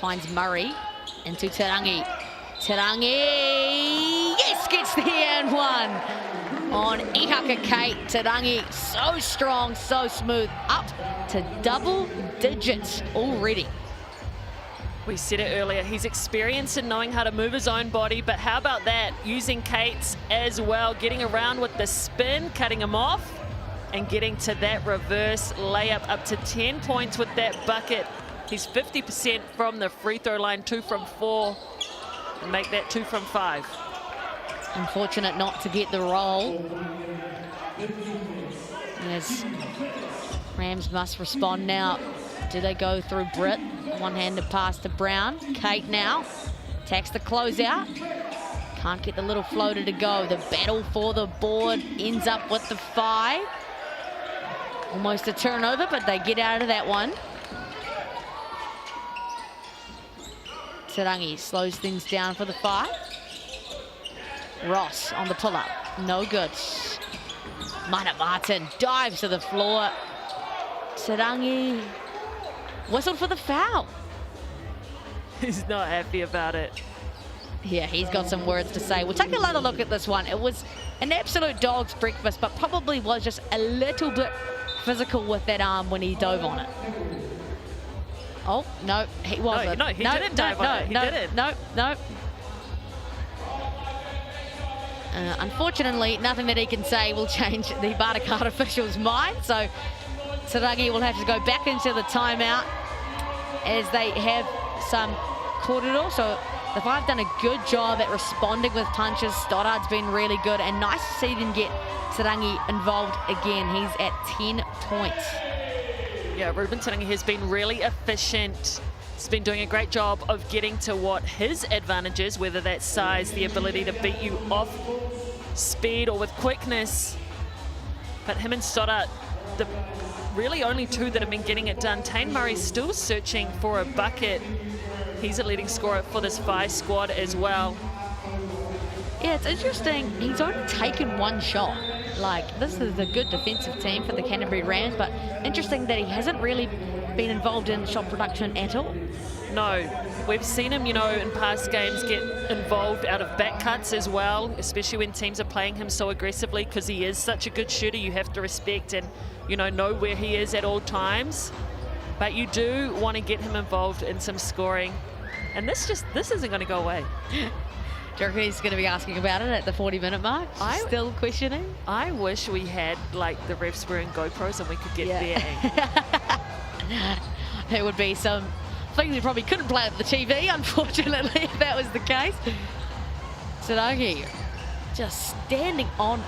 Finds Murray into Tarangi. Tarangi, yes, gets the and one. on Ihaka Kate. Tarangi, so strong, so smooth, up to double digits already. We said it earlier, he's experienced in knowing how to move his own body, but how about that, using Kate's as well, getting around with the spin, cutting him off, and getting to that reverse layup, up to 10 points with that bucket. He's 50% from the free throw line, 2 from 4, and make that 2 from 5. Unfortunate not to get the roll. As Rams must respond now. Do they go through Britt? One-handed pass to Brown. Kate now attacks the closeout. Can't get the little floater to go. The battle for the board ends up with the 5. Almost a turnover, but they get out of that one. Tarangi slows things down for the 5. Ross on the pull-up. No good. Mana Martin dives to the floor. Tarangi whistled for the foul. He's not happy about it. Yeah, he's got some words to say. We'll take another look at this one. It was an absolute dog's breakfast, but probably was just a little bit physical with that arm when he dove on it. Oh, no, he wasn't. No, he didn't dive on it. He didn't. No. Unfortunately, nothing that he can say will change the Bartercard official's mind. So Tarangi will have to go back into the timeout as they have some corridor. So the 5 done a good job at responding with punches. Stoddard's been really good, and nice to see them get Tarangi involved again. He's at 10 points. Yeah, Ruben Tarangi has been really efficient. He's been doing a great job of getting to what his advantage is, whether that's size, the ability to beat you off speed or with quickness. But him and Stoddard, the really only 2 that have been getting it done. Tane Murray's still searching for a bucket. He's a leading scorer for this 5 squad as well. Yeah, it's interesting. He's only taken 1 shot. Like, this is a good defensive team for the Canterbury Rams, but interesting that he hasn't really been involved in shot production at all. No, we've seen him, you know, in past games get involved out of back cuts as well, especially when teams are playing him so aggressively, because he is such a good shooter. You have to respect and, you know where he is at all times. But you do want to get him involved in some scoring. And this isn't going to go away. Do you reckon he's going to be asking about it at the 40-minute mark? Still questioning? I wish we had, like, the refs wearing GoPros and we could get there. There would be some things we probably couldn't play at the TV, unfortunately, if that was the case. Tarangi just standing on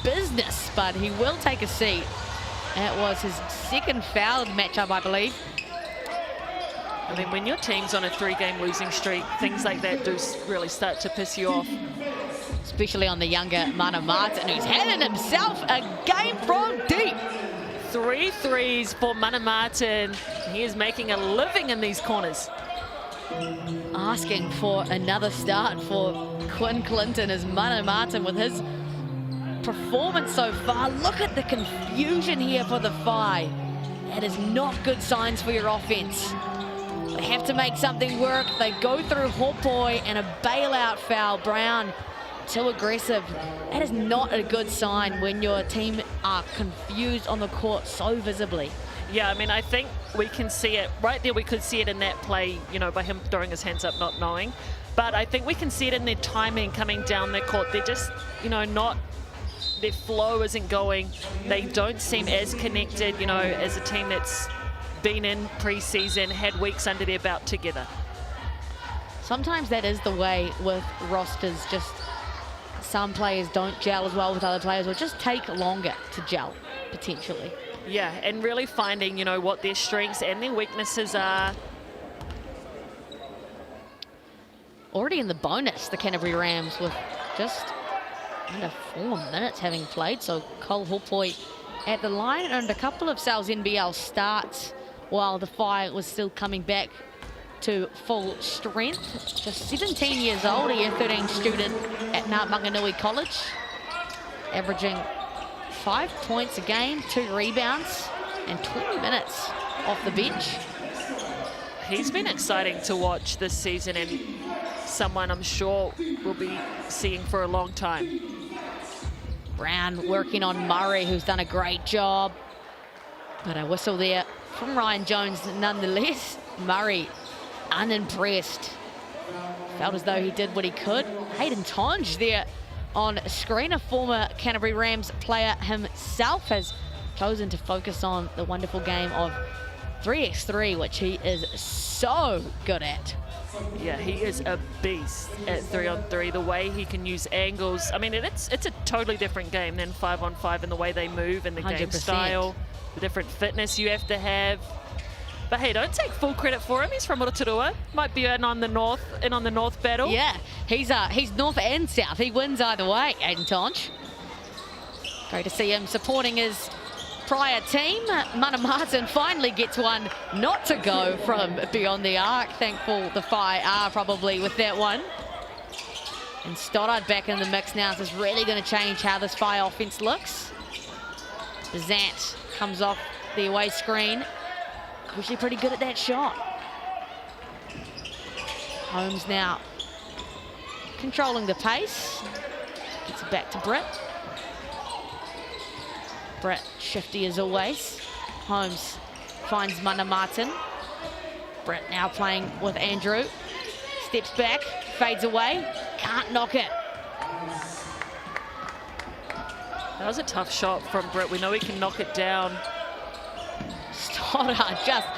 business, but he will take a seat. That was his 2nd foul matchup, I believe. I mean, when your team's on a 3-game losing streak, things like that do really start to piss you off. Especially on the younger Mana Martin, who's handed himself a game from deep. 3 threes for Mana Martin. He is making a living in these corners. Asking for another start for Quinn Clinton as Mana Martin with his performance so far. Look at the confusion here for the 5. That is not good signs for your offense. They have to make something work. They go through Hopoi and a bailout foul. Brown too aggressive. That is not a good sign when your team are confused on the court so visibly. Yeah, I mean, I think we can see it right there. We could see it in that play, you know, by him throwing his hands up, not knowing. But I think we can see it in their timing coming down the court. They're just, you know, their flow isn't going. They don't seem as connected, you know, as a team that's been in pre-season, had weeks under their belt together. Sometimes that is the way with rosters. Just some players don't gel as well with other players, or just take longer to gel, potentially. Yeah, and really finding, you know, what their strengths and their weaknesses are. Already in the bonus, the Canterbury Rams, with just under 4 minutes having played. So Cole Hopoi at the line, and a couple of NZNBL starts while the Fire was still coming back to full strength. Just 17 years old, a year 13 student at Mount Maunganui College, averaging 5 points a game, 2 rebounds, and 20 minutes off the bench. He's been exciting to watch this season, and someone I'm sure we'll be seeing for a long time. Brown working on Murray, who's done a great job. But a whistle there from Ryan Jones nonetheless. Murray unimpressed. Felt as though he did what he could. Hayden Tonge there on screen, a former Canterbury Rams player himself, has chosen to focus on the wonderful game of 3x3, which he is so good at. Yeah, he is a beast at 3-on-3. The way he can use angles. I mean, it's a totally different game than 5-on-5 in the way they move and the 100%. game style, the different fitness you have to have. But hey, don't take full credit for him. He's from Rotorua. Might be in on the north battle. Yeah, he's north and south. He wins either way, Hayden Tonge. Great to see him supporting his prior team. Mana Martin finally gets one not to go from beyond the arc. Thankful the Whai are probably with that one. And Stoddard back in the mix now. This is really going to change how this Whai offense looks. Zant comes off the away screen. Usually pretty good at that shot. Holmes now controlling the pace. Gets it back to Britt. Britt shifty as always. Holmes finds Mana Martin. Britt now playing with Andrew. Steps back, fades away, can't knock it. That was a tough shot from Britt. We know he can knock it down. Stoddard just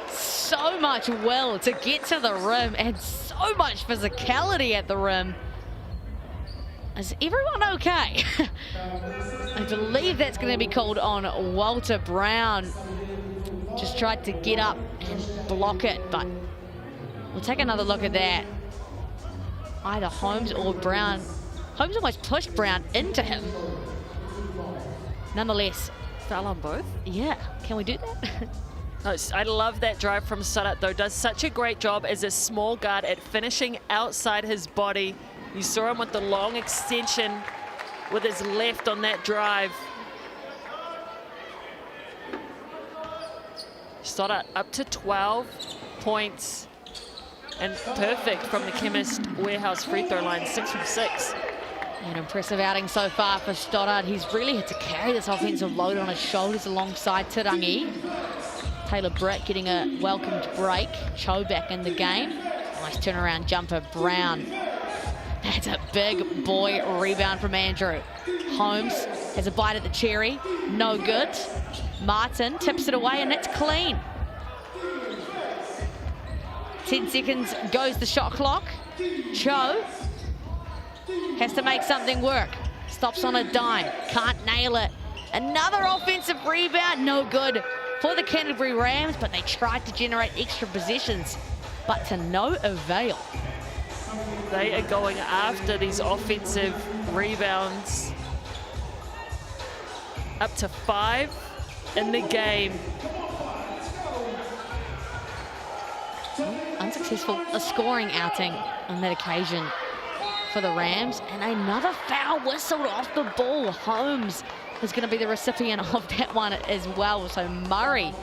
so much will to get to the rim and so much physicality at the rim. Is everyone okay? I believe that's going to be called on Walter Brown. Just tried to get up and block it, but we'll take another look at that. Either Holmes or Brown. Holmes almost pushed Brown into him. Nonetheless. Foul on both? Yeah, can we do that? I love that drive from Sudat, though. Does such a great job as a small guard at finishing outside his body. You saw him with the long extension with his left on that drive. Stoddard up to 12 points and perfect from the Chemist Warehouse free throw line, 6 from 6. An impressive outing so far for Stoddard. He's really had to carry this offensive load on his shoulders alongside Tarangi. Taylor Britt getting a welcomed break. Cho back in the game. Nice turnaround jumper, Brown. That's a big boy rebound from Andrew. Holmes has a bite at the cherry. No good. Martin tips it away and it's clean. 10 seconds goes the shot clock. Cho has to make something work. Stops on a dime. Can't nail it. Another offensive rebound. No good for the Canterbury Rams, but they tried to generate extra possessions, but to no avail. They are going after these offensive rebounds. Up to 5 in the game. Unsuccessful scoring outing on that occasion for the Rams, and another foul whistled off the ball. Holmes is going to be the recipient of that one as well. So Murray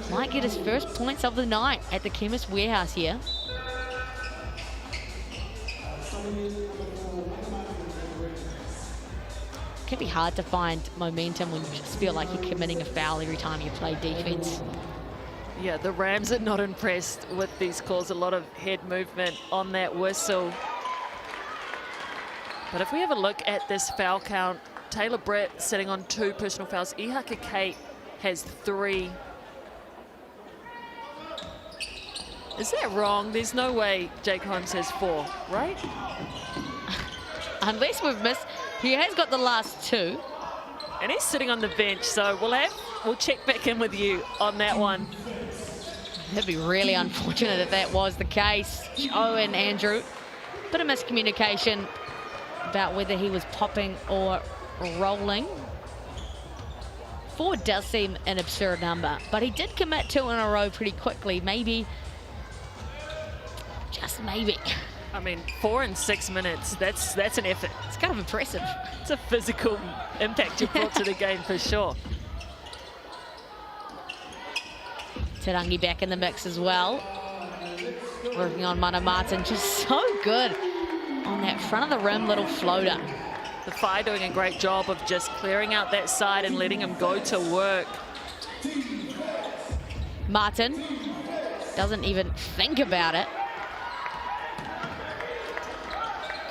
might get his first points of the night at the Chemist Warehouse here. It can be hard to find momentum when you just feel like you're committing a foul every time you play defense. Yeah, the Rams are not impressed with these calls. A lot of head movement on that whistle. But if we have a look at this foul count, Taylor Britt sitting on 2 personal fouls. Ihaka Kate has 3. Is that wrong? There's no way Jake Holmes has 4, right? Unless we've missed, he has got the last 2. And he's sitting on the bench, so we'll check back in with you on that one. That'd be really unfortunate if that was the case. Joe and Andrew, bit of miscommunication about whether he was popping or rolling. 4 does seem an absurd number, but he did commit 2 in a row pretty quickly. Maybe, just maybe. I mean, 4 in 6 minutes, that's an effort. It's kind of impressive. It's a physical impact you brought to the game for sure. Tarangi back in the mix as well. Working on Mana Martin, just so good on that front of the rim little floater. The Whai doing a great job of just clearing out that side and letting him go to work. Martin doesn't even think about it.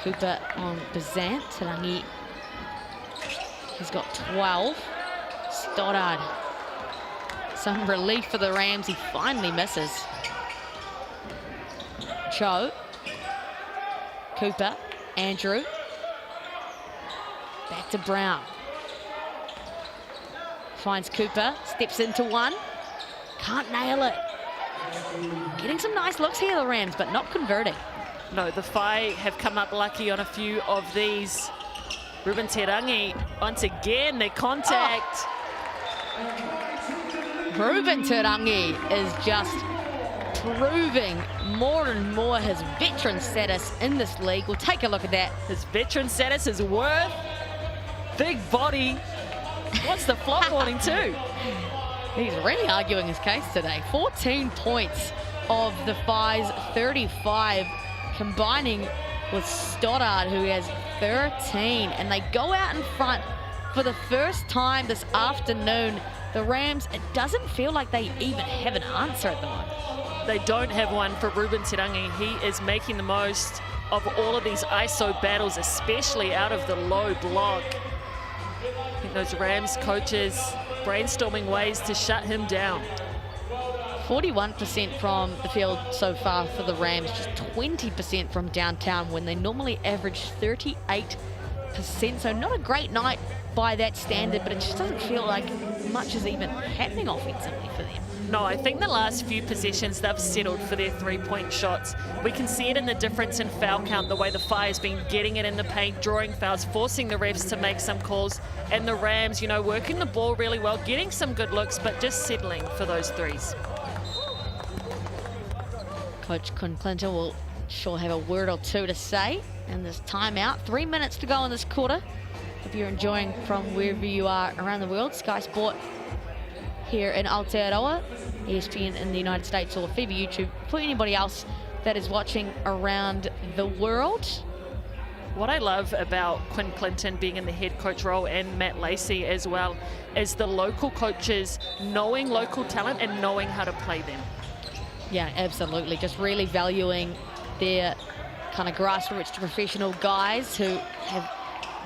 Cooper on Bazant. Tarangi, he's got 12. Stoddard, some relief for the Rams. He finally misses. Cho, Cooper, Andrew. Back to Brown. Finds Cooper, steps into one. Can't nail it. Getting some nice looks here, the Rams, but not converting. No, the Whai have come up lucky on a few of these. Ruben Tarangi, once again, their contact. Ruben Tarangi is just proving more and more his veteran status in this league. We'll take a look at that. His veteran status is worth. Big body. What's the flop warning too? He's really arguing his case today. 14 points of the Whai's 35, combining with Stoddard, who has 13. And they go out in front for the first time this afternoon. The Rams, it doesn't feel like they even have an answer at the moment. They don't have one for Ruben Tarangi. He is making the most of all of these ISO battles, especially out of the low block. I think those Rams coaches brainstorming ways to shut him down. 41% from the field so far for the Rams, just 20% from downtown when they normally average 38%. So not a great night by that standard, but it just doesn't feel like much is even happening offensively for them. No, I think the last few possessions they've settled for their three-point shots. We can see it in the difference in foul count, the way the Whai has been getting it in the paint, drawing fouls, forcing the refs to make some calls, and the Rams, you know, working the ball really well, getting some good looks, but just settling for those threes. Coach Clinton will sure have a word or two to say in this timeout. 3 minutes to go in this quarter. If you're enjoying from wherever you are around the world, Sky Sport here in Aotearoa, ESPN in the United States, or FIBA YouTube for anybody else that is watching around the world. What I love about Quinn Clinton being in the head coach role, and Matt Lacey as well, is the local coaches knowing local talent and knowing how to play them. Yeah, absolutely. Just really valuing their kind of grassroots to professional guys who have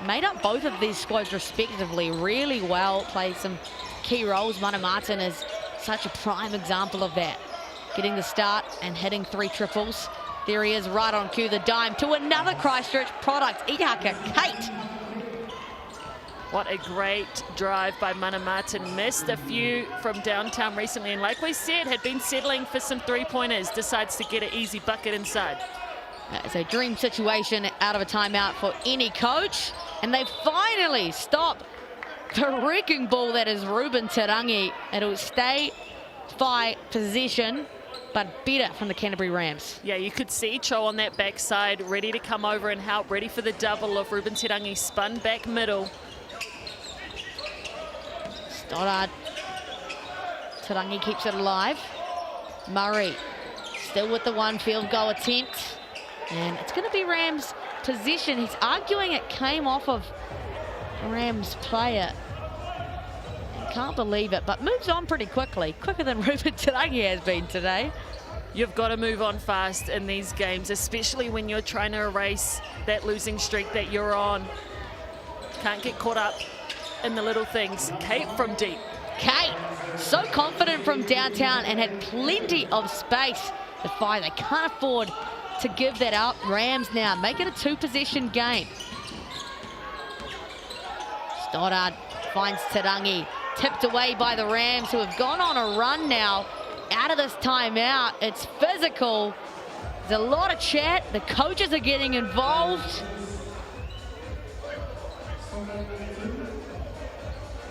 made up both of these squads respectively really well, played some key roles. Mana Martin is such a prime example of that. Getting the start and hitting 3 triples. There he is, right on cue, the dime to another Christchurch product, Ihaka Kate. What a great drive by Mana Martin. Missed a few from downtown recently, and like we said, had been settling for some three-pointers. Decides to get an easy bucket inside. It's a dream situation out of a timeout for any coach. And they finally stop the wrecking ball that is Ruben Tarangi. It'll stay Whai possession, but better from the Canterbury Rams. Yeah, you could see Cho on that backside, ready to come over and help, ready for the double of Ruben Tarangi, spun back middle. Stoddard. Tarangi keeps it alive. Murray still with the one field goal attempt. And it's going to be Rams possession. He's arguing it came off of a Rams player. Can't believe it, but moves on pretty quickly. Quicker than Ruben Tarangi has been today. You've got to move on fast in these games, especially when you're trying to erase that losing streak that you're on. Can't get caught up in the little things. Kate from deep. Kate, so confident from downtown and had plenty of space. The Whai, they can't afford to give that up. Rams now make it a 2-possession game. Stoddard finds Tarangi, tipped away by the Rams, who have gone on a run now out of this timeout. It's physical. There's a lot of chat. The coaches are getting involved.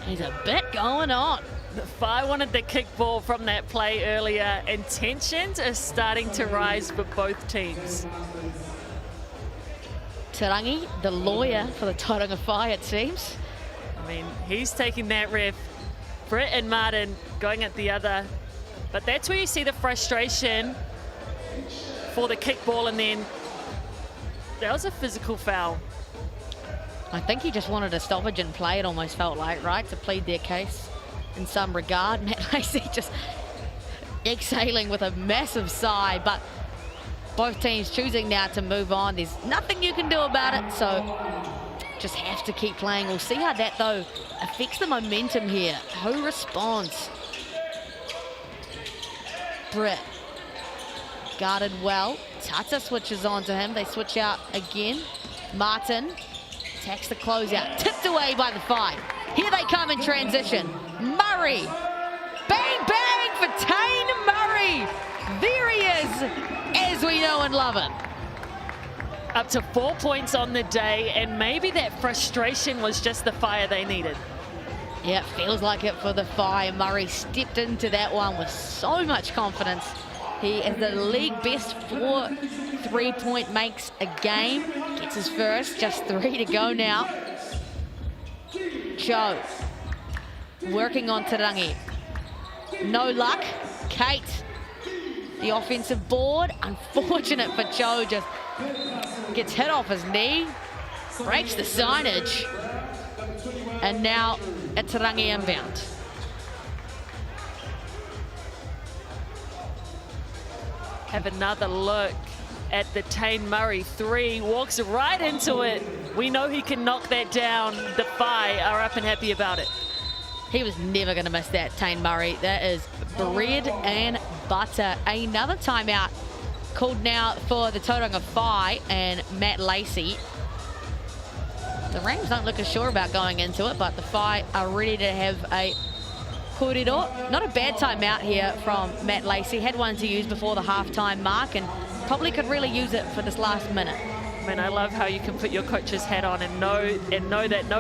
There's a bit going on. The Whai wanted the kickball from that play earlier, and tensions are starting to rise for both teams. Tarangi, the lawyer for the Tauranga Whai, it seems. I mean, he's taking that ref. Britt and Martin going at the other. But that's where you see the frustration for the kickball, and then that was a physical foul. I think he just wanted a stoppage in play, it almost felt like, right, to plead their case in some regard. Matt Lacey just exhaling with a massive sigh, but both teams choosing now to move on. There's nothing you can do about it, so just have to keep playing. We'll see how that, though, affects the momentum here. Who responds? Britt guarded well. Tata switches on to him. They switch out again. Martin attacks the closeout. Tipped away by the Whai. Here they come in transition. Murray. Bang, bang for Tane Murray. There he is, as we know and love it. Up to 4 points on the day, and maybe that frustration was just the fire they needed. Yeah, it feels like it for the Whai. Murray stepped into that one with so much confidence. He is the league best 4 3-point makes a game. Gets his first, just 3 to go now. Joe working on Tarangi. No luck. Kate, the offensive board. Unfortunate for Joe, just gets hit off his knee, breaks the signage, and now a Tarangi inbound. Have another look at the Tane Murray 3, walks right into it. We know he can knock that down. The Whai are up and happy about it. He was never going to miss that, Tane Murray. That is bread and butter. Another timeout called now for the Tauranga Whai and Matt Lacey. The Rams don't look as sure about going into it, but the Whai are ready to have a kōrero. Not a bad timeout here from Matt Lacey. Had one to use before the halftime mark and probably could really use it for this last minute. Man, I love how you can put your coach's hat on and know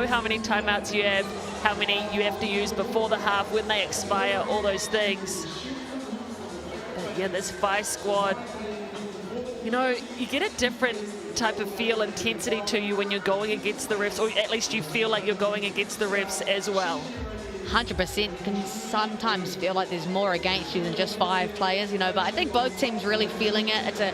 how many timeouts you have, how many you have to use before the half, when they expire, all those things. But yeah, this Whai squad, you know, you get a different type of feel, intensity to you when you're going against the refs, or at least you feel like you're going against the refs as well. 100% can sometimes feel like there's more against you than just 5 players, you know, but I think both teams really feeling it. It's a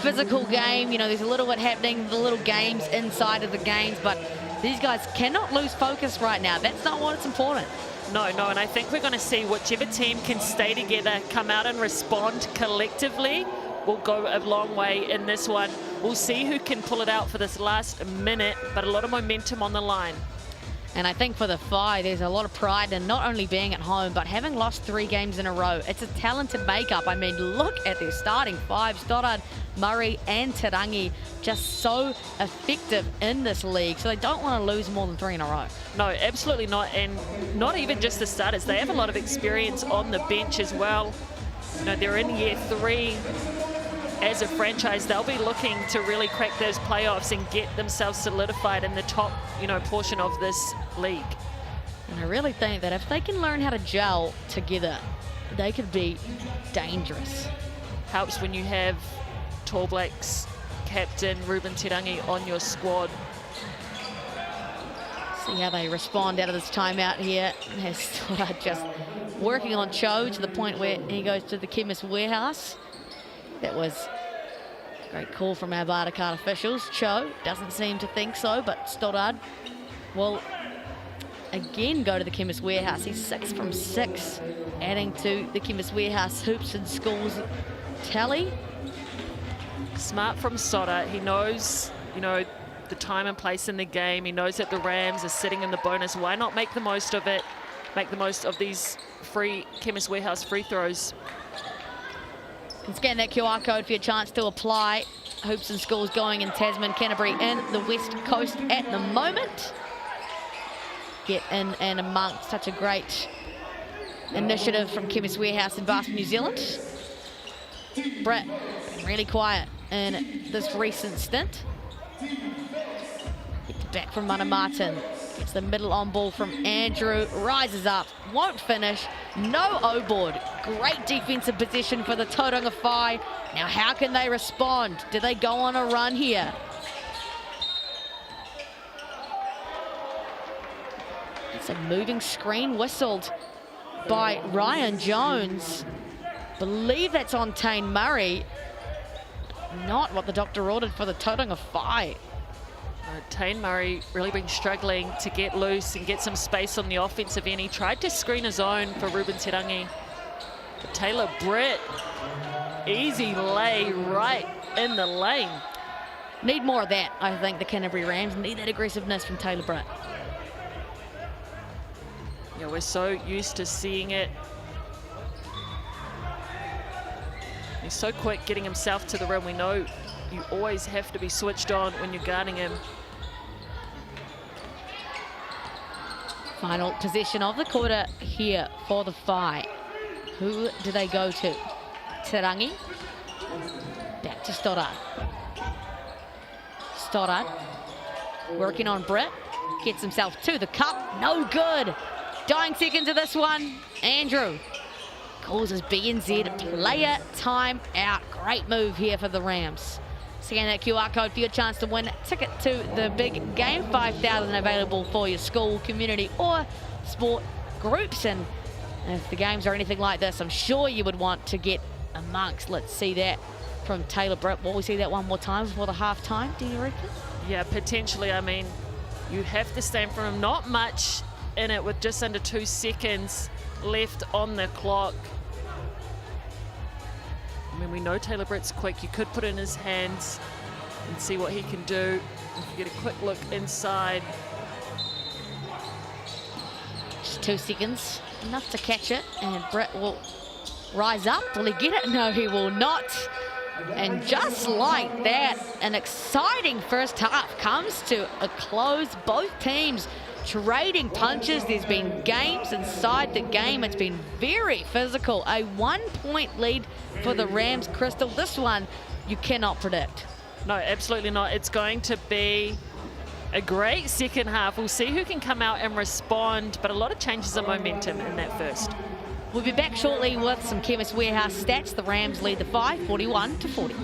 physical game, you know, there's a little bit happening, the little games inside of the games, but these guys cannot lose focus right now. That's not what's important. No, and I think we're going to see whichever team can stay together, come out and respond collectively, will go a long way in this one. We'll see who can pull it out for this last minute, but a lot of momentum on the line. And I think for the Whai, there's a lot of pride in not only being at home, but having lost 3 games in a row. It's a talented makeup. I mean, look at their starting 5. Stoddard, Murray and Tarangi, just so effective in this league. So they don't want to lose more than 3 in a row. No, absolutely not. And not even just the starters. They have a lot of experience on the bench as well. You know, they're in year 3. As a franchise, they'll be looking to really crack those playoffs and get themselves solidified in the top, you know, portion of this league. And I really think that if they can learn how to gel together, they could be dangerous. Helps when you have Tall Blacks captain Ruben Tarangi on your squad. See how they respond out of this timeout here. As Stoddard just working on Cho to the point where he goes to the chemist warehouse. That was a great call from our Bartercard officials. Cho doesn't seem to think so, but Stoddard will again go to the chemist warehouse. He's 6 from 6, adding to the chemist warehouse hoops and schools tally. Smart from Stoddard. He knows, you know, the time and place in the game. He knows that the Rams are sitting in the bonus. Why not make the most of it? Make the most of these free chemist warehouse free throws. You can scan that QR code for your chance to apply. Hoops and schools going in Tasman, Canterbury and the West Coast at the moment. Get in and amongst such a great initiative from Chemist Warehouse in Basketball New Zealand. Brett, really quiet in this recent stint. Gets back from Mana Martin. Gets the middle on ball from Andrew. Rises up, won't finish. No O-board. Great defensive position for the Tauranga Whai. Now how can they respond? Do they go on a run here? It's a moving screen whistled by Ryan Jones. Believe that's on Tane Murray. Not what the doctor ordered for the Tauranga Whai. Tane Murray really been struggling to get loose and get some space on the offensive end. He tried to screen his own for Ruben Terangi. But Taylor Britt, easy lay right in the lane. Need more of that, I think, the Canterbury Rams. Need that aggressiveness from Taylor Britt. Yeah, we're so used to seeing it. He's so quick getting himself to the rim. We know you always have to be switched on when you're guarding him. Final possession of the quarter here for the Whai. Who do they go to? Terangi. Back to Stoddard. Stoddard working on Britt. Gets himself to the cup. No good. Dying seconds of this one. Andrew calls his BNZ player time out. Great move here for the Rams. Scan that QR code for your chance to win a ticket to the big game. 5,000 available for your school, community or sport groups. And if the games are anything like this, I'm sure you would want to get amongst. Let's see that from Taylor Britt. Will we see that one more time before the half time, do you reckon? Yeah, potentially. I mean, you have to stand for him. Not much in it with just under 2 seconds left on the clock. I mean, we know Taylor Britt's quick. You could put it in his hands and see what he can do. If you get a quick look inside. Just 2 seconds, enough to catch it, and Britt will rise up. Will he get it? No, he will not. And just like that, an exciting first half comes to a close. Both teams trading punches. There's been games inside the game. It's been very physical. A 1-point lead for the Rams. Crystal, this one you cannot predict. No, absolutely not. It's going to be a great second half. We'll see who can come out and respond, but a lot of changes of momentum in that first. We'll be back shortly with some Chemist Warehouse stats. The Rams lead the Whai 41-40.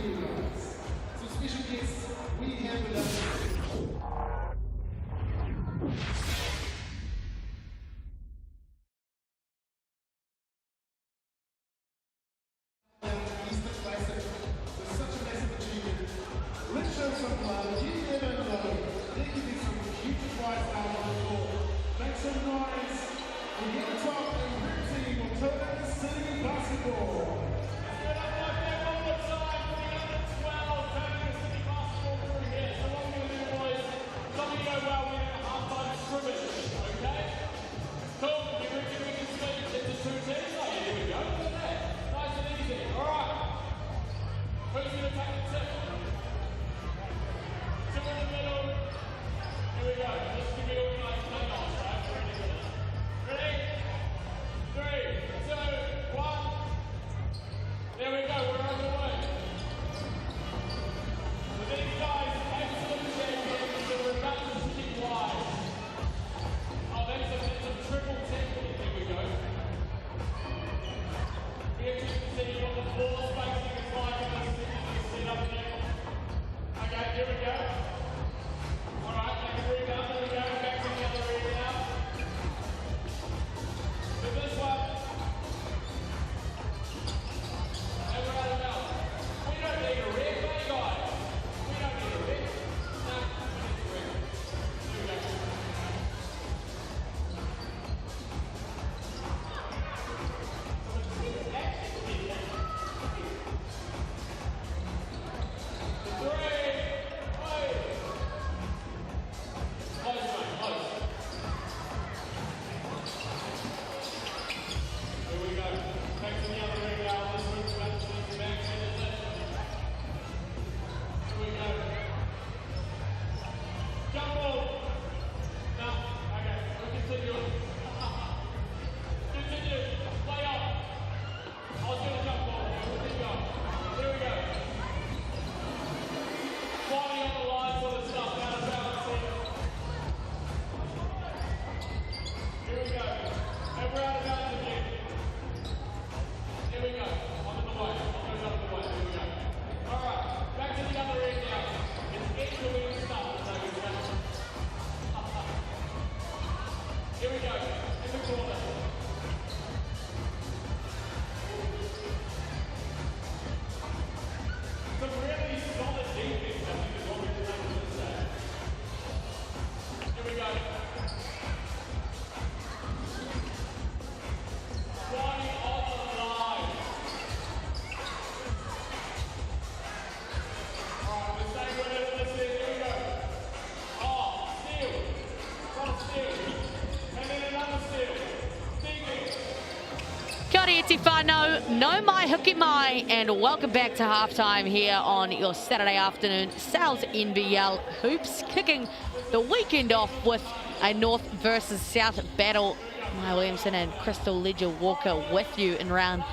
Keti whānau, no mai huki mai, and welcome back to halftime here on your Saturday afternoon Sales NBL Hoops, kicking the weekend off with a North versus South battle. Maya Williamson and Crystal Ledger-Walker with you in round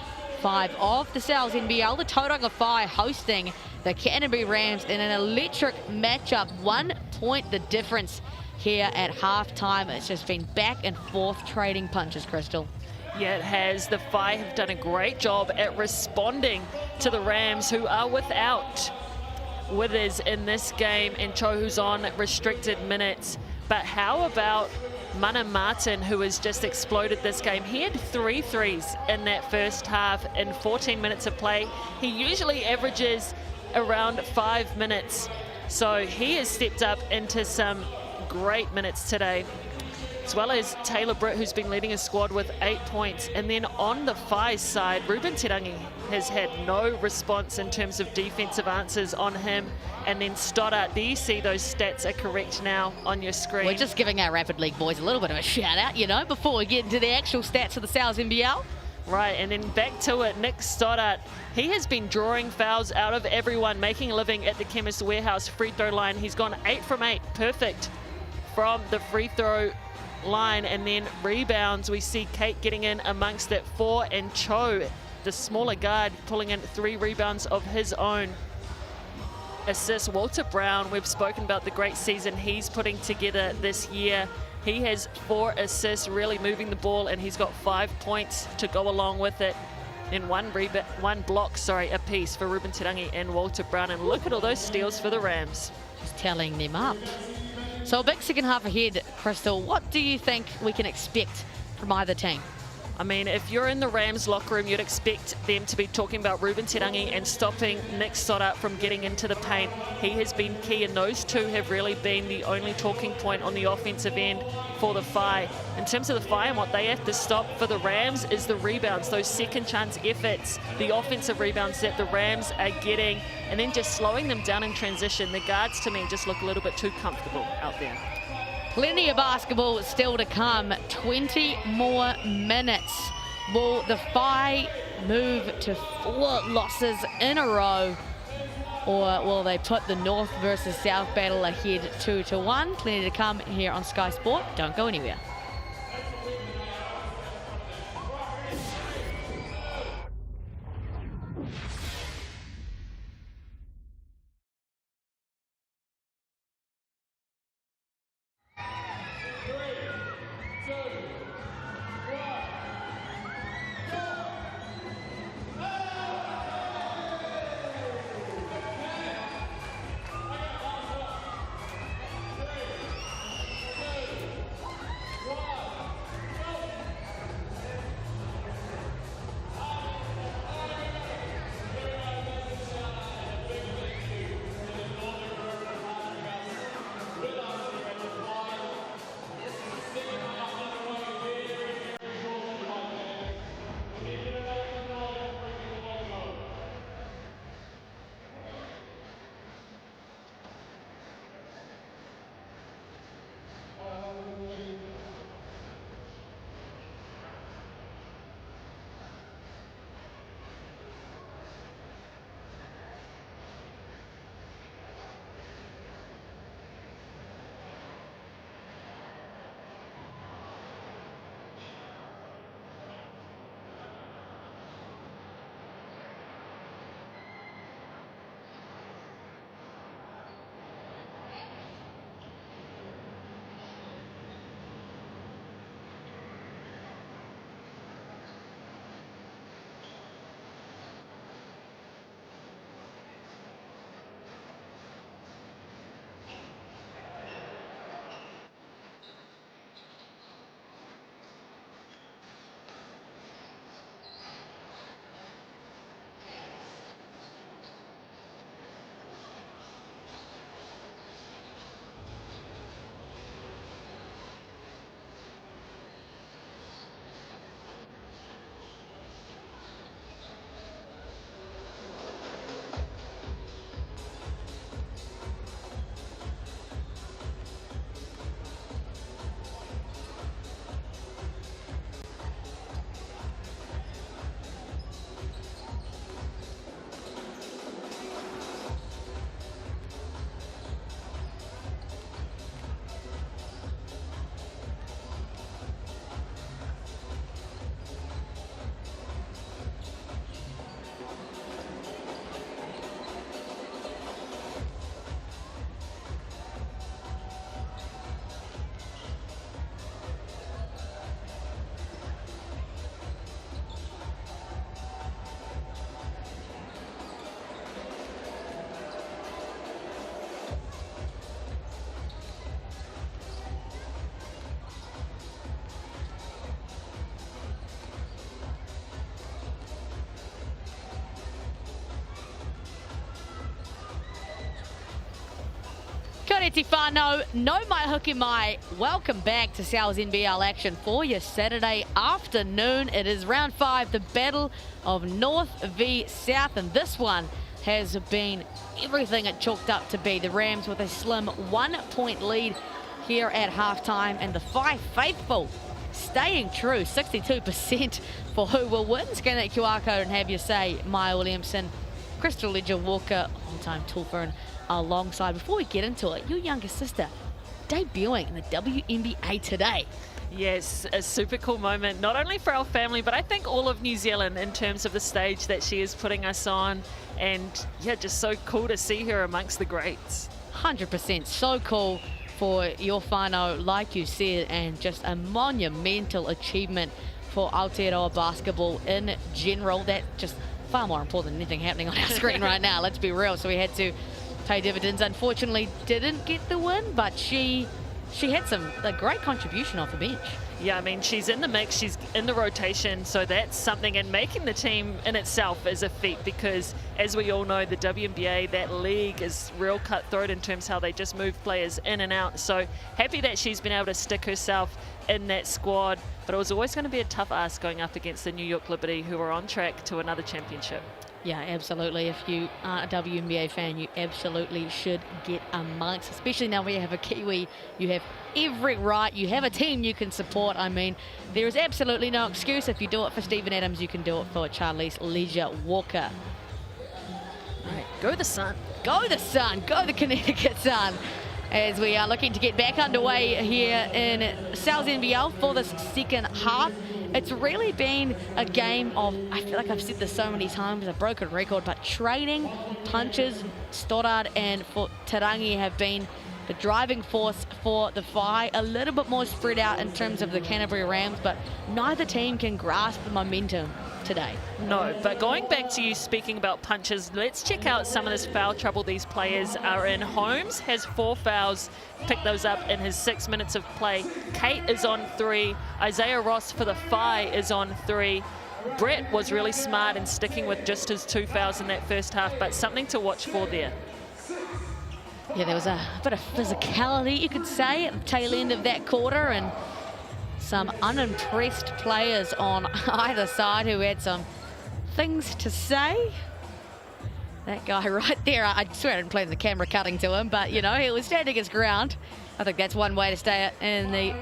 5 of the Sales NBL. The Tauranga Whai hosting the Canterbury Rams in an electric matchup. 1 point the difference here at halftime. It's just been back and forth trading punches, Crystal. Yeah, it has. The Whai have done a great job at responding to the Rams, who are without Withers in this game, and Cho, who's on restricted minutes. But how about Mana Martin, who has just exploded this game? He had 3 threes in that first half in 14 minutes of play. He usually averages around 5 minutes. So he has stepped up into some great minutes today, as well as Taylor Britt, who's been leading his squad with 8 points. And then on the Whai side, Ruben Tirangi has had no response in terms of defensive answers on him. And then Stoddart, do you see those stats are correct now on your screen? We're just giving our Rapid League boys a little bit of a shout out, you know, before we get into the actual stats of the Sales NBL. Right, and then back to it, Nick Stoddart. He has been drawing fouls out of everyone, making a living at the Chemist Warehouse free throw line. He's gone 8 from 8, perfect from the free throw line. And then rebounds, we see Kate getting in amongst it 4, and Cho, the smaller guard, pulling in 3 rebounds of his own. Assists, Walter Brown, we've spoken about the great season he's putting together this year. He has 4 assists, really moving the ball, and he's got 5 points to go along with it. And one block apiece for Ruben Tirangi and Walter Brown. And look at all those steals for the Rams. Just tallying them up. So a big second half ahead, Crystal. What do you think we can expect from either team? I mean, if you're in the Rams locker room, you'd expect them to be talking about Ruben Tirangi and stopping Nick Stoddart from getting into the paint. He has been key, and those two have really been the only talking point on the offensive end for the Whai. In terms of the Whai, and what they have to stop for the Rams is the rebounds, those second chance efforts, the offensive rebounds that the Rams are getting, and then just slowing them down in transition. The guards, to me, just look a little bit too comfortable out there. Plenty of basketball still to come. 20 more minutes. Will the Whai move to 4 losses in a row, or will they put the North versus South battle ahead 2-1? Plenty to come here on Sky Sport. Don't go anywhere. Kia ora te whānau, no mai hoki mai. Welcome back to Sal's NBL action for your Saturday afternoon. It is round 5, the battle of North v South, and this one has been everything it chalked up to be. The Rams with a slim 1-point lead here at halftime, and the Whai faithful staying true, 62% for who will win. Scan that QR code and have your say. Maya Williamson, Crystal Ledger-Walker, all-time Tulfern alongside. Before we get into it, your younger sister debuting in the WNBA today. Yes, a super cool moment, not only for our family, but I think all of New Zealand in terms of the stage that she is putting us on. And yeah, just so cool to see her amongst the greats. 100%, so cool for your whānau, like you said, and just a monumental achievement for Aotearoa basketball in general. That just far more important than anything happening on our screen right now, let's be real. So we had to pay dividends. Unfortunately, didn't get the win, but she had a great contribution off the bench. Yeah, I mean, she's in the mix, she's in the rotation, so that's something, and making the team in itself is a feat, because as we all know, the WNBA, that league is real cutthroat in terms of how they just move players in and out. So happy that she's been able to stick herself in that squad, but it was always going to be a tough ask going up against the New York Liberty, who are on track to another championship. Yeah, absolutely. If you are a WNBA fan, you absolutely should get amongst, especially now we have a Kiwi. You have every right. You have a team you can support. I mean, there is absolutely no excuse. If you do it for Stephen Adams, you can do it for Charlize Leisure-Walker. All right, go the Sun. Go the Sun. Go the Connecticut Sun. As we are looking to get back underway here in Sal's NBL for this second half. It's really been a game of, I feel like I've said this so many times, a broken record, but trading punches. Stoddard and Tarangi have been the driving force for the Whai. A little bit more spread out in terms of the Canterbury Rams, but neither team can grasp the momentum today. No, but going back to you speaking about punches, let's check out some of this foul trouble these players are in. Holmes has 4 fouls, picked those up in his 6 minutes of play. Kate is on 3. Isaiah Ross for the Whai is on 3. Brett was really smart in sticking with just his 2 fouls in that first half, but something to watch for there. Yeah, there was a bit of physicality, you could say, at the tail end of that quarter, and some unimpressed players on either side who had some things to say. That guy right there, I swear I didn't play the camera cutting to him, but, you know, he was standing his ground. I think that's one way to stay in the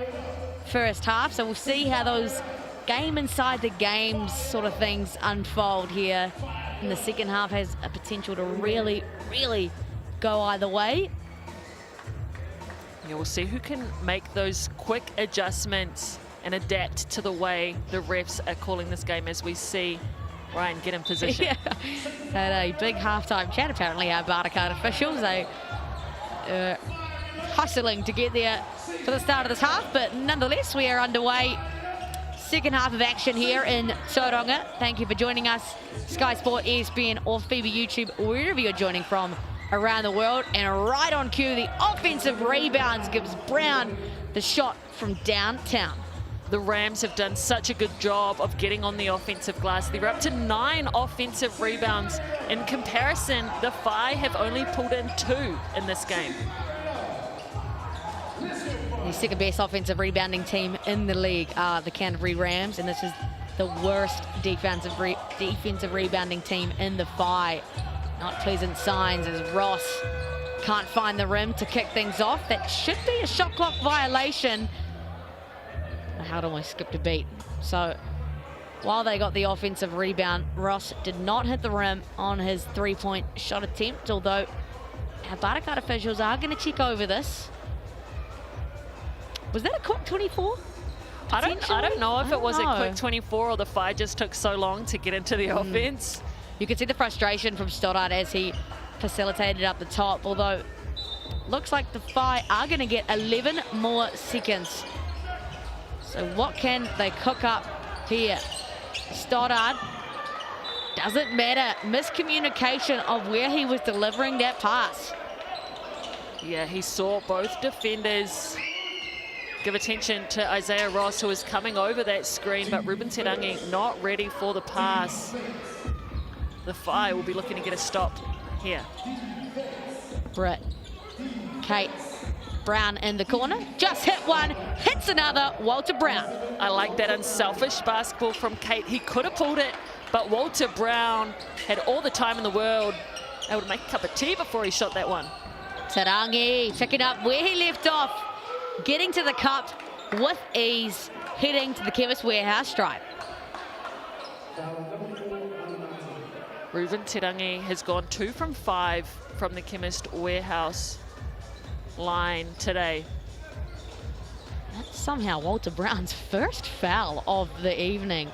first half. So we'll see how those game inside the games sort of things unfold here. And the second half has a potential to really, really go either way. Yeah, we'll see who can make those quick adjustments and adapt to the way the refs are calling this game, as we see Ryan get in position. Yeah. Had a big halftime chat, apparently, our Barcade officials. They hustling to get there for the start of this half, but nonetheless, we are underway. Second half of action here in Tauranga. Thank you for joining us, Sky Sport, ESPN, or FIBA YouTube, wherever you're joining from around the world. And right on cue, the offensive rebounds gives Brown the shot from downtown. The Rams have done such a good job of getting on the offensive glass. They're up to 9 offensive rebounds. In comparison, the Whai have only pulled in 2 in this game. The second best offensive rebounding team in the league are the Canterbury Rams, and this is the worst defensive rebounding team in the Whai. Not pleasant signs as Ross can't find the rim to kick things off. That should be a shot clock violation. I had almost skipped a beat. So while they got the offensive rebound, Ross did not hit the rim on his 3-point shot attempt, although our Barcade officials are going to check over this. Was that a quick 24? I don't know if it was a quick 24 or the Whai just took so long to get into the offense. You can see the frustration from Stoddard as he facilitated up the top, although looks like the Whai are going to get 11 more seconds. So what can they cook up here? Stoddard, doesn't matter. Miscommunication of where he was delivering that pass. Yeah, he saw both defenders give attention to Isaiah Ross, who was coming over that screen, but Ruben Terangi not ready for the pass. The Whai will be looking to get a stop here. Brett, Kate Brown in the corner. Just hit one, hits another, Walter Brown. I like that unselfish basketball from Kate. He could have pulled it, but Walter Brown had all the time in the world, able to make a cup of tea before he shot that one. Tarangi picking up where he left off, getting to the cup with ease, heading to the Chemist Warehouse stripe. Ruben Tarangi has gone 2 from 5 from the Chemist Warehouse line today. That's somehow Walter Brown's first foul of the evening.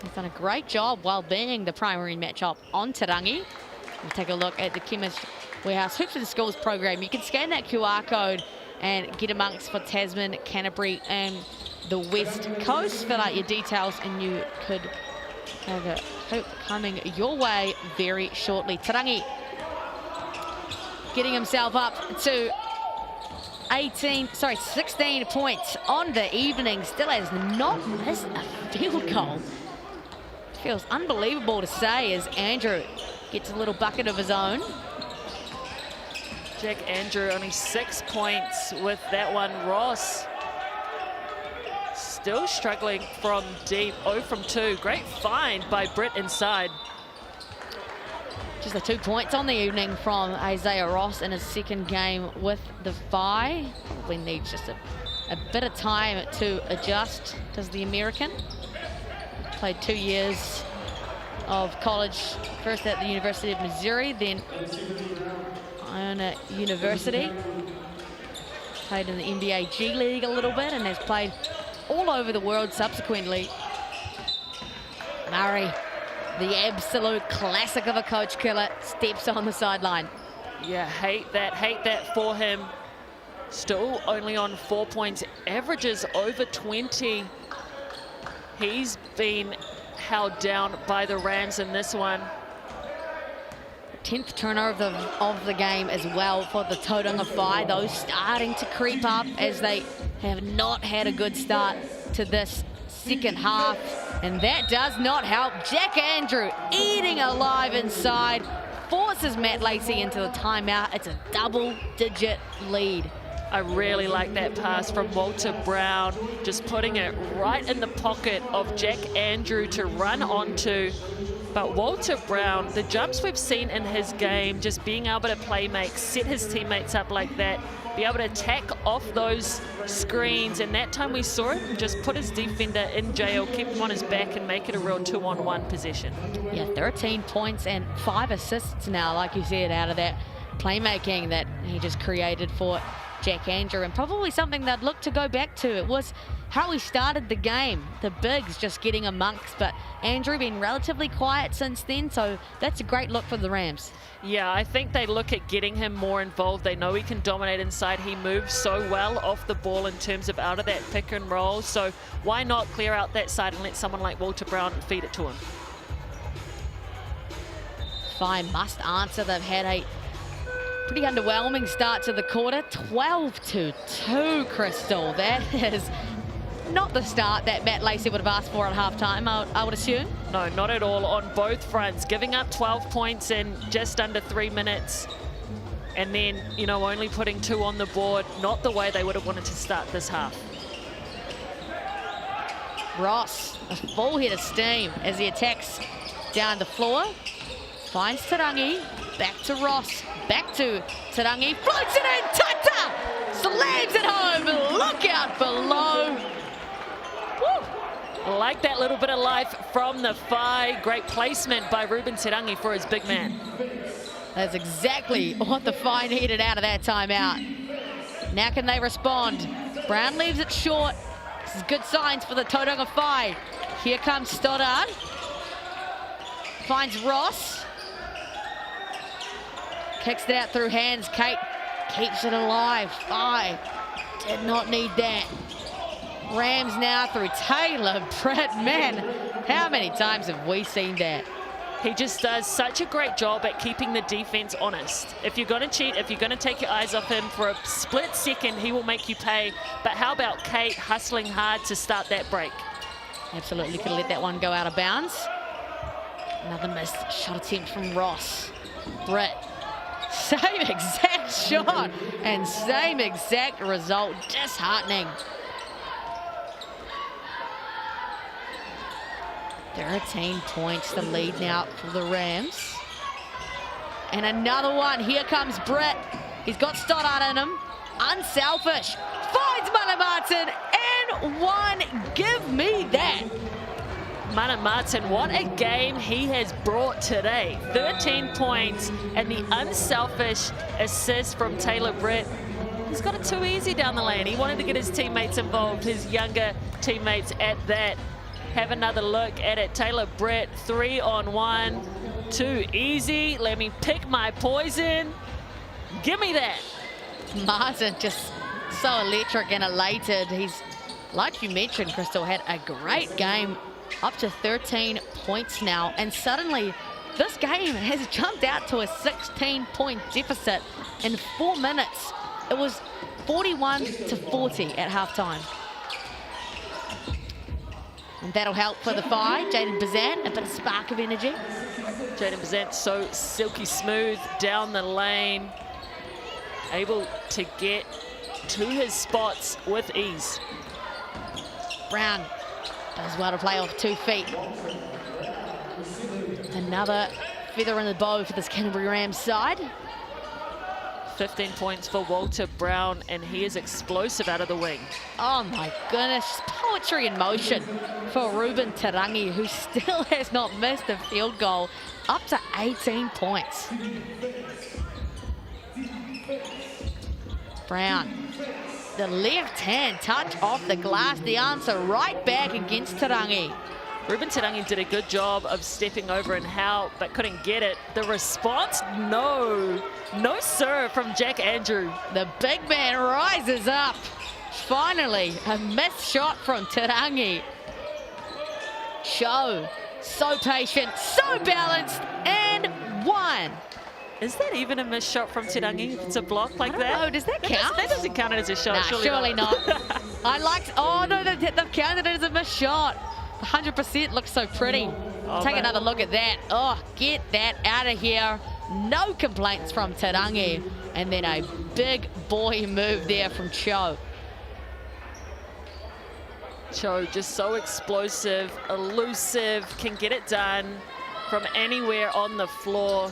He's done a great job while being the primary matchup on Tarangi. We'll take a look at the Chemist Warehouse Hoops and Schools program. You can scan that QR code and get amongst for Tasman, Canterbury and the West Coast. Fill out your details and you could have a hoop coming your way very shortly. Tarangi getting himself up to 16 points on the evening. Still has not missed a field goal. Feels unbelievable to say as Andrew gets a little bucket of his own. Jack Andrew only 6 points with that one. Ross still struggling from deep, 0 from 2. Great find by Britt inside. Just the 2 points on the evening from Isaiah Ross in his second game with the Phi. Probably needs just a bit of time to adjust, does the American. Played 2 years of college, first at the University of Missouri, then Iona University. Played in the NBA G League a little bit and has played all over the world subsequently. Murray, the absolute classic of a coach killer, steps on the sideline. Yeah, hate that for him. Still only on 4 points, averages over 20. He's been held down by the Rams in this one. 10th turnover of the game as well for the Tauranga Whai. Those starting to creep up as they have not had a good start to this second half. And that does not help. Jack Andrew eating alive inside, forces Matt Lacey into the timeout. It's a double-digit lead. I really like that pass from Walter Brown, just putting it right in the pocket of Jack Andrew to run onto. But Walter Brown, the jumps we've seen in his game, just being able to play make, set his teammates up like that, be able to attack off those screens, and that time we saw him just put his defender in jail, keep him on his back and make it a real 2-on-1 possession. Yeah, 13 points and 5 assists now, like you said, out of that playmaking that he just created for Jack Andrew, and probably something they'd look to go back to. It was how he started the game, the bigs just getting amongst, but Andrew been relatively quiet since then, so that's a great look for the Rams. Yeah, I think they look at getting him more involved. They know he can dominate inside. He moves so well off the ball in terms of out of that pick and roll, so why not clear out that side and let someone like Walter Brown feed it to him? Fine, must answer. They've had a pretty underwhelming start to the quarter. 12-2, Crystal. That is not the start that Matt Lacey would have asked for at halftime, I would assume. No, not at all on both fronts. Giving up 12 points in just under 3 minutes. And then, you know, only putting 2 on the board. Not the way they would have wanted to start this half. Ross, a full head of steam as he attacks down the floor. Finds Tarangi, back to Ross, back to Tarangi, floats it in, Tata! Slams it home, look out below. Woo! Like that little bit of life from the Phi. Great placement by Ruben Tarangi for his big man. That's exactly what the Phi needed out of that timeout. Now can they respond? Brown leaves it short. This is good signs for the Tauranga Whai. Here comes Stoddard. Finds Ross. Kicks it out through hands. Kate keeps it alive. Phi did not need that. Rams now through Taylor Britt. Man, how many times have we seen that? He just does such a great job at keeping the defense honest. If you're going to cheat, if you're going to take your eyes off him for a split second, he will make you pay. But how about Kate hustling hard to start that break? Absolutely could have let that one go out of bounds. Another missed shot attempt from Ross. Britt Same exact shot and same exact result. Disheartening. 13 points, the lead now for the Rams. And another one. Here comes Britt. He's got Stoddard in him. Unselfish. Finds Martin and one. Give me that. Martin, what a game he has brought today. 13 points and the unselfish assist from Taylor Britt. He's got it too easy down the lane. He wanted to get his teammates involved, his younger teammates at that. Have another look at it. Taylor Britt, 3-on-1. Too easy. Let me pick my poison. Give me that. Martin just so electric and elated. He's, like you mentioned, Crystal, had a great game. Up to 13 points now. And suddenly, this game has jumped out to a 16-point deficit in 4 minutes. It was 41-40 at halftime. And that'll help for the Phi. Jaden Bazant, a bit of spark of energy. Jaden Bazant so silky smooth down the lane. Able to get to his spots with ease. Brown does well to play off 2 feet. Another feather in the bow for this Canterbury Rams side. 15 points for Walter Brown, and he is explosive out of the wing. Oh my goodness, poetry in motion for Ruben Tarangi, who still has not missed a field goal. Up to 18 points. Brown, the left hand touch off the glass, the answer right back against Tarangi. Ruben Tarangi did a good job of stepping over and how, but couldn't get it. The response, no sir from Jack Andrew. The big man rises up. Finally, a missed shot from Tarangi. Cho, so patient, so balanced, and one. Is that even a missed shot from Tarangi? If it's a block like that? Oh, does that count? That doesn't count as a shot. Nah, surely not. I liked, oh no, they've counted it as a missed shot. 100% looks so pretty. Take another look at that. Oh, get that out of here. No complaints from Tarangi. And then a big boy move there from Cho. Cho just so explosive, elusive, can get it done from anywhere on the floor.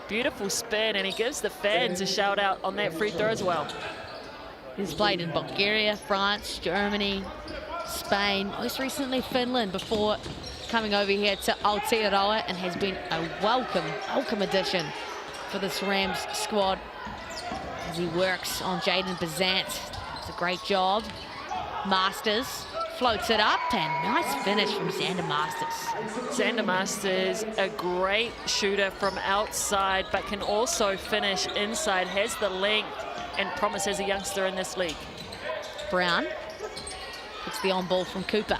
Beautiful spin, and he gives the fans a shout out on that free throw as well. He's played in Bulgaria, France, Germany, Spain, most recently Finland, before coming over here to Aotearoa, and has been a welcome addition for this Rams squad as he works on Jaden Bazant. It's a great job. Masters floats it up, and nice finish from Xander Masters. Xander Masters, a great shooter from outside, but can also finish inside, has the length and promise as a youngster in this league. Brown gets the on ball from Cooper.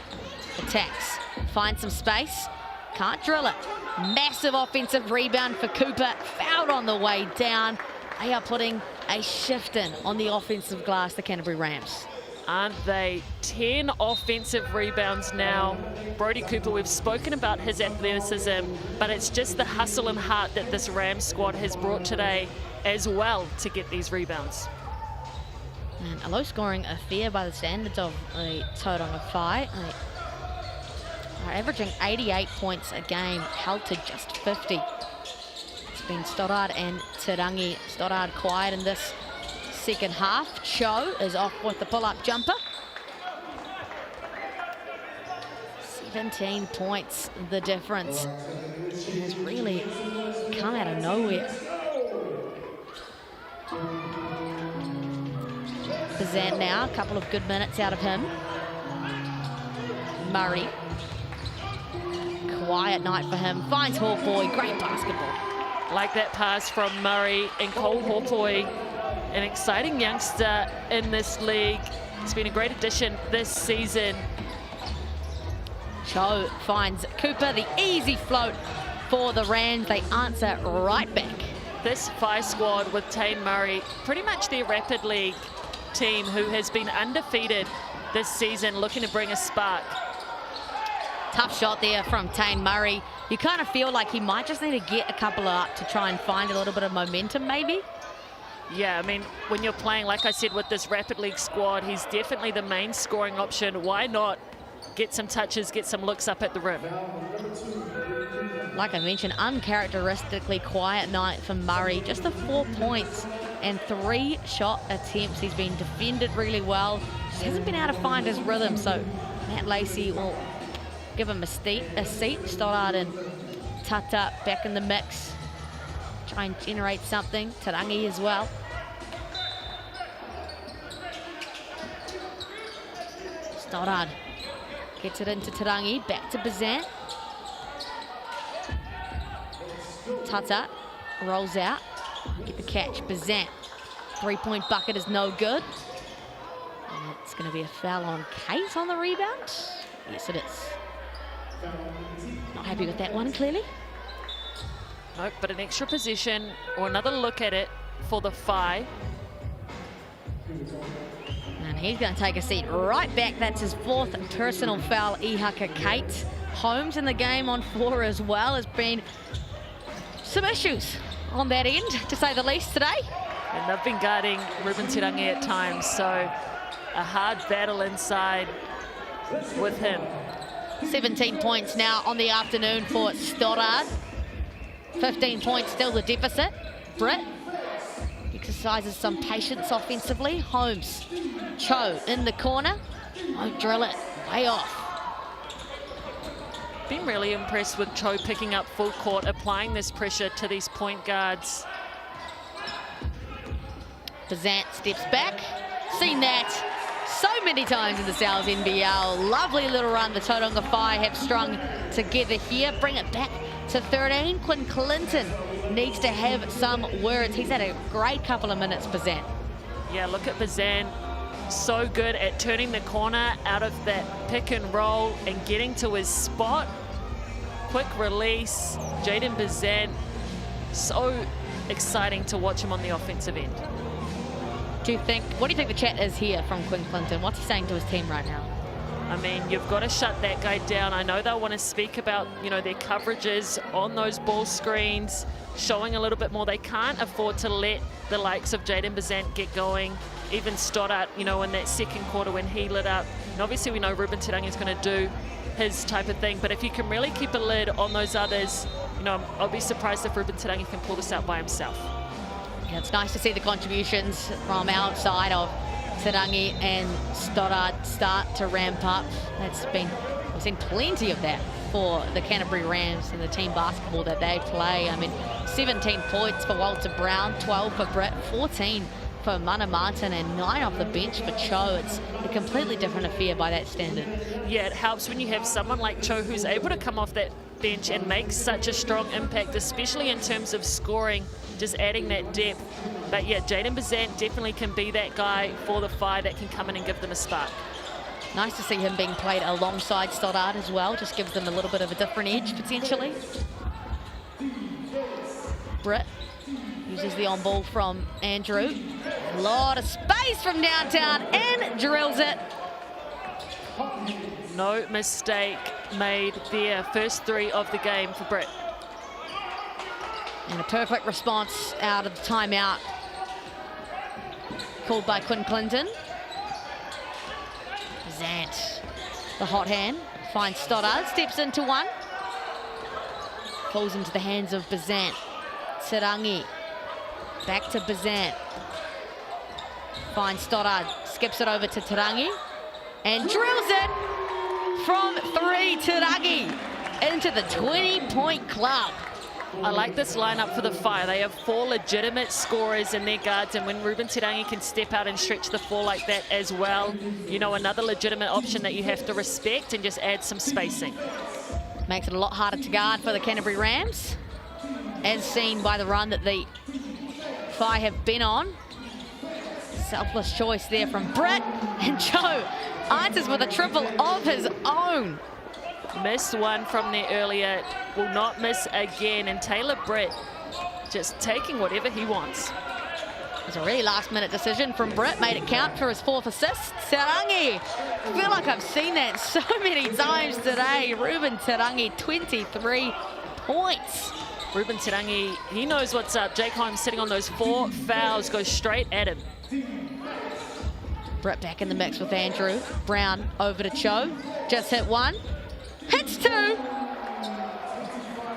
Attacks, finds some space, can't drill it. Massive offensive rebound for Cooper, fouled on the way down. They are putting a shift in on the offensive glass, the Canterbury Rams. Aren't they? 10 offensive rebounds now. Brody Cooper, we've spoken about his athleticism, but it's just the hustle and heart that this Rams squad has brought today as well to get these rebounds. And a low scoring affair by the standards of the Tauranga Whai. Are averaging 88 points a game, held to just 50. It's been Stoddard and Tarangi. Stoddard quiet in this second half. Cho is off with the pull-up jumper. 17 points, the difference. It has really come out of nowhere. Bazant now, a couple of good minutes out of him. Murray. Quiet night for him. Finds Hawkboy, great basketball. Like that pass from Murray and Cole Hawkboy. An exciting youngster in this league. It's been a great addition this season. Cho finds Cooper, the easy float for the Rams. They answer right back. This Phi squad with Tane Murray, pretty much their Rapid League team who has been undefeated this season, looking to bring a spark. Tough shot there from Tane Murray. You kind of feel like he might just need to get a couple up to try and find a little bit of momentum, maybe. Yeah, I mean, when you're playing, like I said, with this Rapid League squad, he's definitely the main scoring option. Why not get some touches, get some looks up at the rim? Like I mentioned, uncharacteristically quiet night for Murray. Just the 4 points and 3 shot attempts. He's been defended really well. Just hasn't been able to find his rhythm. So Matt Lacey will give him a seat. Stoddard and Tata back in the mix. Try and generate something. Tarangi as well. Stoddard gets it into Tarangi. Back to Bazant. Tata rolls out. Get the catch. Bazant. 3-point bucket is no good. And it's going to be a foul on Kate on the rebound. Yes, it is. Not happy with that one, clearly. Nope, but an extra possession or another look at it for the Whai. And he's going to take a seat right back. That's his 4th personal foul, Ihaka Kate. Holmes in the game on 4 as well. Has been some issues on that end, to say the least, today. And they've been guarding Ruben Tarangi at times, so a hard battle inside with him. 17 points now on the afternoon for Stoddard. 15 points still the deficit. Britt exercises some patience offensively. Holmes, Cho in the corner. Won't drill it, way off. Been really impressed with Cho picking up full court, applying this pressure to these point guards. Bazant steps back. Seen that so many times in the South NBL. Lovely little run the Tauranga Whai have strung together here. Bring it back to 13. Quinn Clinton needs to have some words. He's had a great couple of minutes, Bazant. Yeah, look at Bazant. So good at turning the corner out of that pick and roll and getting to his spot. Quick release. Jaden Bazant, so exciting to watch him on the offensive end. What do you think the chat is here from Quinn Clinton? What's he saying to his team right now? I mean, you've got to shut that guy down. I know they'll want to speak about, you know, their coverages on those ball screens, showing a little bit more. They can't afford to let the likes of Jaden Bazant get going. Even Stoddard, you know, in that second quarter when he lit up. And obviously we know Ruben Tarangi is going to do his type of thing. But if you can really keep a lid on those others, you know, I'll be surprised if Ruben Tarangi can pull this out by himself. Yeah, it's nice to see the contributions from outside of Tarangi and Stoddard start to ramp up. We've seen plenty of that for the Canterbury Rams and the team basketball that they play. I mean, 17 points for Walter Brown, 12 for Brett, 14 for Mana Martin, and 9 off the bench for Cho. It's a completely different affair by that standard. Yeah, it helps when you have someone like Cho who's able to come off that bench and make such a strong impact, especially in terms of scoring, just adding that depth. But yeah, Jaden Bazant definitely can be that guy for the Whai that can come in and give them a spark. Nice to see him being played alongside Stoddard as well. Just gives them a little bit of a different edge, potentially. Britt uses the on-ball from Andrew. A lot of space from downtown and drills it. No mistake made there. First 3 of the game for Britt. And a perfect response out of the timeout called by Quinn Clinton. Bazant, the hot hand, finds Stoddard, steps into one. Falls into the hands of Bazant. Tarangi, back to Bazant. Finds Stoddard, skips it over to Tarangi, and drills it from 3. Tarangi into the 20-point club. I like this lineup for the Whai. They have 4 legitimate scorers in their guards, and when Ruben Tarangi can step out and stretch the floor like that as well, you know, another legitimate option that you have to respect and just add some spacing. Makes it a lot harder to guard for the Canterbury Rams, as seen by the run that the Whai have been on. Selfless choice there from Brett, and Joe answers with a triple of his own. Missed one from there earlier, will not miss again, and Taylor Britt just taking whatever he wants. was a really last-minute decision from Britt, made it count for his 4th assist. Tarangi, I feel like I've seen that so many times today. Ruben Tarangi, 23 points. Ruben Tarangi, he knows what's up. Jake Holmes sitting on those 4 fouls, goes straight at him. Britt back in the mix with Andrew. Brown over to Cho. Just hit 1. Hits 2.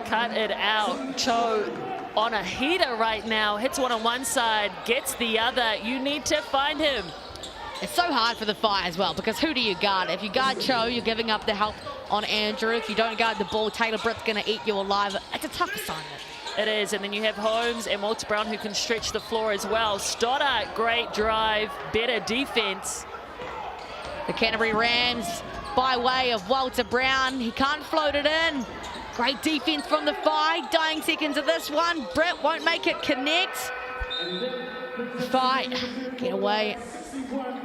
Cut it out. Cho on a heater right now. Hits 1 on one side, gets the other. You need to find him. It's so hard for the Fire as well, because who do you guard? If you guard Cho, you're giving up the help on Andrew. If you don't guard the ball, Taylor Britt's going to eat you alive. It's a tough assignment. It is, and then you have Holmes and Walter Brown who can stretch the floor as well. Stoddart, great drive, better defense. The Canterbury Rams by way of Walter Brown. He can't float it in. Great defense from the Fire. Dying seconds of this one. Britt won't make it connect. Fire get away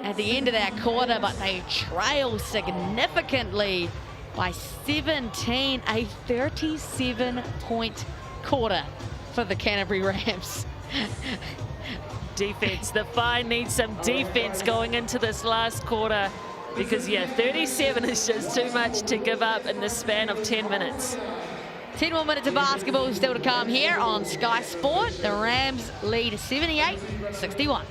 at the end of that quarter, but they trail significantly by 17, a 37-point quarter for the Canterbury Rams. Defense, the Fire needs some defense going into this last quarter, because yeah, 37 is just too much to give up in the span of 10 minutes. 10 more minutes of basketball still to come here on Sky Sport. The Rams lead 78-61.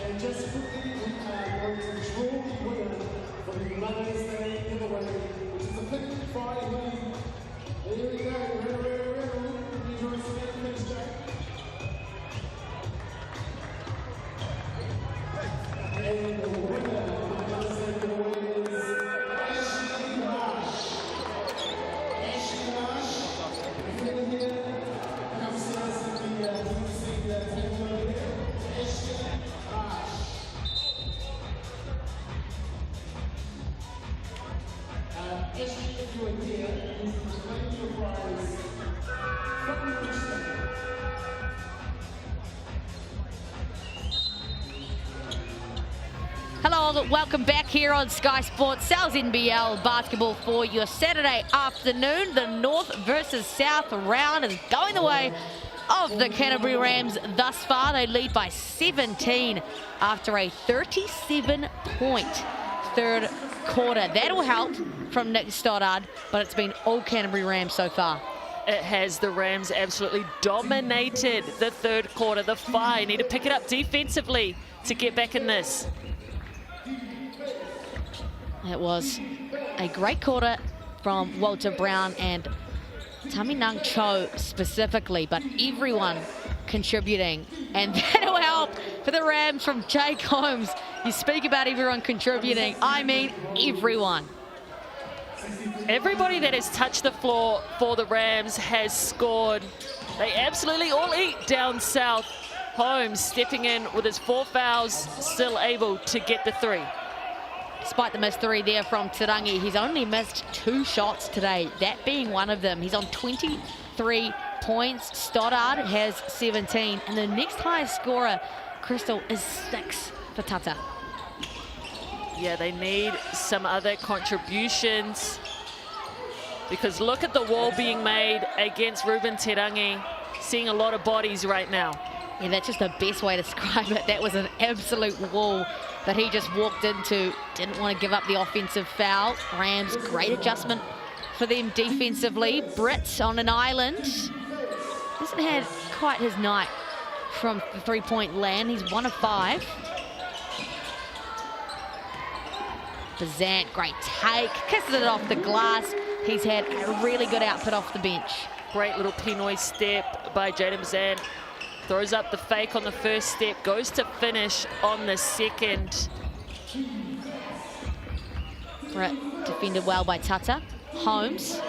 And just quickly, we are going to draw the winner for the Mother's Day giveaway, which is a Pink Friday hoodie. Here we go. Enjoy some thanks, Jack. And the winner of the Mother's Day giveaway is Ashley Marsh. Ashley Marsh, if you're in here, come see us at the table over there. Hello, welcome back here on Sky Sports. NZNBL basketball for your Saturday afternoon. The North versus South round is going the way of the Canterbury Rams thus far. They lead by 17 after a 37-point third quarter. That'll help from Nick Stoddard, but it's been all Canterbury Rams so far. It has. The Rams absolutely dominated the third quarter. The Fire need to pick it up defensively to get back in this. It was a great quarter from Walter Brown and Taminang Cho specifically, but everyone contributing, and that'll help for the Rams from Jake Holmes. You speak about everyone contributing, I mean everyone. Everybody that has touched the floor for the Rams has scored. They absolutely all eat down south. Holmes stepping in with his 4 fouls, still able to get the 3. Despite the missed 3 there from Tarangi, he's only missed 2 shots today, that being one of them. He's on 23 points. Stoddard has 17, and the next highest scorer, Crystal, is 6 for Tata. Yeah, they need some other contributions, because look at the wall being made against Ruben Tarangi. Seeing a lot of bodies right now. Yeah, that's just the best way to describe it. That was an absolute wall that he just walked into. Didn't want to give up the offensive foul. Rams, great adjustment for them defensively. Britt on an island. Hasn't had quite his night from the three-point land. He's 1 of 5. Bazant, great take, kisses it off the glass. He's had a really good output off the bench. Great little Pinoy step by Jaden Bazant. Throws up the fake on the first step, goes to finish on the second. Britt defended well by Tata. Holmes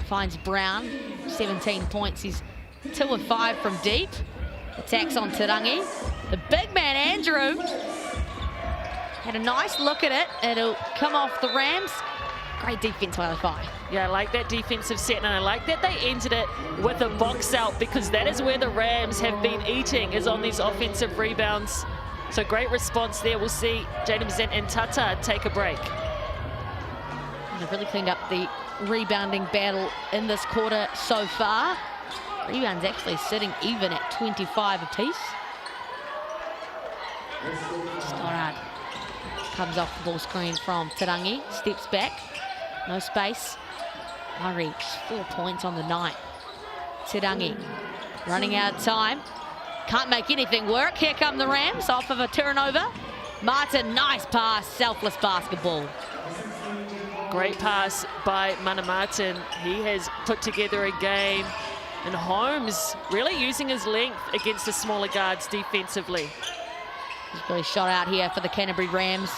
finds Brown, 17 points. He's 2 of 5 from deep. Attacks on Tarangi. The big man, Andrew, had a nice look at it. It'll come off the Rams. Great defense by the Whai. Yeah, I like that defensive set, and I like that they ended it with a box out, because that is where the Rams have been eating, is on these offensive rebounds. So great response there. We'll see Jaden Bazant and Tata take a break. They've really cleaned up the rebounding battle in this quarter so far. Rebounds actually sitting even at 25 apiece. Stoddard comes off the ball screen from Tarangi, steps back, no space. Murray, 4 points on the night. Tarangi running out of time, can't make anything work. Here come the Rams off of a turnover. Martin, nice pass, selfless basketball. Great pass by Mana Martin. He has put together a game, and Holmes really using his length against the smaller guards defensively. He's really shot out here for the Canterbury Rams,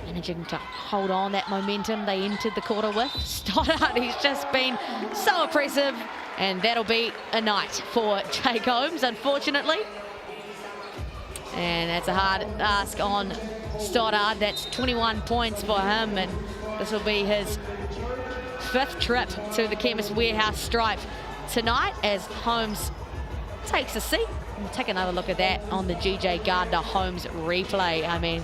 managing to hold on that momentum they entered the quarter with. Stoddard, he's just been so oppressive, and that'll be a night for Jake Holmes, unfortunately. And that's a hard ask on Stoddard. That's 21 points for him, and this will be his 5th trip to the Chemist Warehouse stripe tonight as Holmes takes a seat. We'll take another look at that on the GJ Gardner-Holmes replay. I mean,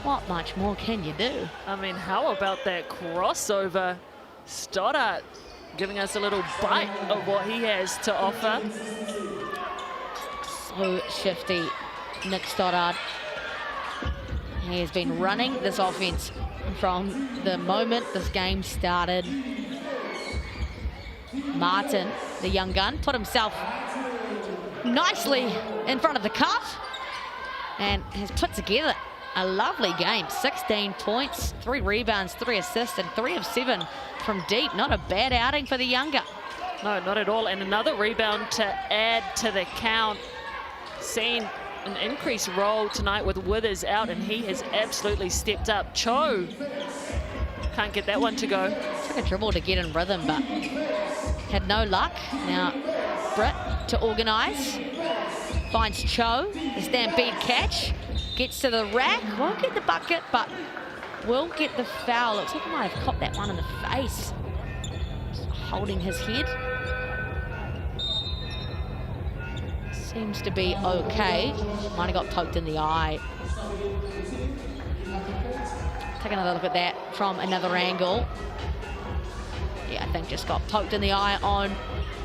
what much more can you do? I mean, how about that crossover? Stoddard giving us a little bite of what he has to offer. So shifty, Nick Stoddard. He has been running this offense from the moment this game started. Martin, the young gun, put himself nicely in front of the cup and has put together a lovely game. 16 points, 3 rebounds, 3 assists, and 3 of 7 from deep. Not a bad outing for the younger. No, not at all. And another rebound to add to the count. Seen an increased role tonight with Withers out, and he has absolutely stepped up. Cho can't get that one to go. Took a dribble to get in rhythm, but had no luck. Now Britt to organise, finds Cho, the stampede catch, gets to the rack, won't get the bucket, but will get the foul. Looks like he might have copped that one in the face. Just holding his head. Seems to be okay. Might have got poked in the eye. Take another look at that from another angle. Yeah, I think just got poked in the eye on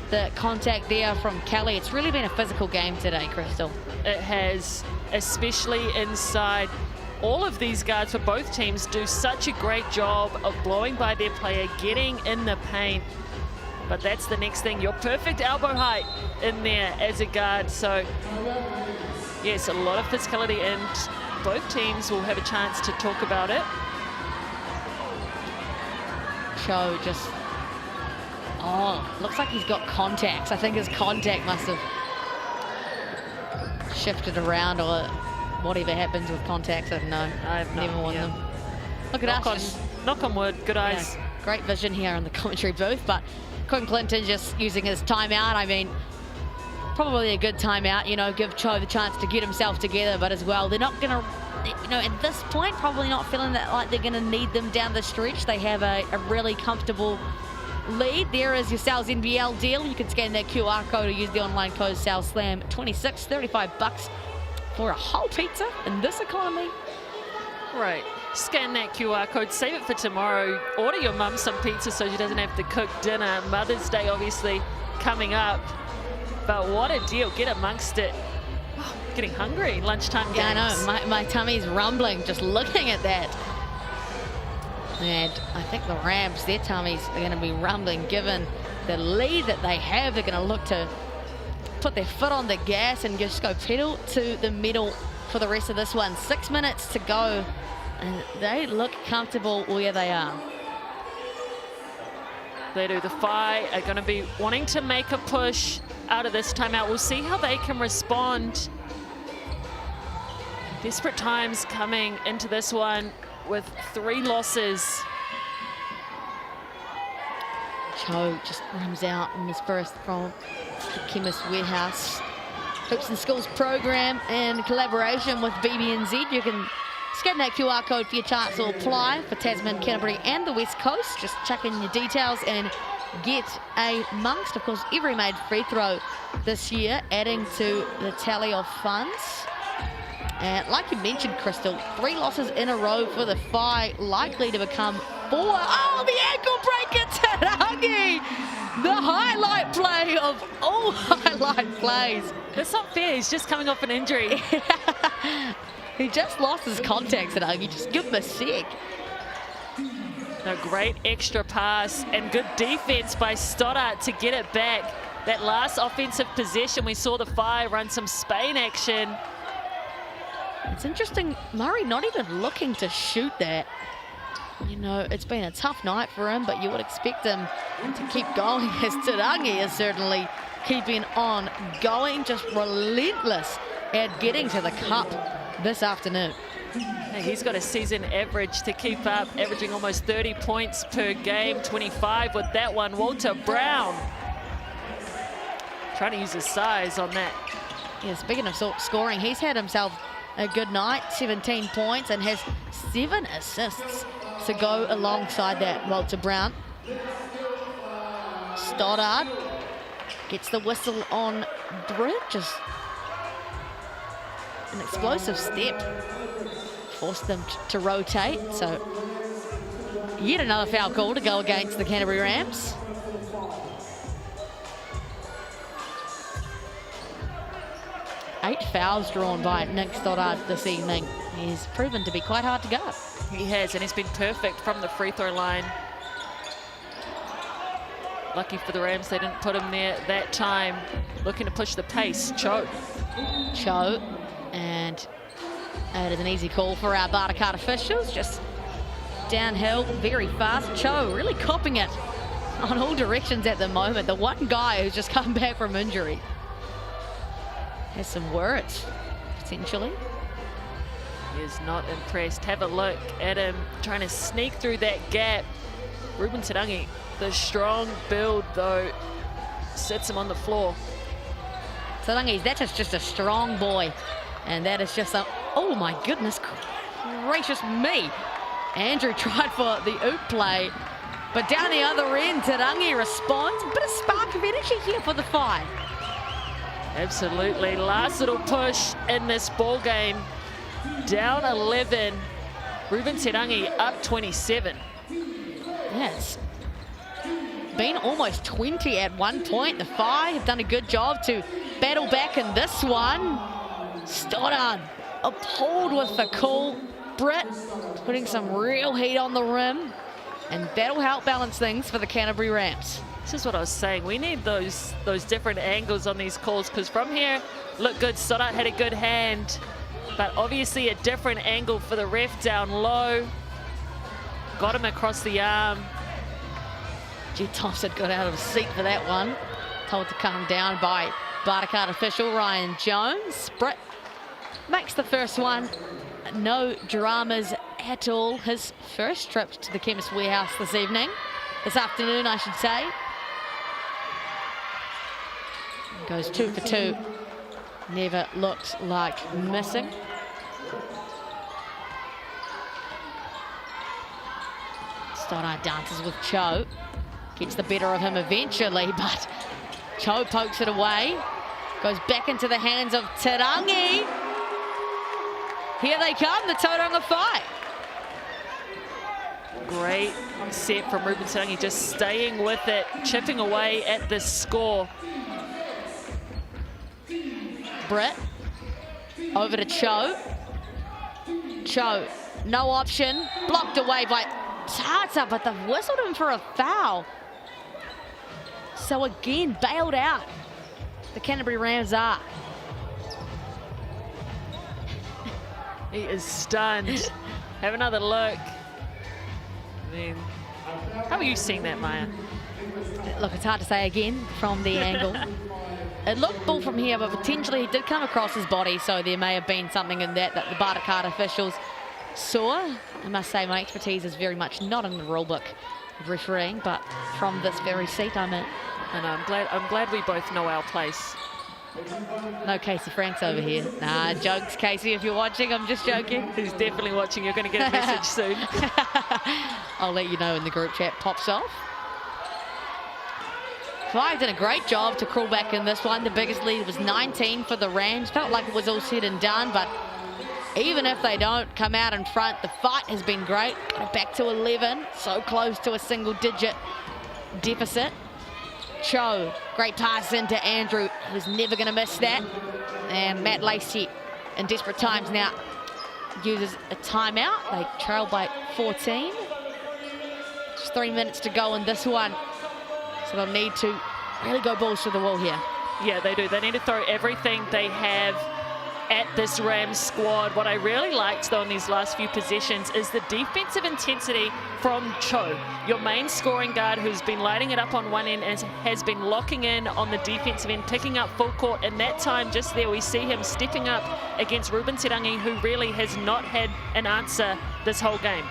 the contact there from Kelly. It's really been a physical game today, Crystal. It has, especially inside. All of these guards for both teams do such a great job of blowing by their player, getting in the paint. But that's the next thing, your perfect elbow height in there as a guard. So yes, a lot of physicality, and both teams will have a chance to talk about it. Cho just, looks like he's got contacts. I think his contact must have shifted around, or whatever happens with contacts, I don't know. I've never worn them. Look at us. Knock on wood, good eyes. Yeah, great vision here in the commentary booth, but Quinn Clinton just using his timeout. I mean, probably a good timeout, you know, give Cho the chance to get himself together, but as well, they're not going to, you know, at this point, probably not feeling that like they're going to need them down the stretch. They have a really comfortable lead. There is your Sales NBL deal. You can scan that QR code or use the online code SalesSlam. 26, 35 bucks for a whole pizza in this economy. Right. Scan that QR code, save it for tomorrow. Order your mum some pizza so she doesn't have to cook dinner. Mother's Day obviously coming up. But what a deal. Get amongst it. Oh, getting hungry. Lunchtime games. Yeah, I know. My tummy's rumbling just looking at that. And I think the Rams, their tummies are going to be rumbling given the lead that they have. They're going to look to put their foot on the gas and just go pedal to the metal for the rest of this one. 6 minutes to go And they look comfortable where they are. They do. The Whai are going to be wanting to make a push out of this timeout. We'll see how they can respond. Desperate times coming into this one with 3 losses. Cho just runs out in his first from the Chemist Warehouse Hoops and Schools program in collaboration with BBNZ. You can scan that QR code for your chance to apply for Tasman, Canterbury and the West Coast. Just check in your details and get amongst, of course, every made free throw this year, adding to the tally of funds. And like you mentioned, Crystal, 3 losses in a row for the Whai, likely to become 4. Oh, the ankle breaker, Tarangi! The highlight play of all highlight plays. That's not fair, he's just coming off an injury. He just lost his contact, Tarangi. Just give him a sec. A great extra pass and good defense by Stoddart to get it back. That last offensive possession, we saw the Whai run some Spain action. It's interesting, Murray not even looking to shoot that. You know, it's been a tough night for him, but you would expect him to keep going, as Tarangi is certainly keeping on going, just relentless at getting to the cup this afternoon. He's got a season average to keep up, averaging almost 30 points per game, 25 with that one. Walter Brown trying to use his size on that. Yeah, speaking of scoring, he's had himself a good night, 17 points and has 7 assists to go alongside that, Walter Brown. Stoddart gets the whistle on Britt, just an explosive step. Forced them to rotate, so yet another foul call to go against the Canterbury Rams. Eight fouls drawn by Nick Stoddart this evening. He's proven to be quite hard to guard. He has, and he's been perfect from the free throw line. Lucky for the Rams, they didn't put him there that time. Looking to push the pace, Cho, and it is an easy call for our Bartercard officials. Just downhill, very fast. Cho really copping it on all directions at the moment. The one guy who's just come back from injury has some words, potentially. He is not impressed. Have a look at him trying to sneak through that gap. Ruben Tarangi, the strong build though, sets him on the floor. Tarangi, that is just a strong boy. And that is just a, oh my goodness gracious me. Andrew tried for the oop play, but down the other end, Tarangi responds. A bit of spark of energy here for the Whai. Absolutely, last little push in this ball game. Down 11, Ruben Tarangi up 27. Yes, been almost 20 at one point. The Whai have done a good job to battle back in this one. Stoddart appalled with the call. Britt putting some real heat on the rim, and that'll help balance things for the Canterbury Rams. This is what I was saying. We need those different angles on these calls, because from here, look good. Stoddart had a good hand, but obviously a different angle for the ref down low. Got him across the arm. Jed Thompson got out of his seat for that one. Told to calm down by Bartercard official Ryan Jones. Britt makes the first one. No dramas at all. His first trip to the Chemist Warehouse this afternoon, I should say. Goes 2 for 2. Never looked like missing. Stoddart dances with Cho. Gets the better of him eventually, but Cho pokes it away. Goes back into the hands of Tarangi. Here they come, the Tauranga Whai. Great set from Ruben Tarangi, just staying with it, chipping away at the score. Britt, over to Cho. Cho, no option, blocked away by Tata, but they've whistled him for a foul. So again, bailed out. The Canterbury Rams are. He is stunned. Have another look. I mean, how are you seeing that, Maya? Look, it's hard to say again from the angle. It looked ball from here, but potentially he did come across his body, so there may have been something in that the Barter card officials saw. I must say my expertise is very much not in the rule book of refereeing, but from this very seat I'm in. And I'm glad we both know our place. No Casey Franks over here. Nah, jokes, Casey, if you're watching, I'm just joking. He's definitely watching. You're going to get a message soon. I'll let you know when the group chat pops off. Five did a great job to crawl back in this one. The biggest lead was 19 for the Rams. Felt like it was all said and done, but even if they don't come out in front, the fight has been great. Got it back to 11, so close to a single-digit deficit. Cho, great pass into Andrew. He was never going to miss that. And Matt Lacey, in desperate times now, uses a timeout. They trail by 14. Just 3 minutes to go in this one. So they'll need to really go balls to the wall here. Yeah, they do. They need to throw everything they have at this Rams squad. What I really liked, though, in these last few possessions is the defensive intensity from Cho, your main scoring guard, who's been lighting it up on one end and has been locking in on the defensive end, picking up full court. And that time just there, we see him stepping up against Ruben Terangi, who really has not had an answer this whole game.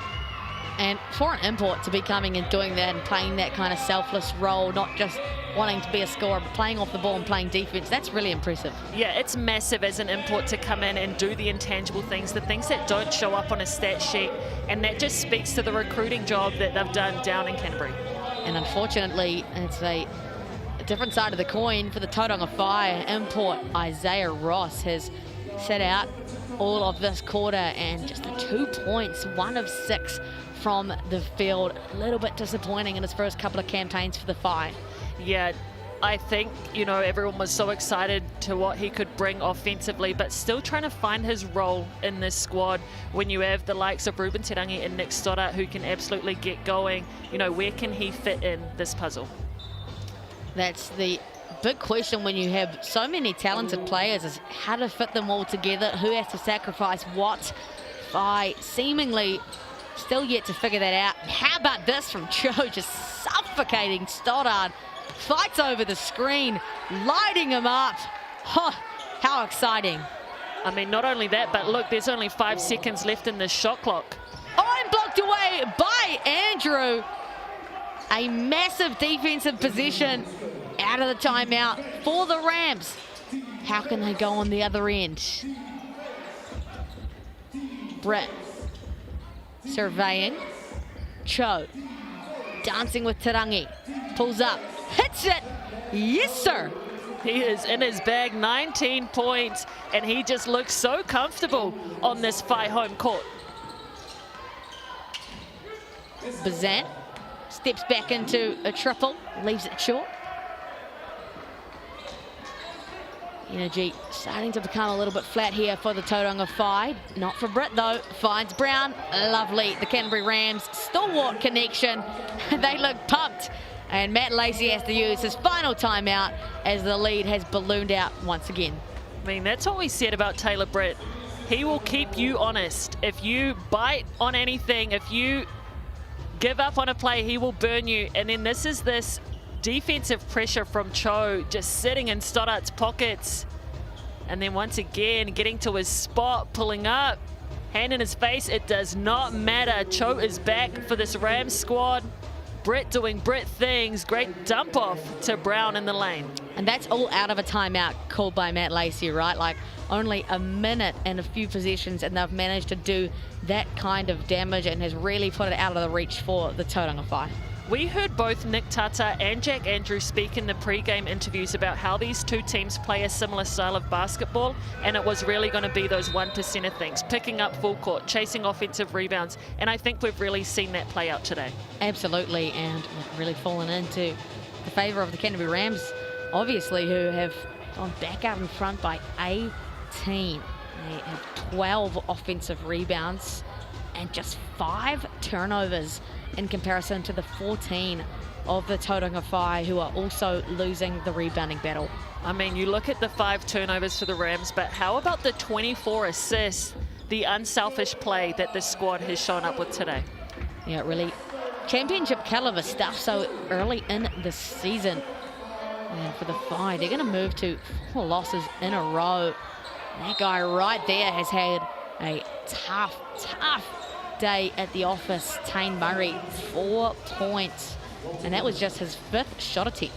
And for an import to be coming and doing that and playing that kind of selfless role, not just wanting to be a scorer, but playing off the ball and playing defense, that's really impressive. Yeah, it's massive as an import to come in and do the intangible things, the things that don't show up on a stat sheet, and that just speaks to the recruiting job that they've done down in Canterbury. And unfortunately, it's a different side of the coin for the Tauranga Whai. Import Isaiah Ross has set out all of this quarter and just the 2 points, 1 of 6 from the field. A little bit disappointing in his first couple of campaigns for the Whai. Yeah, I think, you know, everyone was so excited to what he could bring offensively, but still trying to find his role in this squad when you have the likes of Ruben Terangi and Nick Stoddart who can absolutely get going. You know, where can he fit in this puzzle? That's the big question when you have so many talented players, is how to fit them all together, who has to sacrifice what. Whai seemingly still yet to figure that out. How about this from Cho, just suffocating Stoddart. Fights over the screen, lighting him up. Huh, how exciting. I mean, not only that, but look, there's only 5 seconds left in this shot clock. Oh, and blocked away by Andrew. A massive defensive position out of the timeout for the Rams. How can they go on the other end? Brett surveying. Cho dancing with Terangi. Pulls up. Hits it. Yes, sir. He is in his bag, 19 points, and he just looks so comfortable on this Whai home court. Bazant steps back into a triple, leaves it short. Energy starting to become a little bit flat here for the Tauranga Whai. Not for Britt though, finds Brown, lovely. The Canterbury Rams, stalwart connection. They look pumped. And Matt Lacey has to use his final timeout as the lead has ballooned out once again. I mean, that's what we said about Taylor Britt. He will keep you honest. If you bite on anything, if you give up on a play, he will burn you. And then this is this defensive pressure from Cho, just sitting in Stoddart's pockets. And then once again, getting to his spot, pulling up, hand in his face. It does not matter. Cho is back for this Rams squad. Britt doing Britt things. Great dump off to Brown in the lane. And that's all out of a timeout called by Matt Lacey, right? Like only a minute and a few possessions, and they've managed to do that kind of damage and has really put it out of the reach for the Tauranga Whai. We heard both Nick Tata and Jack Andrews speak in the pre-game interviews about how these two teams play a similar style of basketball, and it was really going to be those 1% of things, picking up full court, chasing offensive rebounds, and I think we've really seen that play out today. Absolutely, and really fallen into the favour of the Canterbury Rams, obviously, who have gone back out in front by 18. They have 12 offensive rebounds and just 5 turnovers in comparison to the 14 of the Tauranga Whai, who are also losing the rebounding battle. I mean, you look at the 5 turnovers for the Rams, but how about the 24 assists the unselfish play that this squad has shown up with today. Yeah, really championship caliber stuff so early in the season. And for the Whai, they're going to move to 4 losses in a row. That guy right there has had a tough day at the office. Tane Murray, 4 points. And that was just his 5th shot attempt.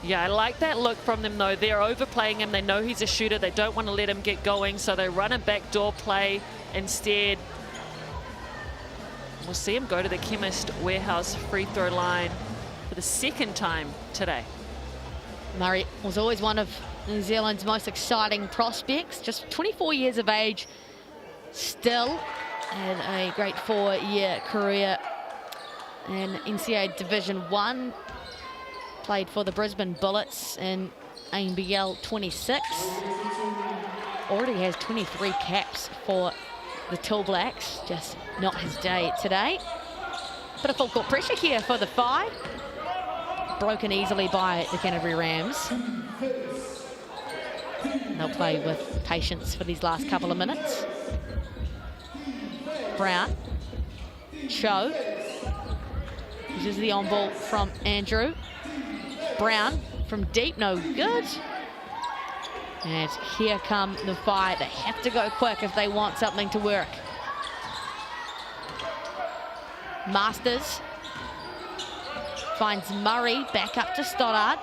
Yeah, I like that look from them, though. They're overplaying him. They know he's a shooter. They don't want to let him get going, so they run a backdoor play instead. We'll see him go to the Chemist Warehouse free throw line for the 2nd time today. Murray was always one of New Zealand's most exciting prospects. Just 24 years of age, still had a great 4-year career in NCAA Division 1. Played for the Brisbane Bullets in NBL 26. Already has 23 caps for the Tall Blacks. Just not his day today. Bit of full court pressure here for the Whai. Broken easily by the Canterbury Rams. They'll play with patience for these last couple of minutes. Brown. Cho. This is the on ball from Andrew. Brown from deep, no good. And here come the Whai. They have to go quick if they want something to work. Masters finds Murray, back up to Stoddard.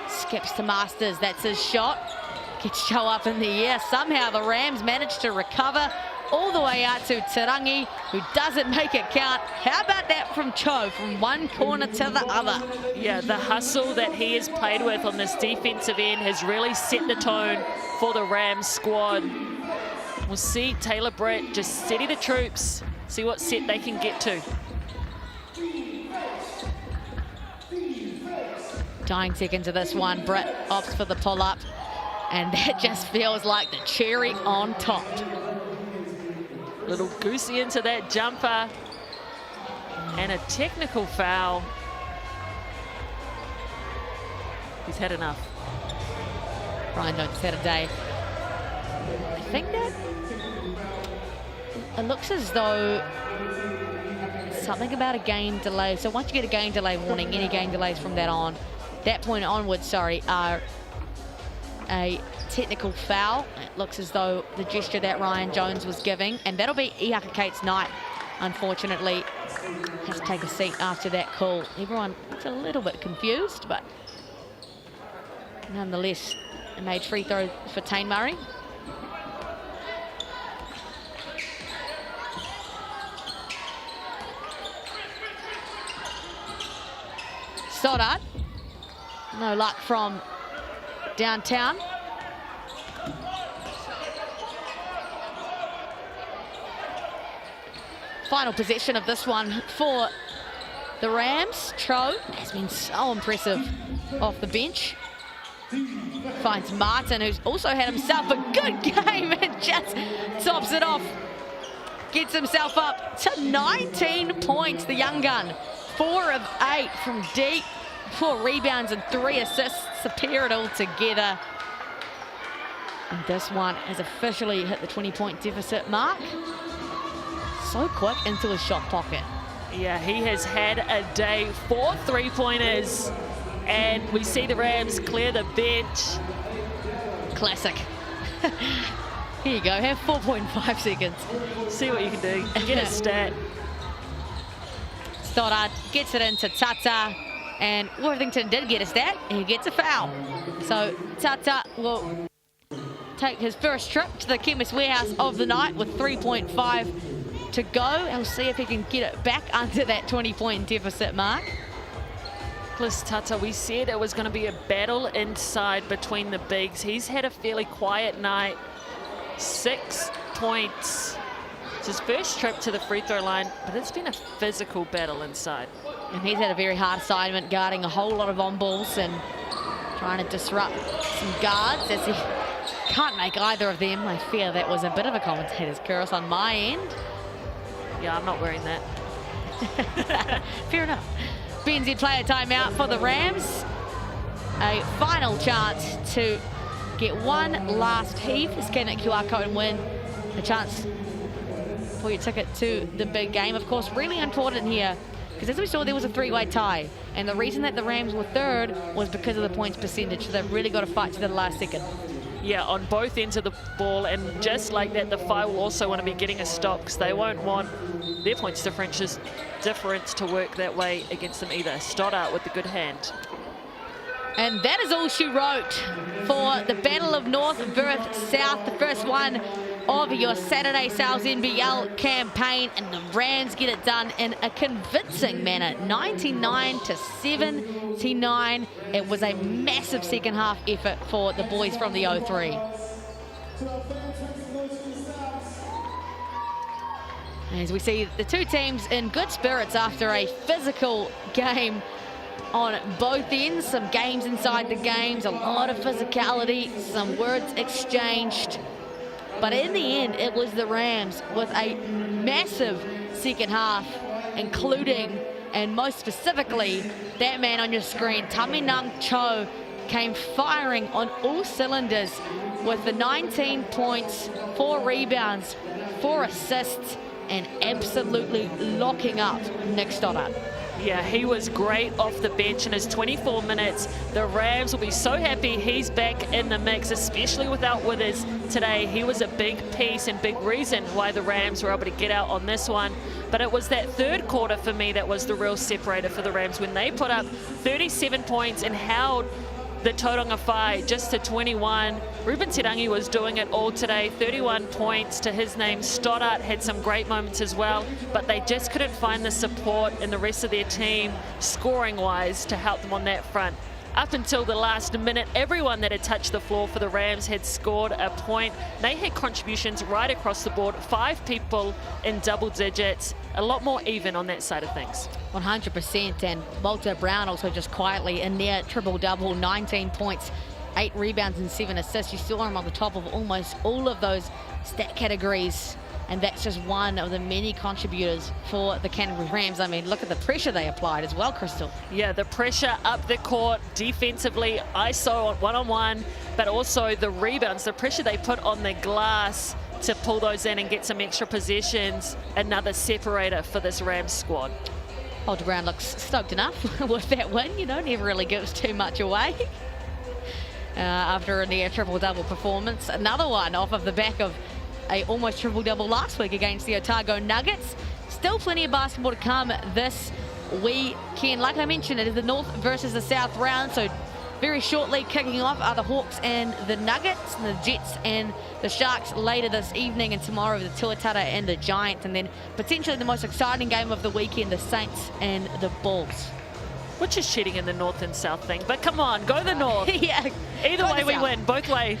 Skips to Masters, that's his shot. Gets Cho up in the air. Somehow the Rams managed to recover all the way out to Tarangi, who doesn't make it count. How about that from Cho, from one corner to the other? Yeah, the hustle that he has played with on this defensive end has really set the tone for the Rams squad. We'll see Taylor Britt just steady the troops, see what set they can get to. Dying seconds of this one, Britt opts for the pull-up, and that just feels like the cherry on top. Little goosey into that jumper, and a technical foul. He's had enough. Ryan Jones had a day. I think that it looks as though something about a game delay. So once you get a game delay warning, any game delays from that point onwards, are a technical foul. It looks as though the gesture that Ryan Jones was giving, and that'll be Iaka Kate's night, unfortunately. Has to take a seat after that call. Everyone is a little bit confused, but nonetheless, a made free throw for Tane Murray. Stoddard, no luck from downtown. Final possession of this one for the Rams. Cho has been so impressive off the bench. Finds Martin, who's also had himself a good game and just tops it off. Gets himself up to 19 points, the young gun. 4 of 8 from deep. 4 rebounds and 3 assists to pair it all together. And this one has officially hit the 20-point deficit mark. So quick into his shot pocket. Yeah, he has had a day. 4 3-pointers. And we see the Rams clear the bench. Classic. Here you go, have 4.5 seconds. See what you can do. Get a stat. Stoddard gets it into Tata. And Worthington did get a stat. He gets a foul. So Tata will take his first trip to the Chemist Warehouse of the night with 3.5 to go. And we'll see if he can get it back under that 20-point deficit mark. Plus Tata, we said it was going to be a battle inside between the bigs. He's had a fairly quiet night. 6 points. It's his first trip to the free throw line, but it's been a physical battle inside. And he's had a very hard assignment guarding a whole lot of on balls and trying to disrupt some guards as he can't make either of them. I fear that was a bit of a commentator's curse on my end. Yeah, I'm not wearing that. Fair enough. BNZ player timeout for the Rams. A final chance to get one last heave. Scan that QR code and win a chance for your ticket to the big game. Of course, really important here, because as we saw, there was a three-way tie. And the reason that the Rams were third was because of the points percentage. So they've really got to fight to the last second. Yeah, on both ends of the ball, and just like that, the Whai will also want to be getting a stop, because they won't want their points difference to work that way against them either. Stoddart with the good hand. And that is all she wrote for the Battle of North versus South, the first one of your Saturday Sales NBL campaign, and the Rams get it done in a convincing manner, 99-79. It was a massive second half effort for the boys from the 0-3. As we see the two teams in good spirits after a physical game on both ends, some games inside the games, a lot of physicality, some words exchanged. But in the end, it was the Rams with a massive second half, including, and most specifically, that man on your screen, Taminang Cho, came firing on all cylinders with the 19 points, 4 rebounds, 4 assists, and absolutely locking up Nick Stoddart. Yeah, he was great off the bench in his 24 minutes. The Rams will be so happy he's back in the mix, especially without Withers today. He was a big piece and big reason why the Rams were able to get out on this one. But it was that third quarter for me that was the real separator for the Rams, when they put up 37 points and held the Tauranga Whai just to 21. Ruben Terangi was doing it all today, 31 points to his name. Stoddart had some great moments as well, but they just couldn't find the support in the rest of their team, scoring-wise, to help them on that front. Up until the last minute, everyone that had touched the floor for the Rams had scored a point. They had contributions right across the board, 5 people in double digits, a lot more even on that side of things. 100%, and Walter Brown also just quietly in there, triple-double, 19 points, 8 rebounds and 7 assists. You saw him on the top of almost all of those stat categories, and that's just one of the many contributors for the Canterbury Rams. I mean, look at the pressure they applied as well, Crystal. Yeah, the pressure up the court defensively, ISO on one-on-one, but also the rebounds, the pressure they put on the glass to pull those in and get some extra possessions. Another separator for this Rams squad. Walter Brown looks stoked enough with that win, you know, never really gives too much away. After a near triple-double performance. Another one off of the back of a almost triple-double last week against the Otago Nuggets. Still plenty of basketball to come this weekend. Like I mentioned, it is the North versus the South round, so very shortly kicking off are the Hawks and the Nuggets, and the Jets and the Sharks later this evening, and tomorrow the Tuatara and the Giants, and then potentially the most exciting game of the weekend, the Saints and the Bulls. Which is cheating in the North and South thing, but come on, go the North. Yeah, either way we win, both ways.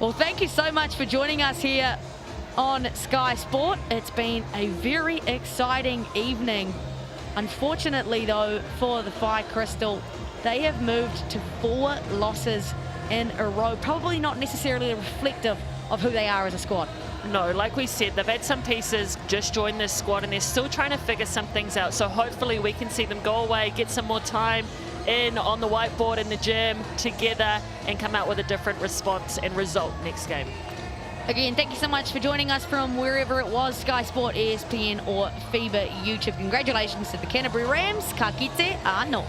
Well, thank you so much for joining us here on Sky Sport. It's been a very exciting evening. Unfortunately, though, for the Whai, Crystal, they have moved to 4 losses in a row. Probably not necessarily reflective of who they are as a squad. No, like we said, they've had some pieces just join this squad, and they're still trying to figure some things out. So hopefully we can see them go away, get some more time in on the whiteboard in the gym together, and come out with a different response and result next game. Again, thank you so much for joining us from wherever it was, Sky Sport, ESPN or FIBA YouTube. Congratulations to the Canterbury Rams. Ka kite anō.